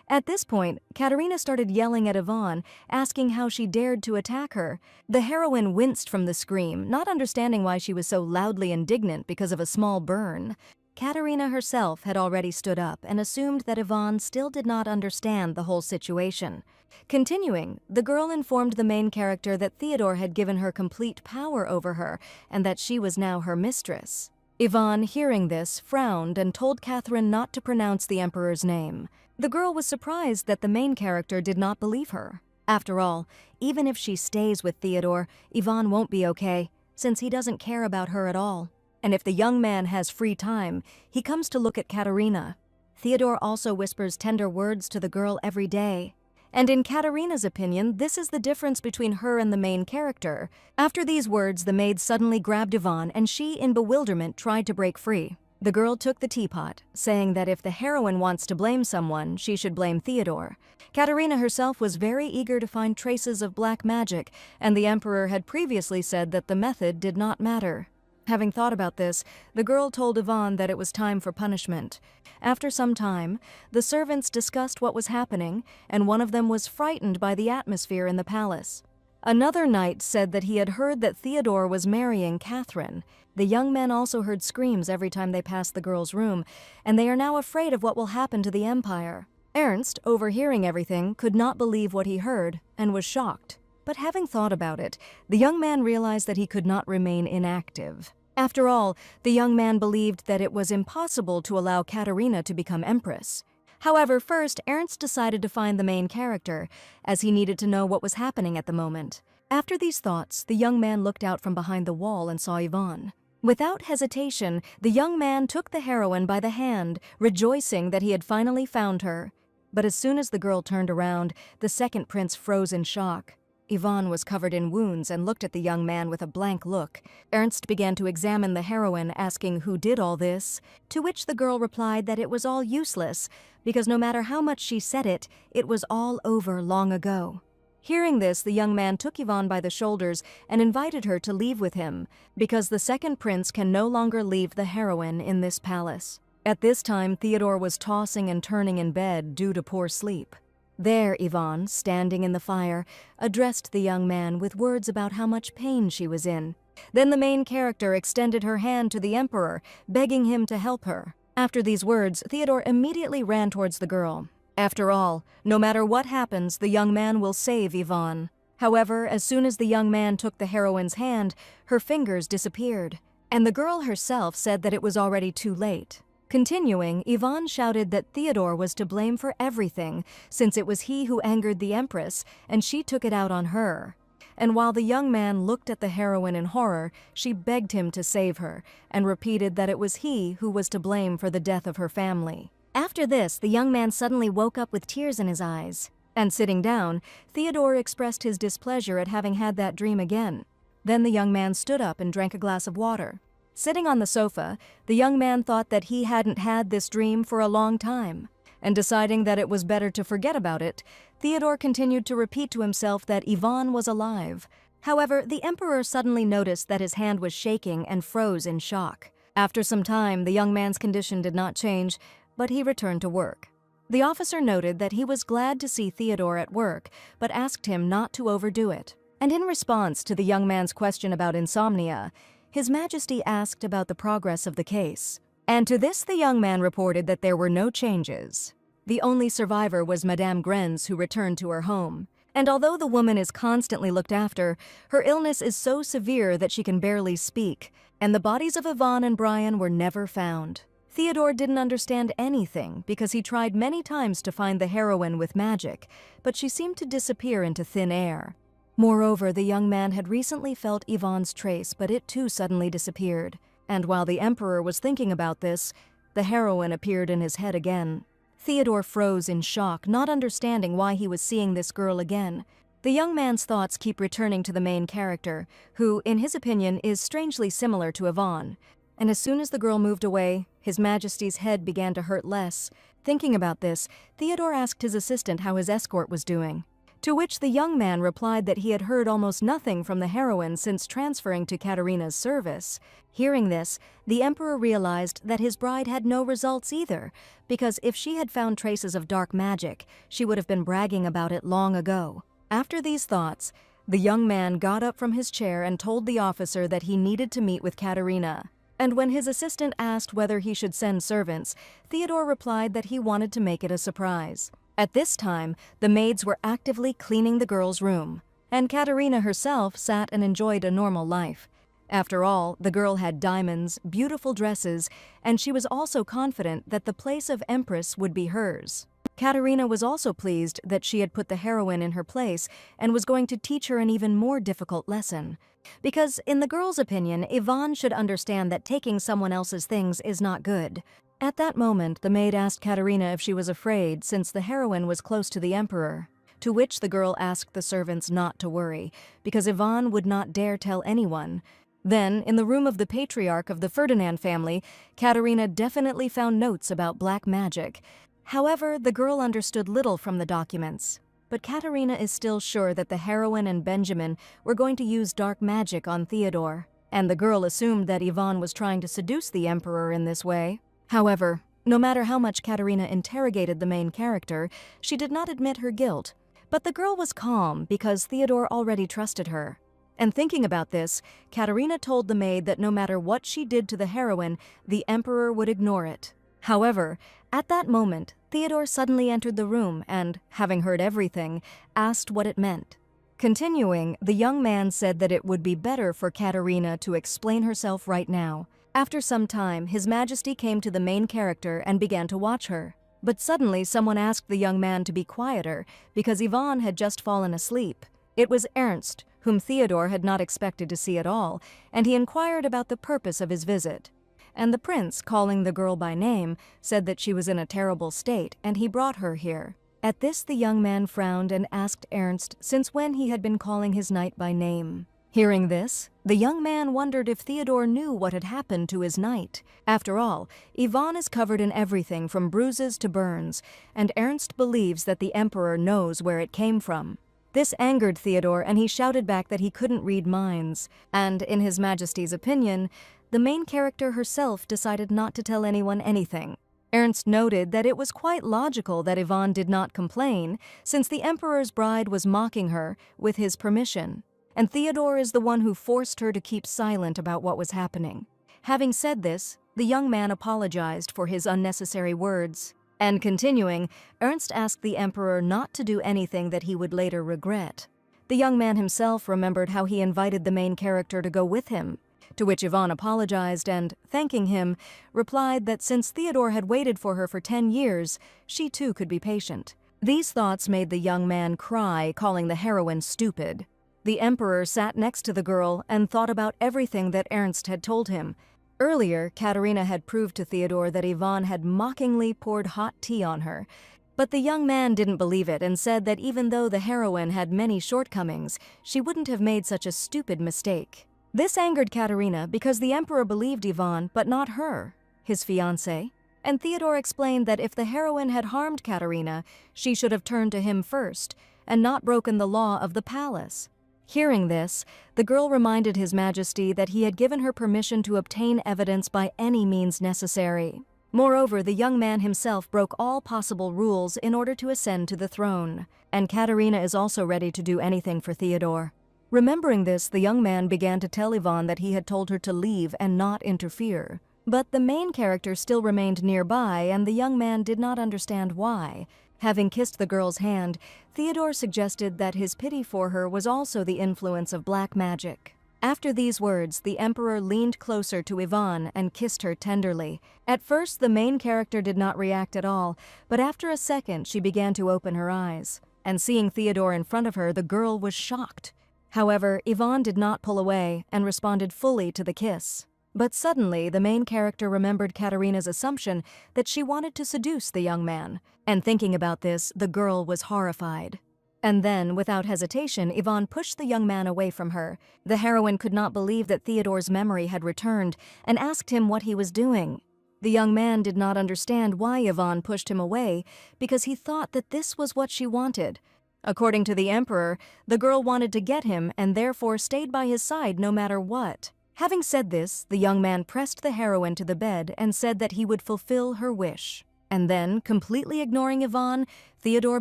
At this point, Katerina started yelling at Yvonne, asking how she dared to attack her. The heroine winced from the scream, not understanding why she was so loudly indignant because of a small burn. Katerina herself had already stood up and assumed that Yvonne still did not understand the whole situation. Continuing, the girl informed the main character that Theodore had given her complete power over her and that she was now her mistress. Yvonne, hearing this, frowned and told Catherine not to pronounce the emperor's name. The girl was surprised that the main character did not believe her. After all, even if she stays with Theodore, Yvonne won't be okay, since he doesn't care about her at all. And if the young man has free time, he comes to look at Katerina. Theodore also whispers tender words to the girl every day. And in Katerina's opinion, this is the difference between her and the main character. After these words, the maid suddenly grabbed Yvonne and she, in bewilderment, tried to break free. The girl took the teapot, saying that if the heroine wants to blame someone, she should blame Theodore. Katerina herself was very eager to find traces of black magic, and the emperor had previously said that the method did not matter. Having thought about this, the girl told Yvonne that it was time for punishment. After some time, the servants discussed what was happening, and one of them was frightened by the atmosphere in the palace. Another knight said that he had heard that Theodore was marrying Catherine. The young men also heard screams every time they passed the girl's room, and they are now afraid of what will happen to the empire. Ernst, overhearing everything, could not believe what he heard and was shocked. But having thought about it, the young man realized that he could not remain inactive. After all, the young man believed that it was impossible to allow Katerina to become empress. However, first, Ernst decided to find the main character, as he needed to know what was happening at the moment. After these thoughts, the young man looked out from behind the wall and saw Yvonne. Without hesitation, the young man took the heroine by the hand, rejoicing that he had finally found her. But as soon as the girl turned around, the second prince froze in shock. Yvonne was covered in wounds and looked at the young man with a blank look. Ernst began to examine the heroine, asking who did all this, to which the girl replied that it was all useless, because no matter how much she said it, it was all over long ago. Hearing this, the young man took Yvonne by the shoulders and invited her to leave with him, because the second prince can no longer leave the heroine in this palace. At this time, Theodore was tossing and turning in bed due to poor sleep. There, Yvonne, standing in the fire, addressed the young man with words about how much pain she was in. Then the main character extended her hand to the emperor, begging him to help her. After these words, Theodore immediately ran towards the girl. After all, no matter what happens, the young man will save Yvonne. However, as soon as the young man took the heroine's hand, her fingers disappeared, and the girl herself said that it was already too late. Continuing, Yvonne shouted that Theodore was to blame for everything, since it was he who angered the Empress, and she took it out on her. And while the young man looked at the heroine in horror, she begged him to save her, and repeated that it was he who was to blame for the death of her family. After this, the young man suddenly woke up with tears in his eyes. And sitting down, Theodore expressed his displeasure at having had that dream again. Then the young man stood up and drank a glass of water. Sitting on the sofa, the young man thought that he hadn't had this dream for a long time, and deciding that it was better to forget about it, Theodore continued to repeat to himself that Yvonne was alive. However, the emperor suddenly noticed that his hand was shaking and froze in shock. After some time, the young man's condition did not change, but he returned to work. The officer noted that he was glad to see Theodore at work, but asked him not to overdo it. And in response to the young man's question about insomnia, His Majesty asked about the progress of the case. And to this the young man reported that there were no changes. The only survivor was Madame Grenz, who returned to her home. And although the woman is constantly looked after, her illness is so severe that she can barely speak, and the bodies of Yvonne and Brian were never found. Theodore didn't understand anything because he tried many times to find the heroine with magic, but she seemed to disappear into thin air. Moreover, the young man had recently felt Yvonne's trace, but it too suddenly disappeared. And while the emperor was thinking about this, the heroine appeared in his head again. Theodore froze in shock, not understanding why he was seeing this girl again. The young man's thoughts keep returning to the main character, who, in his opinion, is strangely similar to Yvonne. And as soon as the girl moved away, His Majesty's head began to hurt less. Thinking about this, Theodore asked his assistant how his escort was doing. To which the young man replied that he had heard almost nothing from the heroine since transferring to Katerina's service. Hearing this, the emperor realized that his bride had no results either, because if she had found traces of dark magic, she would have been bragging about it long ago. After these thoughts, the young man got up from his chair and told the officer that he needed to meet with Katerina. And when his assistant asked whether he should send servants, Theodore replied that he wanted to make it a surprise. At this time, the maids were actively cleaning the girl's room, and Katerina herself sat and enjoyed a normal life. After all, the girl had diamonds, beautiful dresses, and she was also confident that the place of Empress would be hers. Katerina was also pleased that she had put the heroine in her place and was going to teach her an even more difficult lesson. Because, in the girl's opinion, Yvonne should understand that taking someone else's things is not good. At that moment, the maid asked Katerina if she was afraid, since the heroine was close to the emperor. To which the girl asked the servants not to worry, because Yvonne would not dare tell anyone. Then, in the room of the patriarch of the Ferdinand family, Katerina definitely found notes about black magic. However, the girl understood little from the documents. But Katerina is still sure that the heroine and Benjamin were going to use dark magic on Theodore, and the girl assumed that Yvonne was trying to seduce the emperor in this way. However, no matter how much Katerina interrogated the main character, she did not admit her guilt. But the girl was calm because Theodore already trusted her. And thinking about this, Katerina told the maid that no matter what she did to the heroine, the emperor would ignore it. However, at that moment, Theodore suddenly entered the room and, having heard everything, asked what it meant. Continuing, the young man said that it would be better for Katerina to explain herself right now. After some time, His Majesty came to the main character and began to watch her. But suddenly someone asked the young man to be quieter because Yvonne had just fallen asleep. It was Ernst, whom Theodore had not expected to see at all, and he inquired about the purpose of his visit. And the prince, calling the girl by name, said that she was in a terrible state and he brought her here. At this the young man frowned and asked Ernst since when he had been calling his knight by name. Hearing this, the young man wondered if Theodore knew what had happened to his knight. After all, Yvonne is covered in everything from bruises to burns, and Ernst believes that the emperor knows where it came from. This angered Theodore, and he shouted back that he couldn't read minds. And, in His Majesty's opinion, the main character herself decided not to tell anyone anything. Ernst noted that it was quite logical that Yvonne did not complain, since the emperor's bride was mocking her with his permission, and Theodore is the one who forced her to keep silent about what was happening. Having said this, the young man apologized for his unnecessary words. And continuing, Ernst asked the emperor not to do anything that he would later regret. The young man himself remembered how he invited the main character to go with him, to which Yvonne apologized and, thanking him, replied that since Theodore had waited for her for 10 years, she too could be patient. These thoughts made the young man cry, calling the heroine stupid. The emperor sat next to the girl and thought about everything that Ernst had told him. Earlier, Katerina had proved to Theodore that Yvonne had mockingly poured hot tea on her, but the young man didn't believe it and said that even though the heroine had many shortcomings, she wouldn't have made such a stupid mistake. This angered Katerina because the emperor believed Yvonne, but not her, his fiancée, and Theodore explained that if the heroine had harmed Katerina, she should have turned to him first and not broken the law of the palace. Hearing this, the girl reminded His Majesty that he had given her permission to obtain evidence by any means necessary. Moreover, the young man himself broke all possible rules in order to ascend to the throne, and Katerina is also ready to do anything for Theodore. Remembering this, the young man began to tell Yvonne that he had told her to leave and not interfere. But the main character still remained nearby, and the young man did not understand why. Having kissed the girl's hand, Theodore suggested that his pity for her was also the influence of black magic. After these words, the emperor leaned closer to Yvonne and kissed her tenderly. At first, the main character did not react at all, but after a second, she began to open her eyes. And seeing Theodore in front of her, the girl was shocked. However, Yvonne did not pull away and responded fully to the kiss. But suddenly, the main character remembered Katerina's assumption that she wanted to seduce the young man. And thinking about this, the girl was horrified. And then, without hesitation, Yvonne pushed the young man away from her. The heroine could not believe that Theodore's memory had returned and asked him what he was doing. The young man did not understand why Yvonne pushed him away because he thought that this was what she wanted. According to the emperor, the girl wanted to get him and therefore stayed by his side no matter what. Having said this, the young man pressed the heroine to the bed and said that he would fulfill her wish. And then, completely ignoring Yvonne, Theodore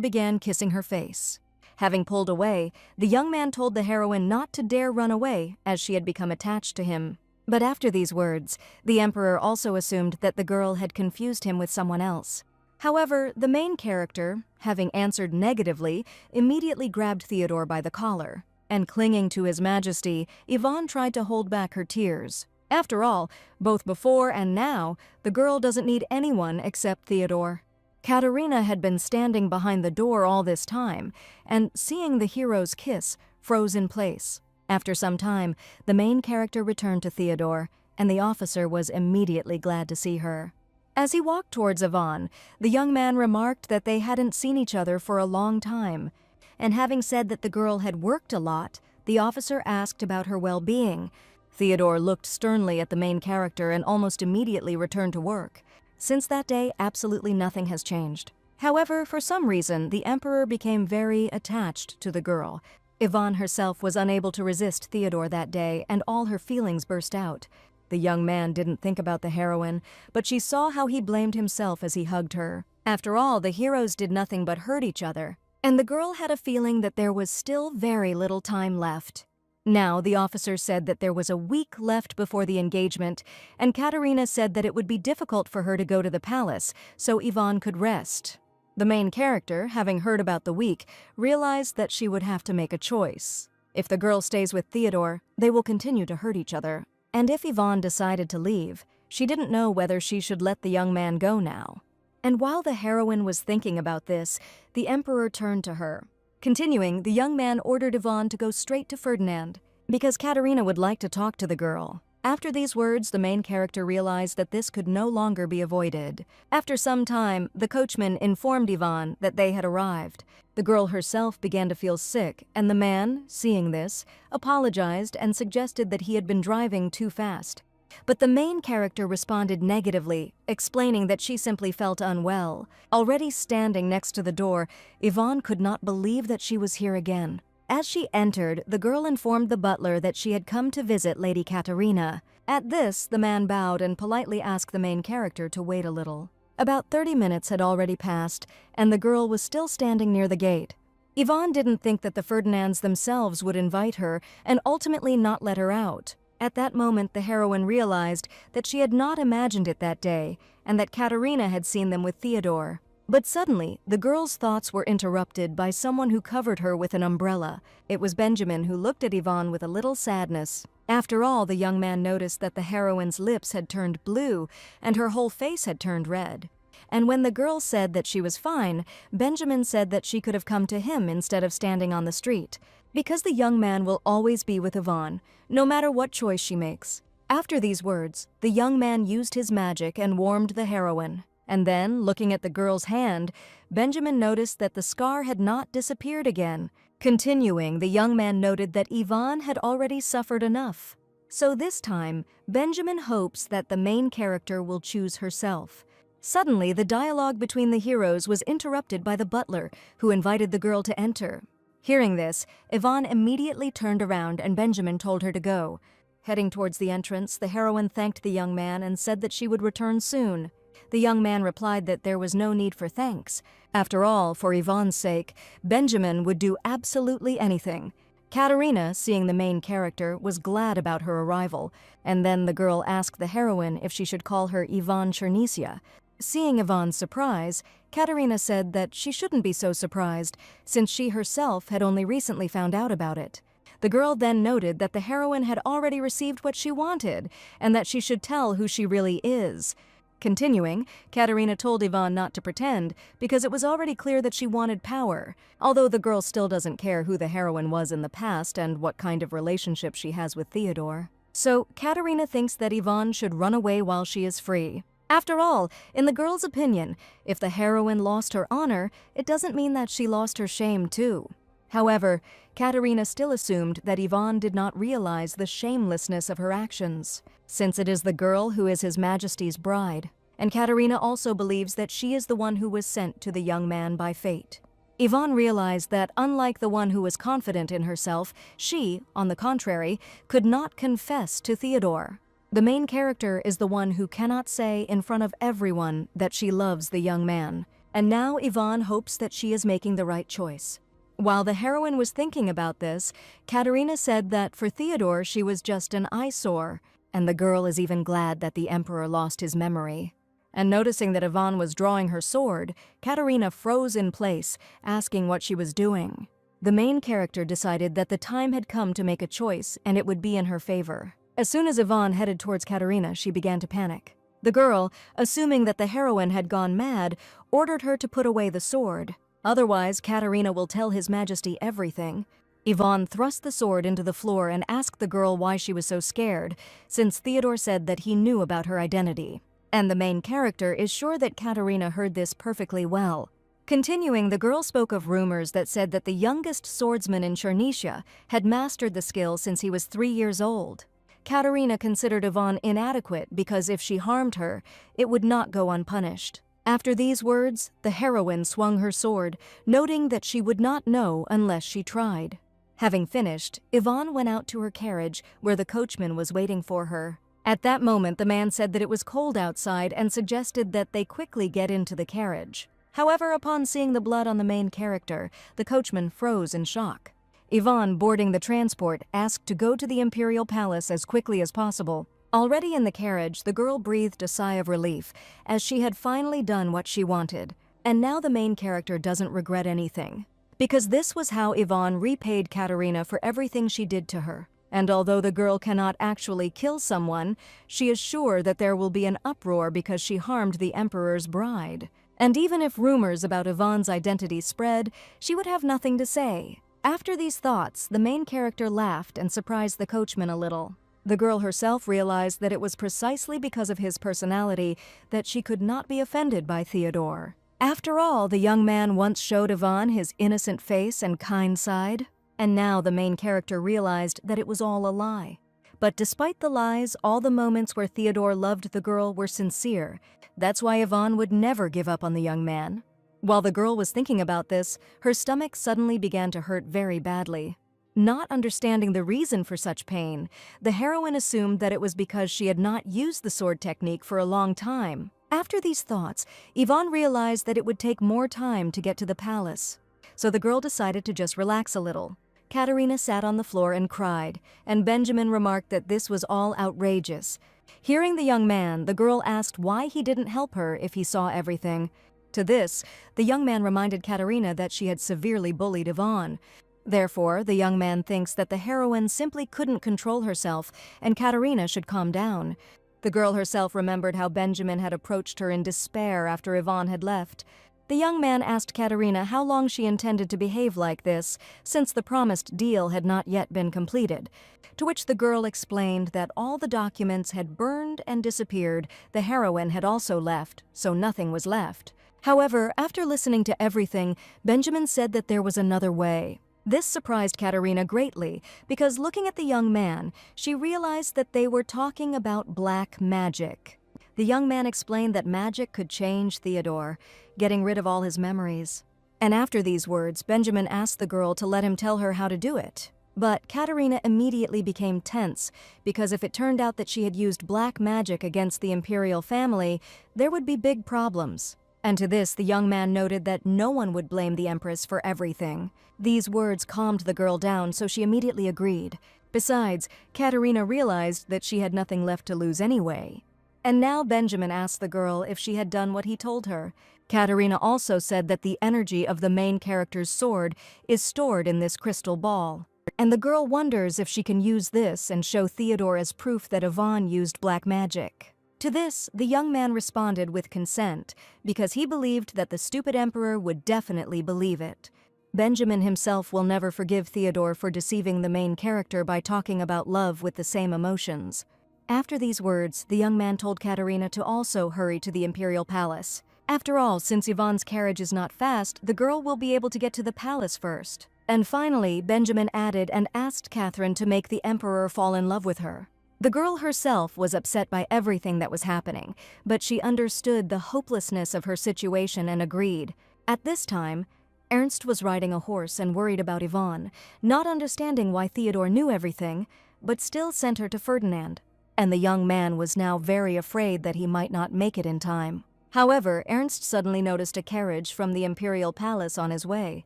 began kissing her face. Having pulled away, the young man told the heroine not to dare run away as she had become attached to him. But after these words, the emperor also assumed that the girl had confused him with someone else. However, the main character, having answered negatively, immediately grabbed Theodore by the collar. And clinging to His Majesty, Yvonne tried to hold back her tears. After all, both before and now, the girl doesn't need anyone except Theodore. Katerina had been standing behind the door all this time, and seeing the hero's kiss, froze in place. After some time, the main character returned to Theodore, and the officer was immediately glad to see her. As he walked towards Yvonne, the young man remarked that they hadn't seen each other for a long time, and having said that the girl had worked a lot, the officer asked about her well-being. Theodore looked sternly at the main character and almost immediately returned to work. Since that day, absolutely nothing has changed. However, for some reason, the emperor became very attached to the girl. Yvonne herself was unable to resist Theodore that day, and all her feelings burst out. The young man didn't think about the heroine, but she saw how he blamed himself as he hugged her. After all, the heroes did nothing but hurt each other, and the girl had a feeling that there was still very little time left. Now, the officer said that there was a week left before the engagement, and Katerina said that it would be difficult for her to go to the palace, so Yvonne could rest. The main character, having heard about the week, realized that she would have to make a choice. If the girl stays with Theodore, they will continue to hurt each other. And if Yvonne decided to leave, she didn't know whether she should let the young man go now. And while the heroine was thinking about this, the emperor turned to her. Continuing, the young man ordered Yvonne to go straight to Ferdinand, because Katerina would like to talk to the girl. After these words, the main character realized that this could no longer be avoided. After some time, the coachman informed Yvonne that they had arrived. The girl herself began to feel sick, and the man, seeing this, apologized and suggested that he had been driving too fast. But the main character responded negatively, explaining that she simply felt unwell. Already standing next to the door, Yvonne could not believe that she was here again. As she entered, the girl informed the butler that she had come to visit Lady Katerina. At this, the man bowed and politely asked the main character to wait a little. About 30 minutes had already passed, and the girl was still standing near the gate. Yvonne didn't think that the Ferdinands themselves would invite her and ultimately not let her out. At that moment, the heroine realized that she had not imagined it that day, and that Katerina had seen them with Theodore. But suddenly, the girl's thoughts were interrupted by someone who covered her with an umbrella. It was Benjamin, who looked at Yvonne with a little sadness. After all, the young man noticed that the heroine's lips had turned blue and her whole face had turned red. And when the girl said that she was fine, Benjamin said that she could have come to him instead of standing on the street, because the young man will always be with Yvonne, no matter what choice she makes. After these words, the young man used his magic and warmed the heroine. And then, looking at the girl's hand, Benjamin noticed that the scar had not disappeared again. Continuing, the young man noted that Yvonne had already suffered enough. So this time, Benjamin hopes that the main character will choose herself. Suddenly, the dialogue between the heroes was interrupted by the butler, who invited the girl to enter. Hearing this, Yvonne immediately turned around and Benjamin told her to go. Heading towards the entrance, the heroine thanked the young man and said that she would return soon. The young man replied that there was no need for thanks. After all, for Yvonne's sake, Benjamin would do absolutely anything. Katerina, seeing the main character, was glad about her arrival, and then the girl asked the heroine if she should call her Yvonne Chernysia. Seeing Yvonne's surprise, Katerina said that she shouldn't be so surprised, since she herself had only recently found out about it. The girl then noted that the heroine had already received what she wanted, and that she should tell who she really is. Continuing, Katerina told Yvonne not to pretend, because it was already clear that she wanted power, although the girl still doesn't care who the heroine was in the past and what kind of relationship she has with Theodore. So, Katerina thinks that Yvonne should run away while she is free. After all, in the girl's opinion, if the heroine lost her honor, it doesn't mean that she lost her shame too. However, Katerina still assumed that Yvonne did not realize the shamelessness of her actions, since it is the girl who is His Majesty's bride, and Katerina also believes that she is the one who was sent to the young man by fate. Yvonne realized that, unlike the one who was confident in herself, she, on the contrary, could not confess to Theodore. The main character is the one who cannot say in front of everyone that she loves the young man, and now Yvonne hopes that she is making the right choice. While the heroine was thinking about this, Katerina said that for Theodore she was just an eyesore, and the girl is even glad that the emperor lost his memory. And noticing that Yvonne was drawing her sword, Katerina froze in place, asking what she was doing. The main character decided that the time had come to make a choice, and it would be in her favor. As soon as Yvonne headed towards Katerina, she began to panic. The girl, assuming that the heroine had gone mad, ordered her to put away the sword. Otherwise, Katerina will tell His Majesty everything. Yvonne thrust the sword into the floor and asked the girl why she was so scared, since Theodore said that he knew about her identity. And the main character is sure that Katerina heard this perfectly well. Continuing, the girl spoke of rumors that said that the youngest swordsman in Chernysia had mastered the skill since he was 3 years old. Katerina considered Yvonne inadequate because if she harmed her, it would not go unpunished. After these words, the heroine swung her sword, noting that she would not know unless she tried. Having finished, Yvonne went out to her carriage, where the coachman was waiting for her. At that moment, the man said that it was cold outside and suggested that they quickly get into the carriage. However, upon seeing the blood on the main character, the coachman froze in shock. Yvonne, boarding the transport, asked to go to the imperial palace as quickly as possible. Already in the carriage, the girl breathed a sigh of relief, as she had finally done what she wanted. And now the main character doesn't regret anything, because this was how Yvonne repaid Katerina for everything she did to her. And although the girl cannot actually kill someone, she is sure that there will be an uproar because she harmed the emperor's bride. And even if rumors about Yvonne's identity spread, she would have nothing to say. After these thoughts, the main character laughed and surprised the coachman a little. The girl herself realized that it was precisely because of his personality that she could not be offended by Theodore. After all, the young man once showed Yvonne his innocent face and kind side, and now the main character realized that it was all a lie. But despite the lies, all the moments where Theodore loved the girl were sincere. That's why Yvonne would never give up on the young man. While the girl was thinking about this, her stomach suddenly began to hurt very badly. Not understanding the reason for such pain, the heroine assumed that it was because she had not used the sword technique for a long time. After these thoughts, Yvonne realized that it would take more time to get to the palace. So the girl decided to just relax a little. Katerina sat on the floor and cried, and Benjamin remarked that this was all outrageous. Hearing the young man, the girl asked why he didn't help her if he saw everything. To this, the young man reminded Katerina that she had severely bullied Yvonne. Therefore, the young man thinks that the heroine simply couldn't control herself, and Katerina should calm down. The girl herself remembered how Benjamin had approached her in despair after Yvonne had left. The young man asked Katerina how long she intended to behave like this, since the promised deal had not yet been completed. To which the girl explained that all the documents had burned and disappeared, the heroine had also left, so nothing was left. However, after listening to everything, Benjamin said that there was another way. This surprised Katerina greatly, because looking at the young man, she realized that they were talking about black magic. The young man explained that magic could change Theodore, getting rid of all his memories. And after these words, Benjamin asked the girl to let him tell her how to do it. But Katerina immediately became tense, because if it turned out that she had used black magic against the imperial family, there would be big problems. And to this, the young man noted that no one would blame the Empress for everything. These words calmed the girl down, so she immediately agreed. Besides, Katerina realized that she had nothing left to lose anyway. And now Benjamin asked the girl if she had done what he told her. Katerina also said that the energy of the main character's sword is stored in this crystal ball. And the girl wonders if she can use this and show Theodore as proof that Yvonne used black magic. To this, the young man responded with consent, because he believed that the stupid emperor would definitely believe it. Benjamin himself will never forgive Theodore for deceiving the main character by talking about love with the same emotions. After these words, the young man told Katerina to also hurry to the imperial palace. After all, since Yvonne's carriage is not fast, the girl will be able to get to the palace first. And finally, Benjamin added and asked Catherine to make the emperor fall in love with her. The girl herself was upset by everything that was happening, but she understood the hopelessness of her situation and agreed. At this time, Ernst was riding a horse and worried about Yvonne, not understanding why Theodore knew everything, but still sent her to Ferdinand. And the young man was now very afraid that he might not make it in time. However, Ernst suddenly noticed a carriage from the imperial palace on his way.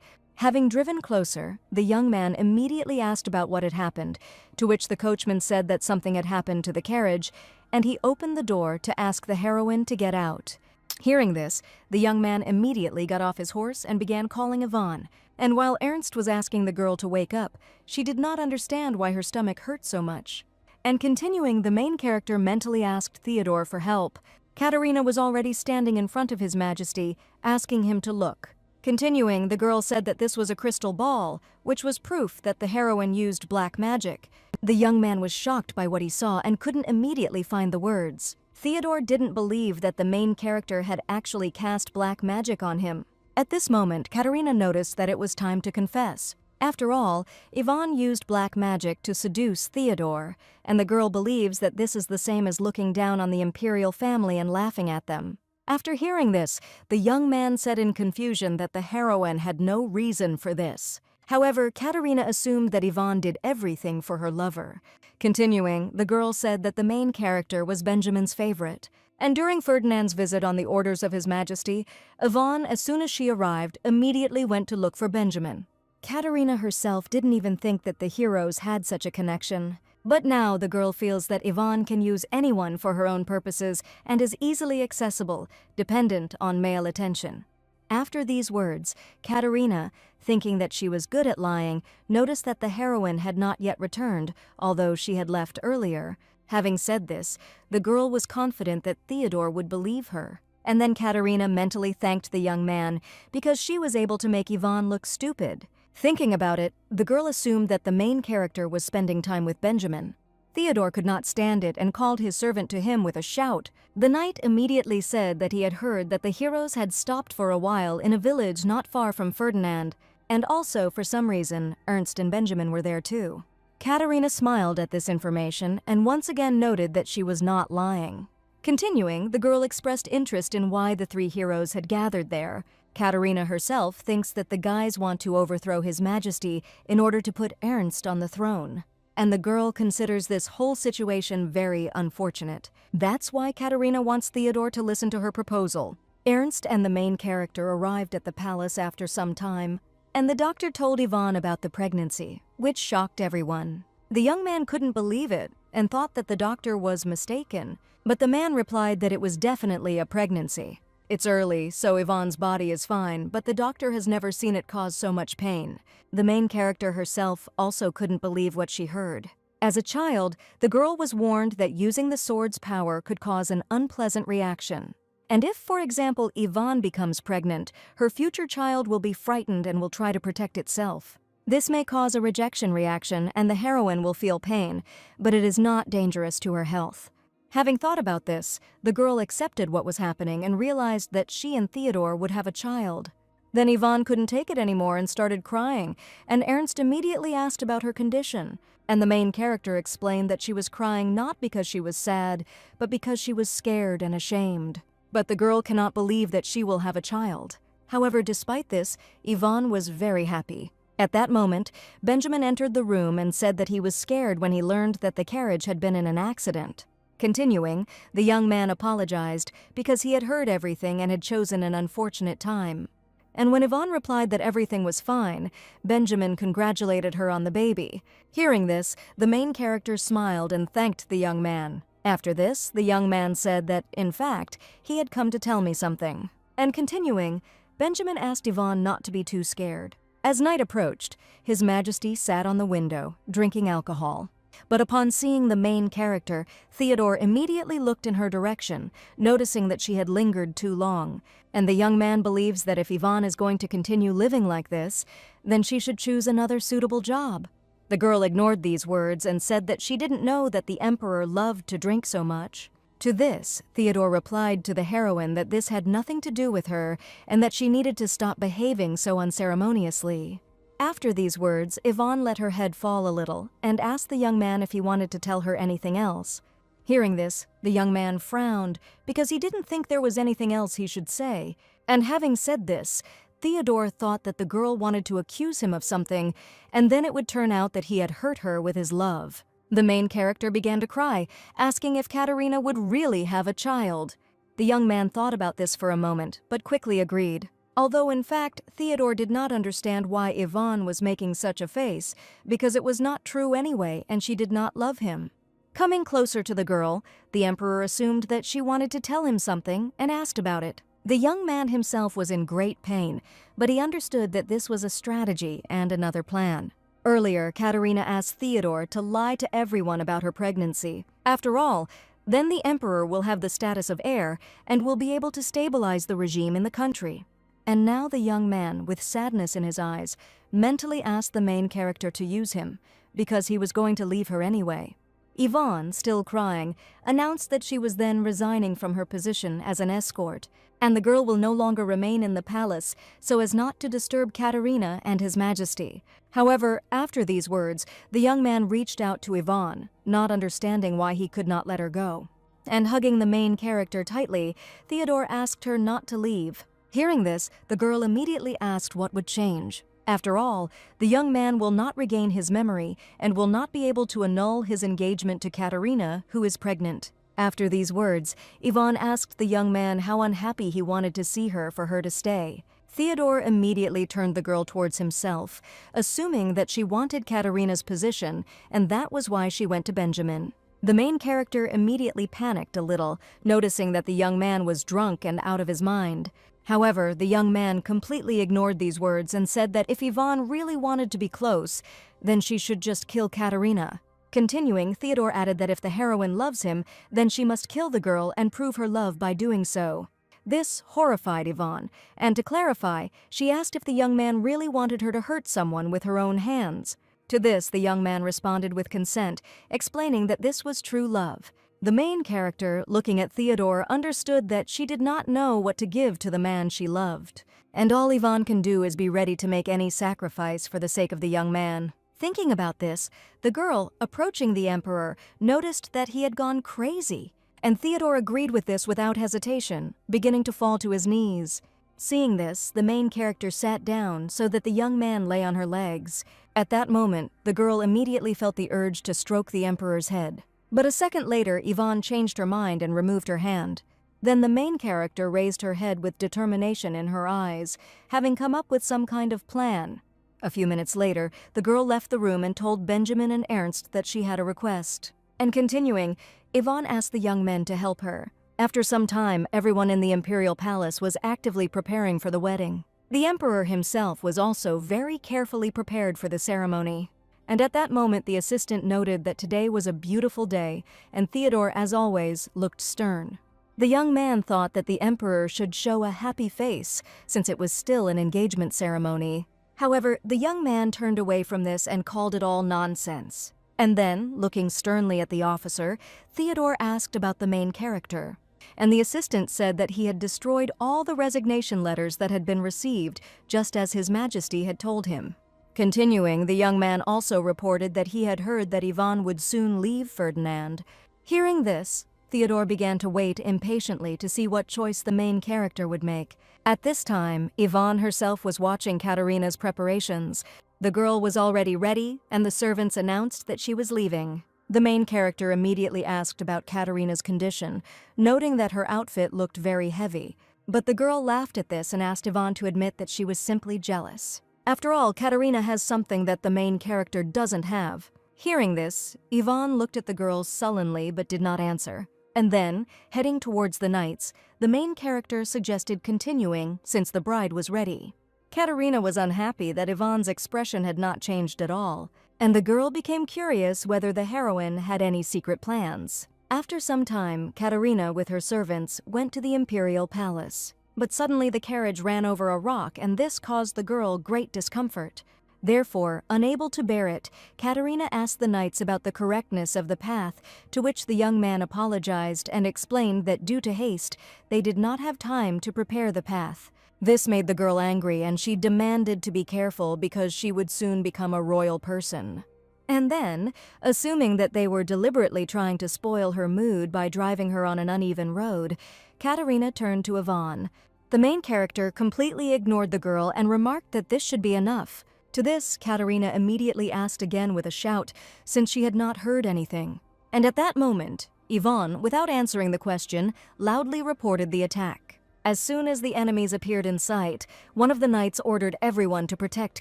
Having driven closer, the young man immediately asked about what had happened, to which the coachman said that something had happened to the carriage, and he opened the door to ask the heroine to get out. Hearing this, the young man immediately got off his horse and began calling Yvonne, and while Ernst was asking the girl to wake up, she did not understand why her stomach hurt so much. And continuing, the main character mentally asked Theodore for help. Katerina was already standing in front of His Majesty, asking him to look. Continuing, the girl said that this was a crystal ball, which was proof that the heroine used black magic. The young man was shocked by what he saw and couldn't immediately find the words. Theodore didn't believe that the main character had actually cast black magic on him. At this moment, Katerina noticed that it was time to confess. After all, Yvonne used black magic to seduce Theodore, and the girl believes that this is the same as looking down on the imperial family and laughing at them. After hearing this, the young man said in confusion that the heroine had no reason for this. However, Katerina assumed that Yvonne did everything for her lover. Continuing, the girl said that the main character was Benjamin's favorite. And during Ferdinand's visit on the orders of His Majesty, Yvonne, as soon as she arrived, immediately went to look for Benjamin. Katerina herself didn't even think that the heroes had such a connection. But now the girl feels that Yvonne can use anyone for her own purposes and is easily accessible, dependent on male attention. After these words, Katerina, thinking that she was good at lying, noticed that the heroine had not yet returned, although she had left earlier. Having said this, the girl was confident that Theodore would believe her. And then Katerina mentally thanked the young man because she was able to make Yvonne look stupid. Thinking about it, the girl assumed that the main character was spending time with Benjamin. Theodore could not stand it and called his servant to him with a shout. The knight immediately said that he had heard that the heroes had stopped for a while in a village not far from Ferdinand, and also, for some reason, Ernst and Benjamin were there too. Katerina smiled at this information and once again noted that she was not lying. Continuing, the girl expressed interest in why the three heroes had gathered there. Katerina herself thinks that the guys want to overthrow His Majesty in order to put Ernst on the throne. and the girl considers this whole situation very unfortunate. That's why Katerina wants Theodore to listen to her proposal. Ernst and the main character arrived at the palace after some time, and the doctor told Ivan about the pregnancy, which shocked everyone. The young man couldn't believe it and thought that the doctor was mistaken, but the man replied that it was definitely a pregnancy. It's early, so Ivan's body is fine, but the doctor has never seen it cause so much pain. The main character herself also couldn't believe what she heard. As a child, the girl was warned that using the sword's power could cause an unpleasant reaction. And if, for example, Ivan becomes pregnant, her future child will be frightened and will try to protect itself. This may cause a rejection reaction and the heroine will feel pain, but it is not dangerous to her health. Having thought about this, the girl accepted what was happening and realized that she and Theodore would have a child. Then Ivan couldn't take it anymore and started crying, and Ernst immediately asked about her condition, and the main character explained that she was crying not because she was sad, but because she was scared and ashamed. But the girl cannot believe that she will have a child. However, despite this, Ivan was very happy. At that moment, Benjamin entered the room and said that he was scared when he learned that the carriage had been in an accident. Continuing, the young man apologized because he had heard everything and had chosen an unfortunate time. And when Ivan replied that everything was fine, Benjamin congratulated her on the baby. Hearing this, the main character smiled and thanked the young man. After this, the young man said that, in fact, he had come to tell me something. And continuing, Benjamin asked Ivan not to be too scared. As night approached, His Majesty sat on the window, drinking alcohol. But upon seeing the main character, Theodore immediately looked in her direction, noticing that she had lingered too long, and the young man believes that if Ivan is going to continue living like this, then she should choose another suitable job. The girl ignored these words and said that she didn't know that the emperor loved to drink so much. To this, Theodore replied to the heroine that this had nothing to do with her and that she needed to stop behaving so unceremoniously. After these words, Ivan let her head fall a little and asked the young man if he wanted to tell her anything else. Hearing this, the young man frowned because he didn't think there was anything else he should say, and having said this, Theodore thought that the girl wanted to accuse him of something, and then it would turn out that he had hurt her with his love. The main character began to cry, asking if Katerina would really have a child. The young man thought about this for a moment, but quickly agreed. Although in fact, Theodore did not understand why Ivan was making such a face, because it was not true anyway, and she did not love him. Coming closer to the girl, the emperor assumed that she wanted to tell him something and asked about it. The young man himself was in great pain, but he understood that this was a strategy and another plan. Earlier, Katerina asked Theodore to lie to everyone about her pregnancy. After all, then the emperor will have the status of heir and will be able to stabilize the regime in the country. And now the young man, with sadness in his eyes, mentally asked the main character to use him, because he was going to leave her anyway. Ivan, still crying, announced that she was then resigning from her position as an escort, and the girl will no longer remain in the palace so as not to disturb Katerina and His Majesty. However, after these words, the young man reached out to Ivan, not understanding why he could not let her go. And hugging the main character tightly, Theodore asked her not to leave. Hearing this, the girl immediately asked what would change. After all, the young man will not regain his memory and will not be able to annul his engagement to Katerina, who is pregnant. After these words, Ivan asked the young man how unhappy he wanted to see her for her to stay. Theodore immediately turned the girl towards himself, assuming that she wanted Katerina's position, and that was why she went to Benjamin. The main character immediately panicked a little, noticing that the young man was drunk and out of his mind. However, the young man completely ignored these words and said that if Ivan really wanted to be close, then she should just kill Katerina. Continuing, Theodore added that if the heroine loves him, then she must kill the girl and prove her love by doing so. This horrified Ivan, and to clarify, she asked if the young man really wanted her to hurt someone with her own hands. To this, the young man responded with consent, explaining that this was true love. The main character, looking at Theodore, understood that she did not know what to give to the man she loved. And all Ivan can do is be ready to make any sacrifice for the sake of the young man. Thinking about this, the girl, approaching the emperor, noticed that he had gone crazy. And Theodore agreed with this without hesitation, beginning to fall to his knees. Seeing this, the main character sat down so that the young man lay on her legs. At that moment, the girl immediately felt the urge to stroke the emperor's head. But a second later, Yvonne changed her mind and removed her hand. Then the main character raised her head with determination in her eyes, having come up with some kind of plan. A few minutes later, the girl left the room and told Benjamin and Ernst that she had a request. And continuing, Yvonne asked the young men to help her. After some time, everyone in the imperial palace was actively preparing for the wedding. The emperor himself was also very carefully prepared for the ceremony. And at that moment, the assistant noted that today was a beautiful day, and Theodore, as always, looked stern. The young man thought that the emperor should show a happy face, since it was still an engagement ceremony. However, the young man turned away from this and called it all nonsense. And then, looking sternly at the officer, Theodore asked about the main character. And the assistant said that he had destroyed all the resignation letters that had been received, just as His Majesty had told him. Continuing, the young man also reported that he had heard that Yvonne would soon leave Ferdinand. Hearing this, Theodore began to wait impatiently to see what choice the main character would make. At this time, Yvonne herself was watching Katerina's preparations. The girl was already ready, and the servants announced that she was leaving. The main character immediately asked about Katerina's condition, noting that her outfit looked very heavy. But the girl laughed at this and asked Yvonne to admit that she was simply jealous. After all, Katerina has something that the main character doesn't have. Hearing this, Yvonne looked at the girl sullenly but did not answer. And then, heading towards the knights, the main character suggested continuing since the bride was ready. Katerina was unhappy that Yvonne's expression had not changed at all, and the girl became curious whether the heroine had any secret plans. After some time, Katerina, with her servants, went to the imperial palace. But suddenly the carriage ran over a rock, and this caused the girl great discomfort. Therefore, unable to bear it, Katerina asked the knights about the correctness of the path, to which the young man apologized and explained that due to haste, they did not have time to prepare the path. This made the girl angry, and she demanded to be careful because she would soon become a royal person. And then, assuming that they were deliberately trying to spoil her mood by driving her on an uneven road, Katerina turned to Yvonne. The main character completely ignored the girl and remarked that this should be enough. To this, Katerina immediately asked again with a shout, since she had not heard anything. And at that moment, Yvonne, without answering the question, loudly reported the attack. As soon as the enemies appeared in sight, one of the knights ordered everyone to protect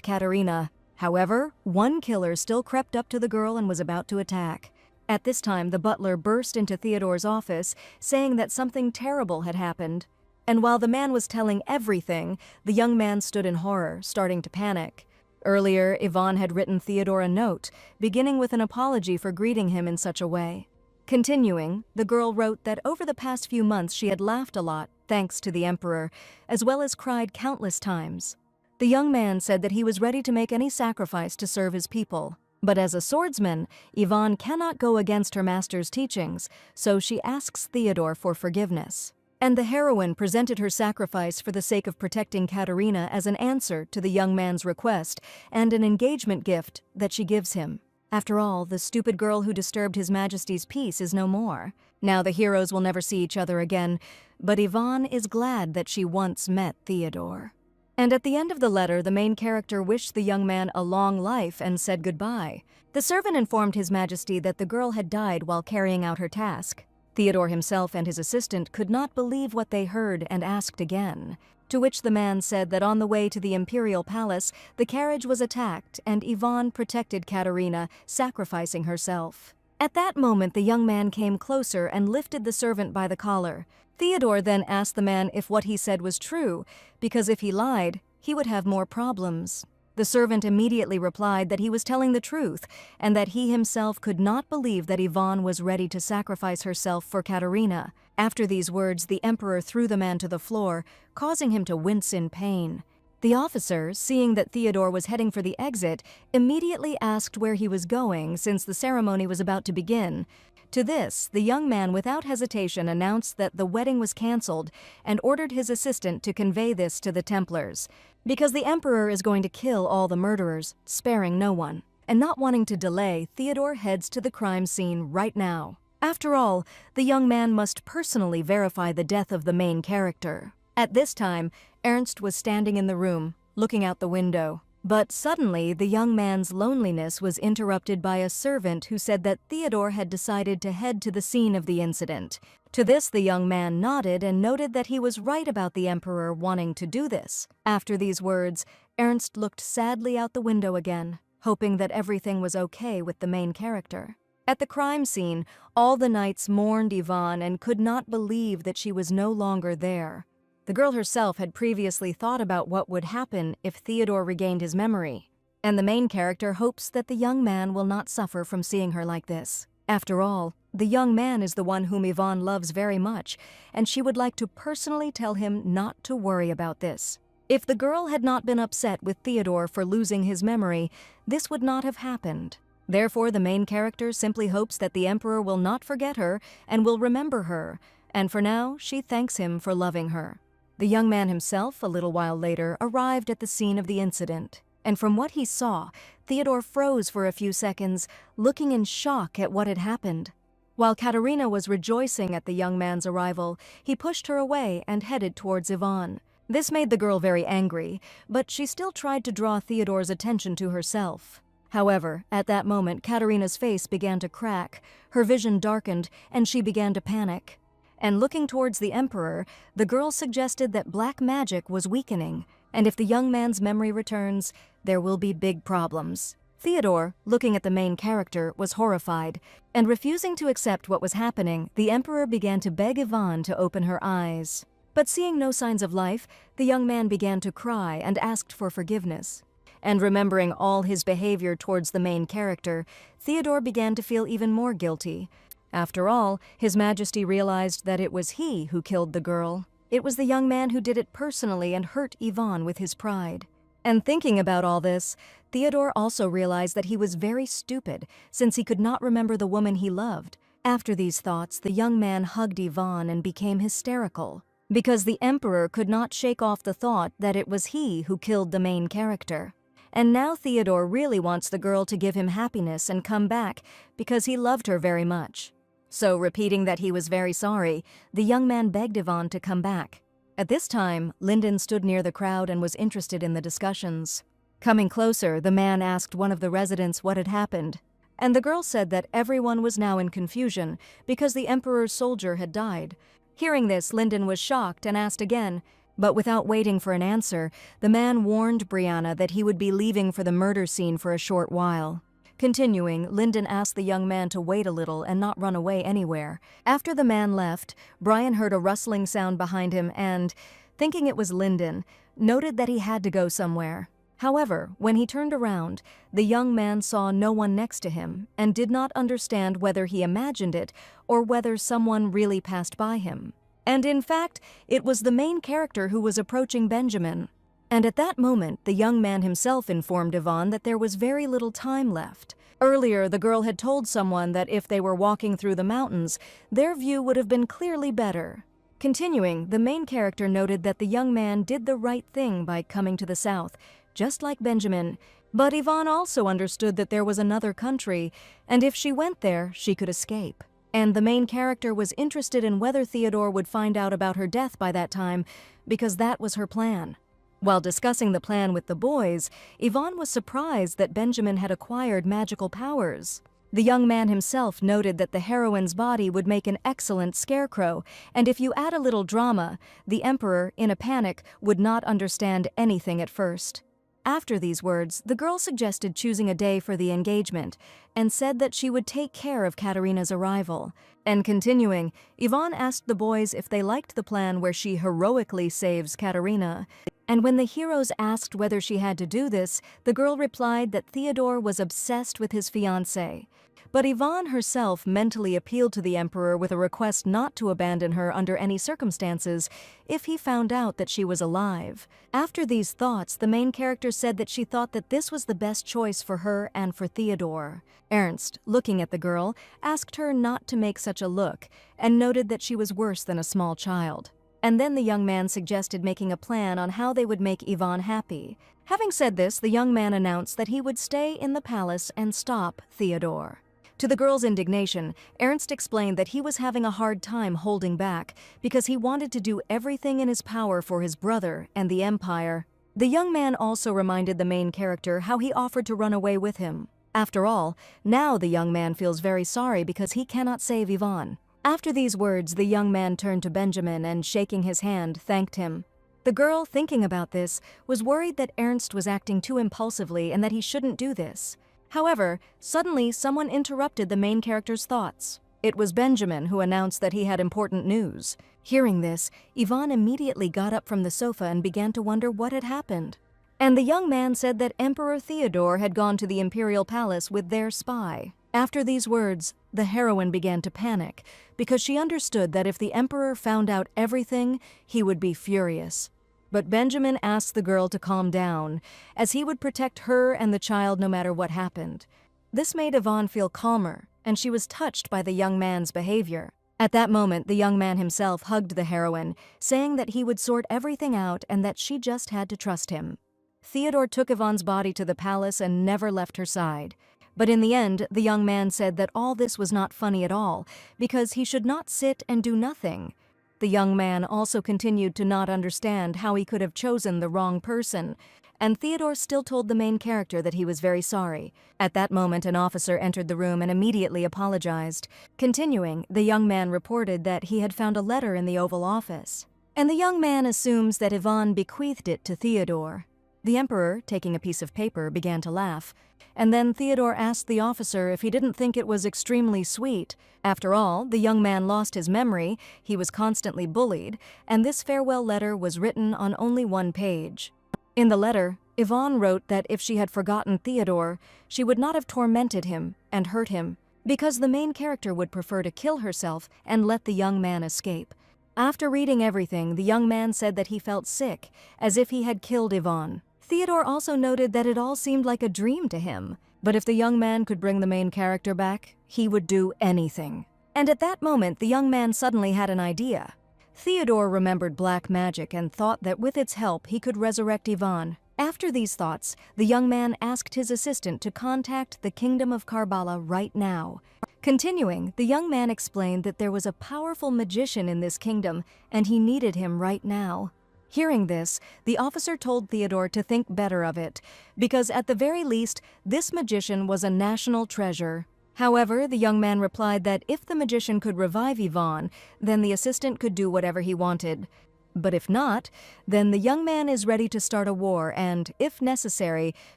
Katerina. However, one killer still crept up to the girl and was about to attack. At this time, the butler burst into Theodore's office, saying that something terrible had happened. And while the man was telling everything, the young man stood in horror, starting to panic. Earlier, Yvonne had written Theodore a note, beginning with an apology for greeting him in such a way. Continuing, the girl wrote that over the past few months she had laughed a lot, thanks to the emperor, as well as cried countless times. The young man said that he was ready to make any sacrifice to serve his people. But as a swordsman, Yvonne cannot go against her master's teachings, so she asks Theodore for forgiveness. And the heroine presented her sacrifice for the sake of protecting Katerina as an answer to the young man's request and an engagement gift that she gives him. After all, the stupid girl who disturbed His Majesty's peace is no more. Now the heroes will never see each other again, but Yvonne is glad that she once met Theodore. And at the end of the letter, the main character wished the young man a long life and said goodbye. The servant informed His Majesty that the girl had died while carrying out her task. Theodore himself and his assistant could not believe what they heard and asked again, to which the man said that on the way to the imperial palace, the carriage was attacked and Yvonne protected Katerina, sacrificing herself. At that moment, the young man came closer and lifted the servant by the collar. Theodore then asked the man if what he said was true, because if he lied, he would have more problems. The servant immediately replied that he was telling the truth and that he himself could not believe that Yvonne was ready to sacrifice herself for Katerina. After these words, the emperor threw the man to the floor, causing him to wince in pain. The officer, seeing that Theodore was heading for the exit, immediately asked where he was going since the ceremony was about to begin. To this, the young man without hesitation announced that the wedding was cancelled and ordered his assistant to convey this to the Templars. Because the emperor is going to kill all the murderers, sparing no one. And not wanting to delay, Theodore heads to the crime scene right now. After all, the young man must personally verify the death of the main character. At this time, Ernst was standing in the room, looking out the window. But suddenly, the young man's loneliness was interrupted by a servant who said that Theodore had decided to head to the scene of the incident. To this, the young man nodded and noted that he was right about the emperor wanting to do this. After these words, Ernst looked sadly out the window again, hoping that everything was okay with the main character. At the crime scene, all the knights mourned Yvonne and could not believe that she was no longer there. The girl herself had previously thought about what would happen if Theodore regained his memory, and the main character hopes that the young man will not suffer from seeing her like this. After all, the young man is the one whom Yvonne loves very much, and she would like to personally tell him not to worry about this. If the girl had not been upset with Theodore for losing his memory, this would not have happened. Therefore, the main character simply hopes that the emperor will not forget her and will remember her, and for now, she thanks him for loving her. The young man himself, a little while later, arrived at the scene of the incident, and from what he saw, Theodore froze for a few seconds, looking in shock at what had happened. While Katerina was rejoicing at the young man's arrival, he pushed her away and headed towards Yvonne. This made the girl very angry, but she still tried to draw Theodore's attention to herself. However, at that moment, Katerina's face began to crack, her vision darkened, and she began to panic. And looking towards the emperor, the girl suggested that black magic was weakening, and if the young man's memory returns, there will be big problems. Theodore, looking at the main character, was horrified, and refusing to accept what was happening, the emperor began to beg Yvonne to open her eyes. But seeing no signs of life, the young man began to cry and asked for forgiveness. And remembering all his behavior towards the main character, Theodore began to feel even more guilty. After all, His Majesty realized that it was he who killed the girl. It was the young man who did it personally and hurt Yvonne with his pride. And thinking about all this, Theodore also realized that he was very stupid, since he could not remember the woman he loved. After these thoughts, the young man hugged Yvonne and became hysterical, because the emperor could not shake off the thought that it was he who killed the main character. And now Theodore really wants the girl to give him happiness and come back, because he loved her very much. So, repeating that he was very sorry, the young man begged Yvonne to come back. At this time, Linden stood near the crowd and was interested in the discussions. Coming closer, the man asked one of the residents what had happened, and the girl said that everyone was now in confusion because the emperor's soldier had died. Hearing this, Linden was shocked and asked again, but without waiting for an answer, the man warned Brianna that he would be leaving for the murder scene for a short while. Continuing, Linden asked the young man to wait a little and not run away anywhere. After the man left, Brian heard a rustling sound behind him and, thinking it was Linden, noted that he had to go somewhere. However, when he turned around, the young man saw no one next to him and did not understand whether he imagined it or whether someone really passed by him. And in fact, it was the main character who was approaching Benjamin. And at that moment, the young man himself informed Yvonne that there was very little time left. Earlier, the girl had told someone that if they were walking through the mountains, their view would have been clearly better. Continuing, the main character noted that the young man did the right thing by coming to the south, just like Benjamin. But Yvonne also understood that there was another country, and if she went there, she could escape. And the main character was interested in whether Theodore would find out about her death by that time, because that was her plan. While discussing the plan with the boys, Yvonne was surprised that Benjamin had acquired magical powers. The young man himself noted that the heroine's body would make an excellent scarecrow, and if you add a little drama, the emperor, in a panic, would not understand anything at first. After these words, the girl suggested choosing a day for the engagement and said that she would take care of Katerina's arrival. And continuing, Yvonne asked the boys if they liked the plan where she heroically saves Katerina. And when the heroes asked whether she had to do this, the girl replied that Theodore was obsessed with his fiancée. But Yvonne herself mentally appealed to the emperor with a request not to abandon her under any circumstances if he found out that she was alive. After these thoughts, the main character said that she thought that this was the best choice for her and for Theodore. Ernst, looking at the girl, asked her not to make such a look and noted that she was worse than a small child. And then the young man suggested making a plan on how they would make Yvonne happy. Having said this, the young man announced that he would stay in the palace and stop Theodore. To the girl's indignation, Ernst explained that he was having a hard time holding back because he wanted to do everything in his power for his brother and the empire. The young man also reminded the main character how he offered to run away with him. After all, now the young man feels very sorry because he cannot save Yvonne. After these words, the young man turned to Benjamin and, shaking his hand, thanked him. The girl, thinking about this, was worried that Ernst was acting too impulsively and that he shouldn't do this. However, suddenly someone interrupted the main character's thoughts. It was Benjamin, who announced that he had important news. Hearing this, Yvonne immediately got up from the sofa and began to wonder what had happened. And the young man said that Emperor Theodore had gone to the imperial palace with their spy. After these words, the heroine began to panic, because she understood that if the emperor found out everything, he would be furious. But Benjamin asked the girl to calm down, as he would protect her and the child no matter what happened. This made Yvonne feel calmer, and she was touched by the young man's behavior. At that moment, the young man himself hugged the heroine, saying that he would sort everything out and that she just had to trust him. Theodore took Yvonne's body to the palace and never left her side. But in the end, the young man said that all this was not funny at all, because he should not sit and do nothing. The young man also continued to not understand how he could have chosen the wrong person, and Theodore still told the main character that he was very sorry. At that moment, an officer entered the room and immediately apologized. Continuing, the young man reported that he had found a letter in the Oval Office, and the young man assumes that Yvonne bequeathed it to Theodore. The emperor, taking a piece of paper, began to laugh, and then Theodore asked the officer if he didn't think it was extremely sweet. After all, the young man lost his memory, he was constantly bullied, and this farewell letter was written on only one page. In the letter, Yvonne wrote that if she had forgotten Theodore, she would not have tormented him and hurt him, because the main character would prefer to kill herself and let the young man escape. After reading everything, the young man said that he felt sick, as if he had killed Yvonne. Theodore also noted that it all seemed like a dream to him, but if the young man could bring the main character back, he would do anything. And at that moment, the young man suddenly had an idea. Theodore remembered black magic and thought that with its help he could resurrect Yvonne. After these thoughts, the young man asked his assistant to contact the Kingdom of Karbala right now. Continuing, the young man explained that there was a powerful magician in this kingdom, and he needed him right now. Hearing this, the officer told Theodore to think better of it, because at the very least, this magician was a national treasure. However, the young man replied that if the magician could revive Yvonne, then the assistant could do whatever he wanted. But if not, then the young man is ready to start a war and, if necessary,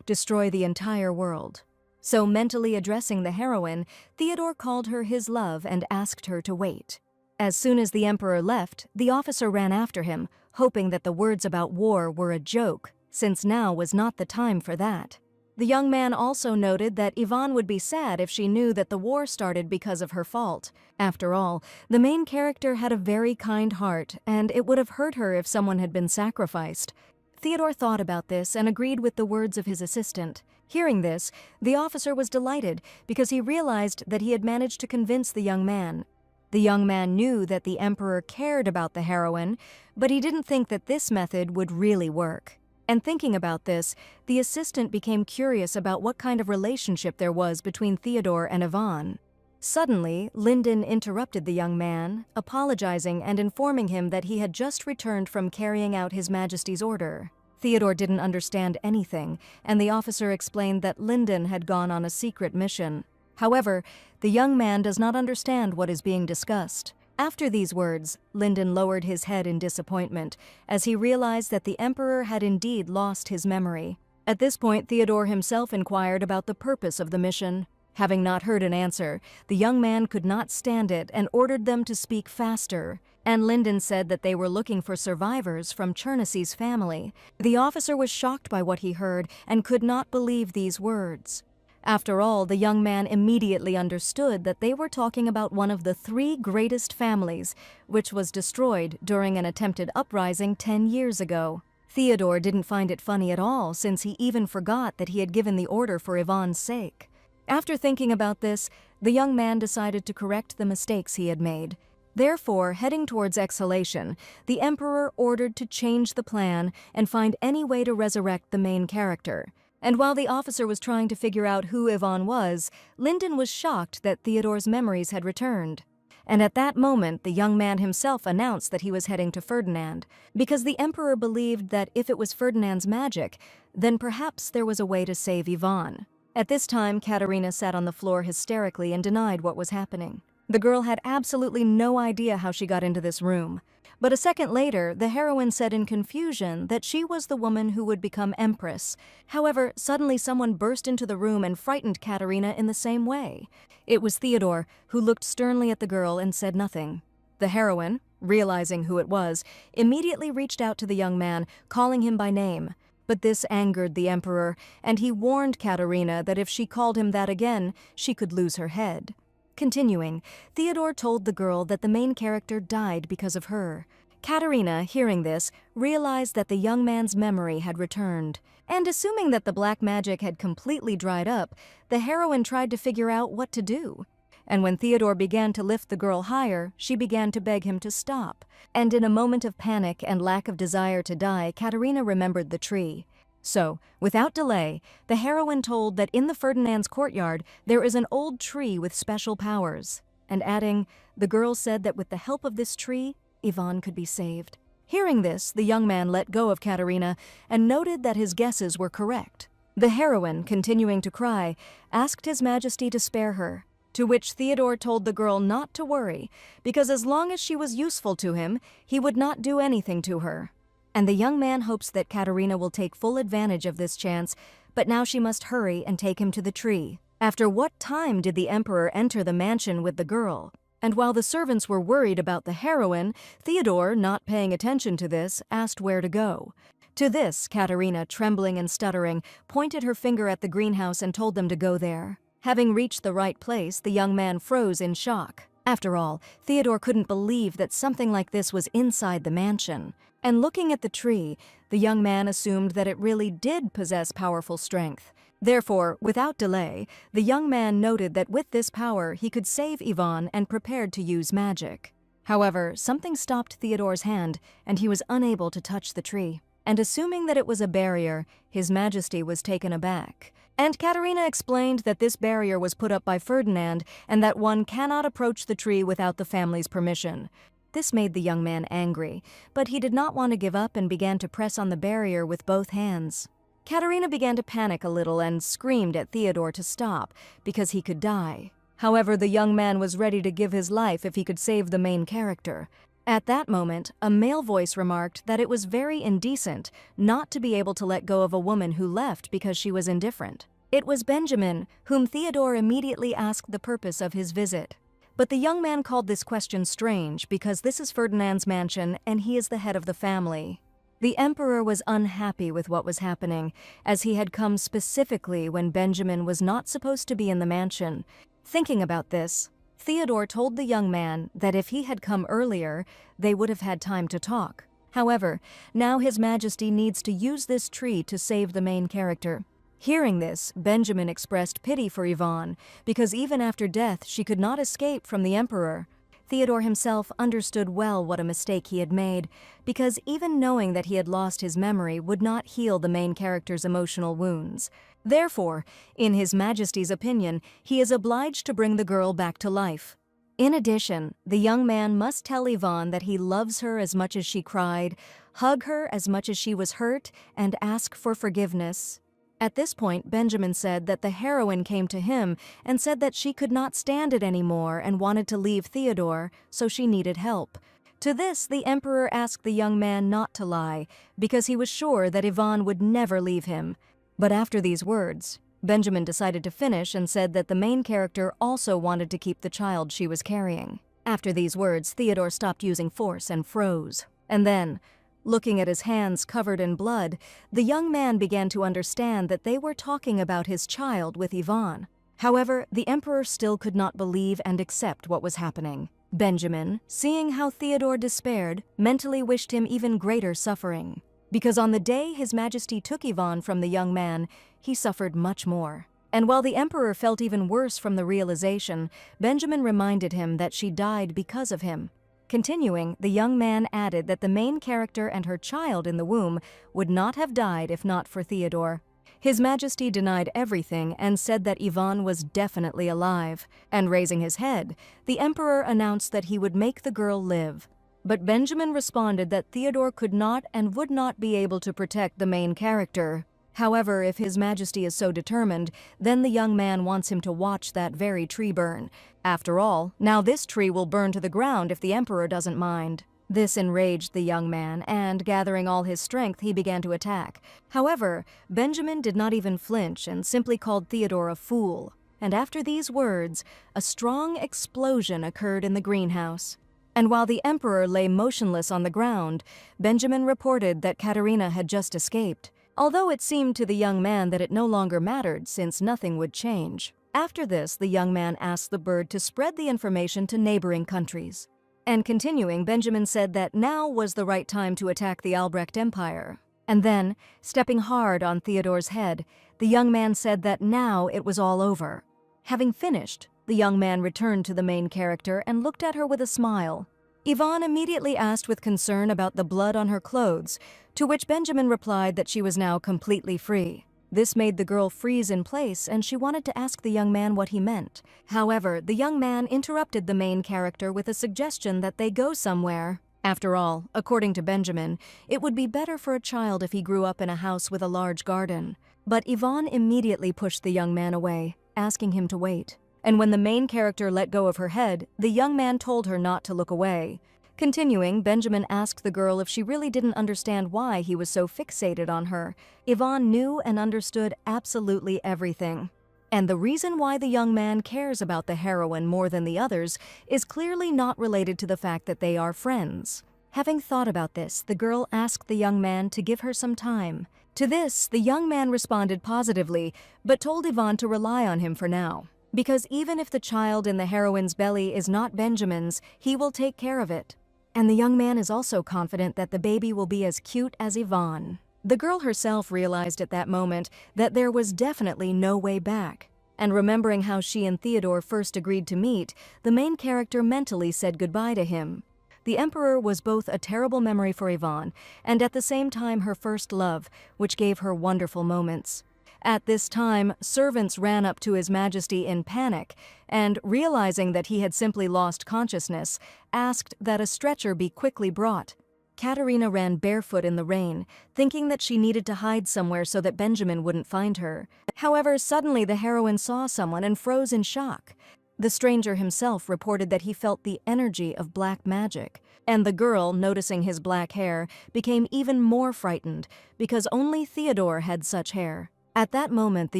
destroy the entire world. So mentally addressing the heroine, Theodore called her his love and asked her to wait. As soon as the emperor left, the officer ran after him, hoping that the words about war were a joke, since now was not the time for that. The young man also noted that Yvonne would be sad if she knew that the war started because of her fault. After all, the main character had a very kind heart, and it would have hurt her if someone had been sacrificed. Theodore thought about this and agreed with the words of his assistant. Hearing this, the officer was delighted because he realized that he had managed to convince the young man. The young man knew that the emperor cared about the heroine, but he didn't think that this method would really work. And thinking about this, the assistant became curious about what kind of relationship there was between Theodore and Yvonne. Suddenly, Linden interrupted the young man, apologizing and informing him that he had just returned from carrying out His Majesty's order. Theodore didn't understand anything, and the officer explained that Linden had gone on a secret mission. However, the young man does not understand what is being discussed. After these words, Linden lowered his head in disappointment, as he realized that the emperor had indeed lost his memory. At this point, Theodore himself inquired about the purpose of the mission. Having not heard an answer, the young man could not stand it and ordered them to speak faster. And Linden said that they were looking for survivors from Chernesy's family. The officer was shocked by what he heard and could not believe these words. After all, the young man immediately understood that they were talking about one of the 3 greatest families, which was destroyed during an attempted uprising 10 years ago. Theodore didn't find it funny at all, since he even forgot that he had given the order for Yvonne's sake. After thinking about this, the young man decided to correct the mistakes he had made. Therefore, heading towards exhalation, the emperor ordered to change the plan and find any way to resurrect the main character. And while the officer was trying to figure out who Yvonne was, Linden was shocked that Theodore's memories had returned. And at that moment, the young man himself announced that he was heading to Ferdinand, because the emperor believed that if it was Ferdinand's magic, then perhaps there was a way to save Ivan. At this time, Katerina sat on the floor hysterically and denied what was happening. The girl had absolutely no idea how she got into this room. But a second later, the heroine said in confusion that she was the woman who would become empress. However, suddenly someone burst into the room and frightened Katerina in the same way. It was Theodore, who looked sternly at the girl and said nothing. The heroine, realizing who it was, immediately reached out to the young man, calling him by name. But this angered the emperor, and he warned Katerina that if she called him that again, she could lose her head. Continuing, Theodore told the girl that the main character died because of her. Katerina, hearing this, realized that the young man's memory had returned. And assuming that the black magic had completely dried up, the heroine tried to figure out what to do. And when Theodore began to lift the girl higher, she began to beg him to stop. And in a moment of panic and lack of desire to die, Katerina remembered the tree. So, without delay, the heroine told that in the Ferdinand's courtyard there is an old tree with special powers. And adding, the girl said that with the help of this tree, Ivan could be saved. Hearing this, the young man let go of Katerina and noted that his guesses were correct. The heroine, continuing to cry, asked His Majesty to spare her, to which Theodore told the girl not to worry, because as long as she was useful to him, he would not do anything to her. And the young man hopes that Katerina will take full advantage of this chance, but now she must hurry and take him to the tree. After what time did the emperor enter the mansion with the girl? And while the servants were worried about the heroine, Theodore, not paying attention to this, asked where to go. To this, Katerina, trembling and stuttering, pointed her finger at the greenhouse and told them to go there. Having reached the right place, the young man froze in shock. After all, Theodore couldn't believe that something like this was inside the mansion. And looking at the tree, the young man assumed that it really did possess powerful strength. Therefore, without delay, the young man noted that with this power he could save Ivan and prepared to use magic. However, something stopped Theodore's hand, and he was unable to touch the tree. And assuming that it was a barrier, His Majesty was taken aback. And Katerina explained that this barrier was put up by Ferdinand and that one cannot approach the tree without the family's permission. This made the young man angry, but he did not want to give up and began to press on the barrier with both hands. Katerina began to panic a little and screamed at Theodore to stop, because he could die. However, the young man was ready to give his life if he could save the main character. At that moment, a male voice remarked that it was very indecent not to be able to let go of a woman who left because she was indifferent. It was Benjamin, whom Theodore immediately asked the purpose of his visit. But the young man called this question strange because this is Ferdinand's mansion and he is the head of the family. The emperor was unhappy with what was happening, as he had come specifically when Benjamin was not supposed to be in the mansion. Thinking about this, Theodore told the young man that if he had come earlier, they would have had time to talk. However, now His Majesty needs to use this tree to save the main character. Hearing this, Benjamin expressed pity for Ivan, because even after death she could not escape from the emperor. Theodore himself understood well what a mistake he had made, because even knowing that he had lost his memory would not heal the main character's emotional wounds. Therefore, in His Majesty's opinion, he is obliged to bring the girl back to life. In addition, the young man must tell Ivan that he loves her as much as she cried, hug her as much as she was hurt, and ask for forgiveness. At this point, Benjamin said that the heroine came to him and said that she could not stand it anymore and wanted to leave Theodore, so she needed help. To this, the emperor asked the young man not to lie, because he was sure that Ivan would never leave him. But after these words, Benjamin decided to finish and said that the main character also wanted to keep the child she was carrying. After these words, Theodore stopped using force and froze. And then, looking at his hands covered in blood, the young man began to understand that they were talking about his child with Ivan. However, the emperor still could not believe and accept what was happening. Benjamin, seeing how Theodore despaired, mentally wished him even greater suffering. Because on the day His Majesty took Ivan from the young man, he suffered much more. And while the emperor felt even worse from the realization, Benjamin reminded him that she died because of him. Continuing, the young man added that the main character and her child in the womb would not have died if not for Theodore. His Majesty denied everything and said that Ivan was definitely alive, and raising his head, the Emperor announced that he would make the girl live. But Benjamin responded that Theodore could not and would not be able to protect the main character. However, if His Majesty is so determined, then the young man wants him to watch that very tree burn. After all, now this tree will burn to the ground if the Emperor doesn't mind. This enraged the young man, and, gathering all his strength, he began to attack. However, Benjamin did not even flinch and simply called Theodore a fool. And after these words, a strong explosion occurred in the greenhouse. And while the Emperor lay motionless on the ground, Benjamin reported that Katerina had just escaped, although it seemed to the young man that it no longer mattered since nothing would change. After this, the young man asked the bird to spread the information to neighboring countries. And continuing, Benjamin said that now was the right time to attack the Albrecht Empire. And then, stepping hard on Theodore's head, the young man said that now it was all over. Having finished, the young man returned to the main character and looked at her with a smile. Ivan immediately asked with concern about the blood on her clothes, to which Benjamin replied that she was now completely free. This made the girl freeze in place, and she wanted to ask the young man what he meant. However, the young man interrupted the main character with a suggestion that they go somewhere. After all, according to Benjamin, it would be better for a child if he grew up in a house with a large garden. But Yvonne immediately pushed the young man away, asking him to wait. And when the main character let go of her head, the young man told her not to look away. Continuing, Benjamin asked the girl if she really didn't understand why he was so fixated on her. Yvonne knew and understood absolutely everything. And the reason why the young man cares about the heroine more than the others is clearly not related to the fact that they are friends. Having thought about this, the girl asked the young man to give her some time. To this, the young man responded positively, but told Yvonne to rely on him for now. Because even if the child in the heroine's belly is not Benjamin's, he will take care of it. And the young man is also confident that the baby will be as cute as Yvonne. The girl herself realized at that moment that there was definitely no way back. And remembering how she and Theodore first agreed to meet, the main character mentally said goodbye to him. The Emperor was both a terrible memory for Yvonne and at the same time her first love, which gave her wonderful moments. At this time, servants ran up to His Majesty in panic and, realizing that he had simply lost consciousness, asked that a stretcher be quickly brought. Katerina ran barefoot in the rain, thinking that she needed to hide somewhere so that Benjamin wouldn't find her. However, suddenly the heroine saw someone and froze in shock. The stranger himself reported that he felt the energy of black magic, and the girl, noticing his black hair, became even more frightened because only Theodore had such hair. At that moment, the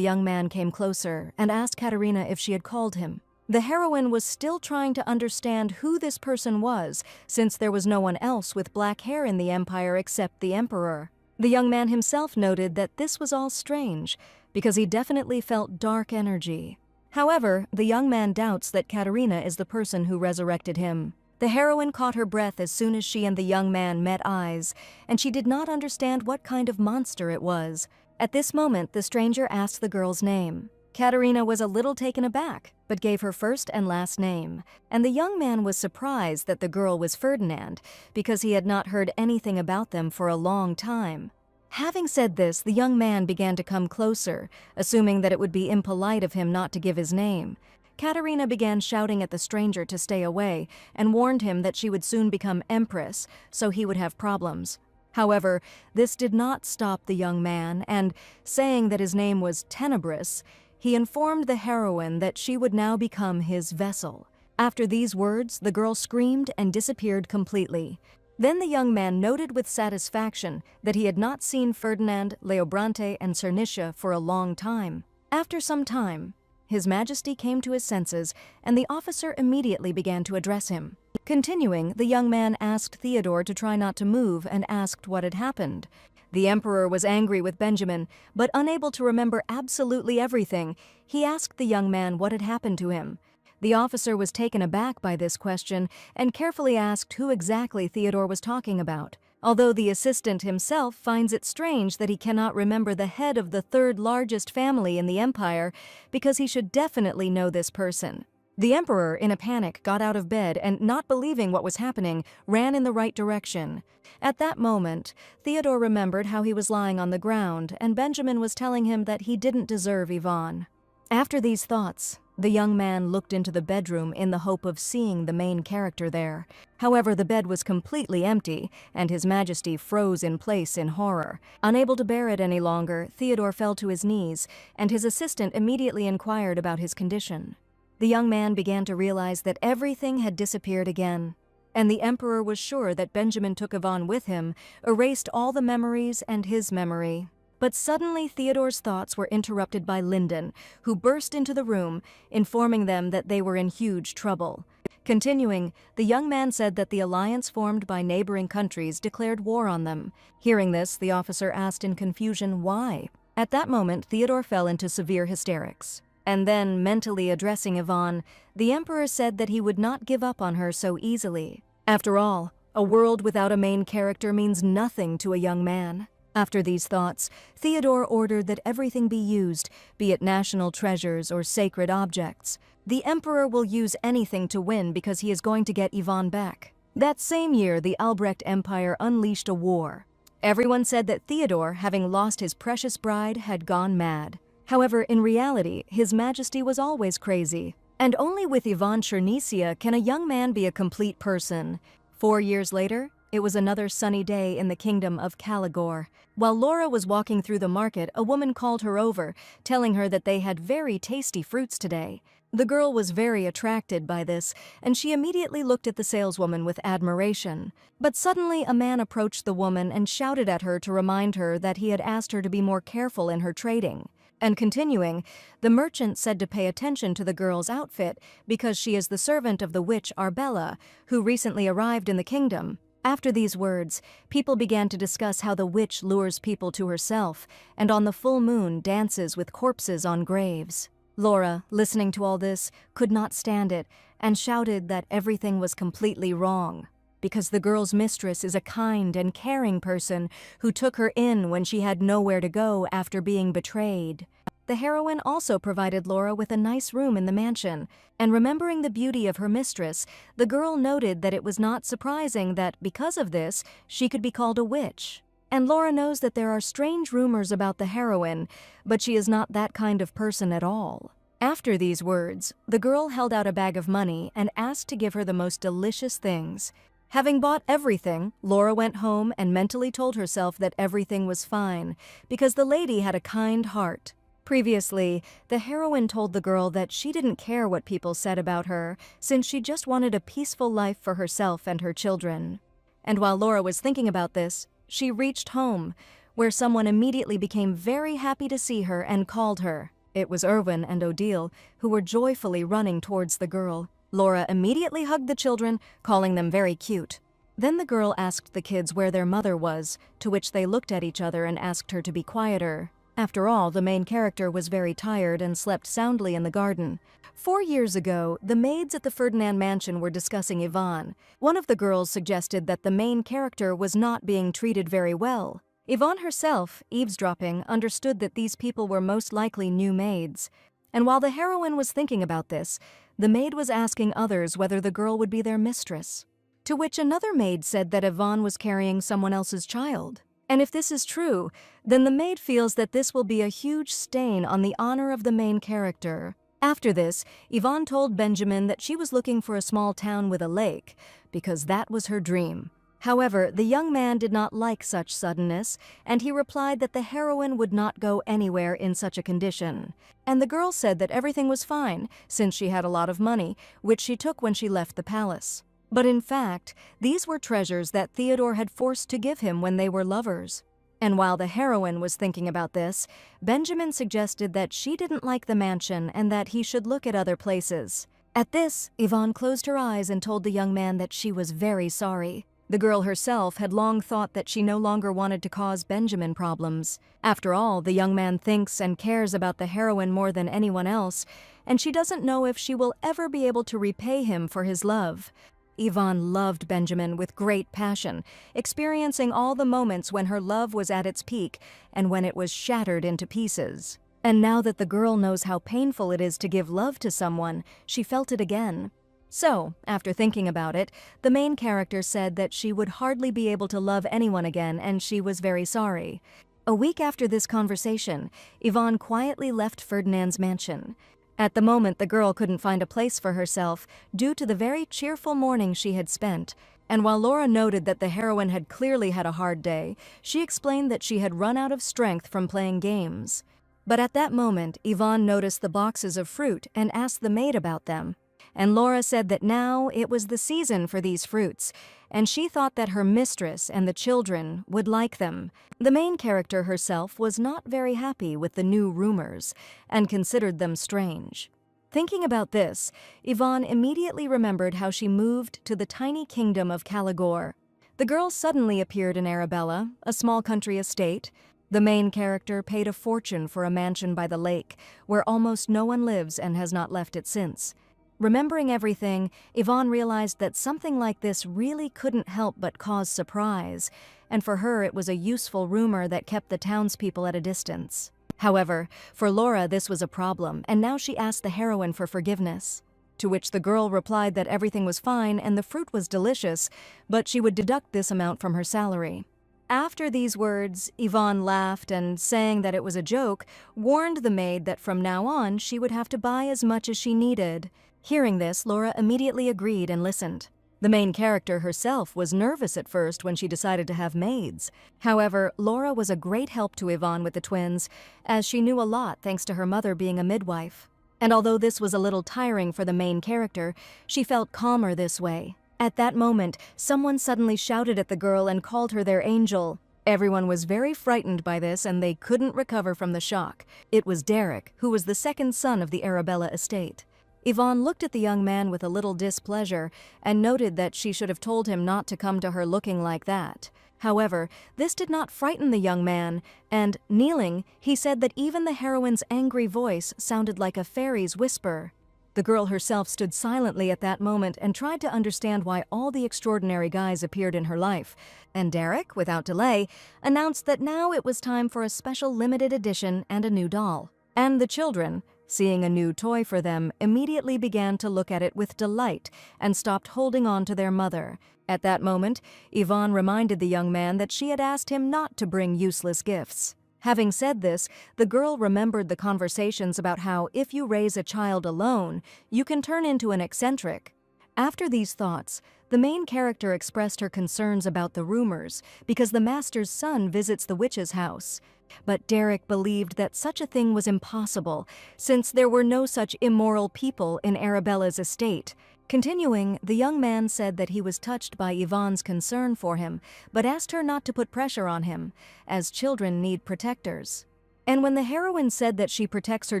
young man came closer and asked Katerina if she had called him. The heroine was still trying to understand who this person was, since there was no one else with black hair in the Empire except the Emperor. The young man himself noted that this was all strange, because he definitely felt dark energy. However, the young man doubts that Katerina is the person who resurrected him. The heroine caught her breath as soon as she and the young man met eyes, and she did not understand what kind of monster it was. At this moment, the stranger asked the girl's name. Katerina was a little taken aback, but gave her first and last name, and the young man was surprised that the girl was Ferdinand, because he had not heard anything about them for a long time. Having said this, the young man began to come closer, assuming that it would be impolite of him not to give his name. Katerina began shouting at the stranger to stay away, and warned him that she would soon become empress, so he would have problems. However, this did not stop the young man, and, saying that his name was Tenebris, he informed the heroine that she would now become his vessel. After these words, the girl screamed and disappeared completely. Then the young man noted with satisfaction that he had not seen Ferdinand, Leobrante, and Cernicia for a long time. After some time, His Majesty came to his senses, and the officer immediately began to address him. Continuing, the young man asked Theodore to try not to move and asked what had happened. The Emperor was angry with Benjamin, but unable to remember absolutely everything, he asked the young man what had happened to him. The officer was taken aback by this question and carefully asked who exactly Theodore was talking about, although the assistant himself finds it strange that he cannot remember the head of the third largest family in the empire because he should definitely know this person. The emperor, in a panic, got out of bed and, not believing what was happening, ran in the right direction. At that moment, Theodore remembered how he was lying on the ground, and Benjamin was telling him that he didn't deserve Yvonne. After these thoughts, the young man looked into the bedroom in the hope of seeing the main character there. However, the bed was completely empty, and His Majesty froze in place in horror. Unable to bear it any longer, Theodore fell to his knees, and his assistant immediately inquired about his condition. The young man began to realize that everything had disappeared again, and the emperor was sure that Benjamin took Yvonne with him, erased all the memories and his memory. But suddenly Theodore's thoughts were interrupted by Linden, who burst into the room, informing them that they were in huge trouble. Continuing, the young man said that the alliance formed by neighboring countries declared war on them. Hearing this, the officer asked in confusion why. At that moment, Theodore fell into severe hysterics. And then, mentally addressing Yvonne, the emperor said that he would not give up on her so easily. After all, a world without a main character means nothing to a young man. After these thoughts, Theodore ordered that everything be used, be it national treasures or sacred objects. The emperor will use anything to win because he is going to get Yvonne back. That same year, the Albrecht Empire unleashed a war. Everyone said that Theodore, having lost his precious bride, had gone mad. However, in reality, His Majesty was always crazy. And only with Yvonne Chernysia can a young man be a complete person. 4 years later, it was another sunny day in the kingdom of Caligor. While Laura was walking through the market, a woman called her over, telling her that they had very tasty fruits today. The girl was very attracted by this, and she immediately looked at the saleswoman with admiration. But suddenly a man approached the woman and shouted at her to remind her that he had asked her to be more careful in her trading. And continuing, the merchant said to pay attention to the girl's outfit because she is the servant of the witch Arbella, who recently arrived in the kingdom. After these words, people began to discuss how the witch lures people to herself and on the full moon dances with corpses on graves. Laura, listening to all this, could not stand it and shouted that everything was completely wrong, because the girl's mistress is a kind and caring person who took her in when she had nowhere to go after being betrayed. The heroine also provided Laura with a nice room in the mansion, and remembering the beauty of her mistress, the girl noted that it was not surprising that, because of this, she could be called a witch. And Laura knows that there are strange rumors about the heroine, but she is not that kind of person at all. After these words, the girl held out a bag of money and asked to give her the most delicious things. Having bought everything, Laura went home and mentally told herself that everything was fine, because the lady had a kind heart. Previously, the heroine told the girl that she didn't care what people said about her, since she just wanted a peaceful life for herself and her children. And while Laura was thinking about this, she reached home, where someone immediately became very happy to see her and called her. It was Erwin and Odile, who were joyfully running towards the girl. Laura immediately hugged the children, calling them very cute. Then the girl asked the kids where their mother was, to which they looked at each other and asked her to be quieter. After all, the main character was very tired and slept soundly in the garden. 4 years ago, the maids at the Ferdinand mansion were discussing Yvonne. One of the girls suggested that the main character was not being treated very well. Yvonne herself, eavesdropping, understood that these people were most likely new maids. And while the heroine was thinking about this, the maid was asking others whether the girl would be their mistress. To which another maid said that Yvonne was carrying someone else's child. And if this is true, then the maid feels that this will be a huge stain on the honor of the main character. After this, Yvonne told Benjamin that she was looking for a small town with a lake, because that was her dream. However, the young man did not like such suddenness, and he replied that the heroine would not go anywhere in such a condition. And the girl said that everything was fine, since she had a lot of money, which she took when she left the palace. But in fact, these were treasures that Theodore had forced to give him when they were lovers. And while the heroine was thinking about this, Benjamin suggested that she didn't like the mansion and that he should look at other places. At this, Yvonne closed her eyes and told the young man that she was very sorry. The girl herself had long thought that she no longer wanted to cause Benjamin problems. After all, the young man thinks and cares about the heroine more than anyone else, and she doesn't know if she will ever be able to repay him for his love. Yvonne loved Benjamin with great passion, experiencing all the moments when her love was at its peak and when it was shattered into pieces. And now that the girl knows how painful it is to give love to someone, she felt it again. So, after thinking about it, the main character said that she would hardly be able to love anyone again and she was very sorry. A week after this conversation, Yvonne quietly left Ferdinand's mansion. At the moment, the girl couldn't find a place for herself due to the very cheerful morning she had spent, and while Laura noted that the heroine had clearly had a hard day, she explained that she had run out of strength from playing games. But at that moment, Yvonne noticed the boxes of fruit and asked the maid about them. And Laura said that now it was the season for these fruits, and she thought that her mistress and the children would like them. The main character herself was not very happy with the new rumors, and considered them strange. Thinking about this, Yvonne immediately remembered how she moved to the tiny kingdom of Caligore. The girl suddenly appeared in Arabella, a small country estate. The main character paid a fortune for a mansion by the lake, where almost no one lives and has not left it since. Remembering everything, Yvonne realized that something like this really couldn't help but cause surprise, and for her it was a useful rumor that kept the townspeople at a distance. However, for Laura this was a problem, and now she asked the heroine for forgiveness. To which the girl replied that everything was fine and the fruit was delicious, but she would deduct this amount from her salary. After these words, Yvonne laughed and, saying that it was a joke, warned the maid that from now on she would have to buy as much as she needed. Hearing this, Laura immediately agreed and listened. The main character herself was nervous at first when she decided to have maids. However, Laura was a great help to Yvonne with the twins, as she knew a lot thanks to her mother being a midwife. And although this was a little tiring for the main character, she felt calmer this way. At that moment, someone suddenly shouted at the girl and called her their angel. Everyone was very frightened by this and they couldn't recover from the shock. It was Derek, who was the second son of the Arabella estate. Yvonne looked at the young man with a little displeasure and noted that she should have told him not to come to her looking like that. However, this did not frighten the young man, and, kneeling, he said that even the heroine's angry voice sounded like a fairy's whisper. The girl herself stood silently at that moment and tried to understand why all the extraordinary guys appeared in her life, and Derek, without delay, announced that now it was time for a special limited edition and a new doll. And the children, seeing a new toy for them, immediately began to look at it with delight and stopped holding on to their mother. At that moment, Yvonne reminded the young man that she had asked him not to bring useless gifts. Having said this, the girl remembered the conversations about how if you raise a child alone, you can turn into an eccentric. After these thoughts, the main character expressed her concerns about the rumors because the master's son visits the witch's house. But Derek believed that such a thing was impossible, since there were no such immoral people in Arabella's estate. Continuing, the young man said that he was touched by Yvonne's concern for him, but asked her not to put pressure on him, as children need protectors. And when the heroine said that she protects her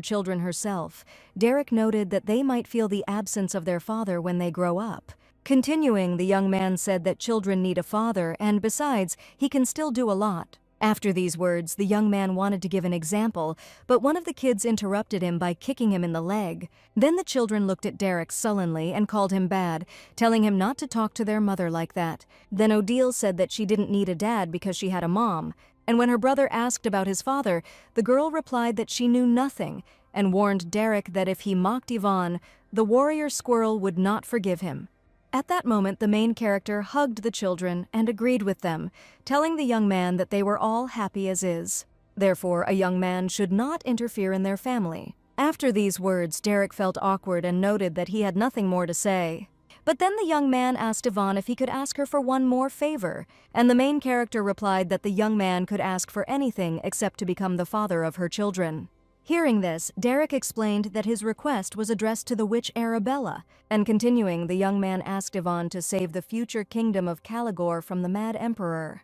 children herself, Derek noted that they might feel the absence of their father when they grow up. Continuing, the young man said that children need a father, and besides, he can still do a lot. After these words, the young man wanted to give an example, but one of the kids interrupted him by kicking him in the leg. Then the children looked at Derek sullenly and called him bad, telling him not to talk to their mother like that. Then Odile said that she didn't need a dad because she had a mom. And when her brother asked about his father, the girl replied that she knew nothing and warned Derek that if he mocked Yvonne, the warrior squirrel would not forgive him. At that moment, the main character hugged the children and agreed with them, telling the young man that they were all happy as is. Therefore, a young man should not interfere in their family. After these words, Derek felt awkward and noted that he had nothing more to say. But then the young man asked Yvonne if he could ask her for one more favor, and the main character replied that the young man could ask for anything except to become the father of her children. Hearing this, Derek explained that his request was addressed to the witch Arabella, and continuing, the young man asked Yvonne to save the future kingdom of Caligore from the mad emperor.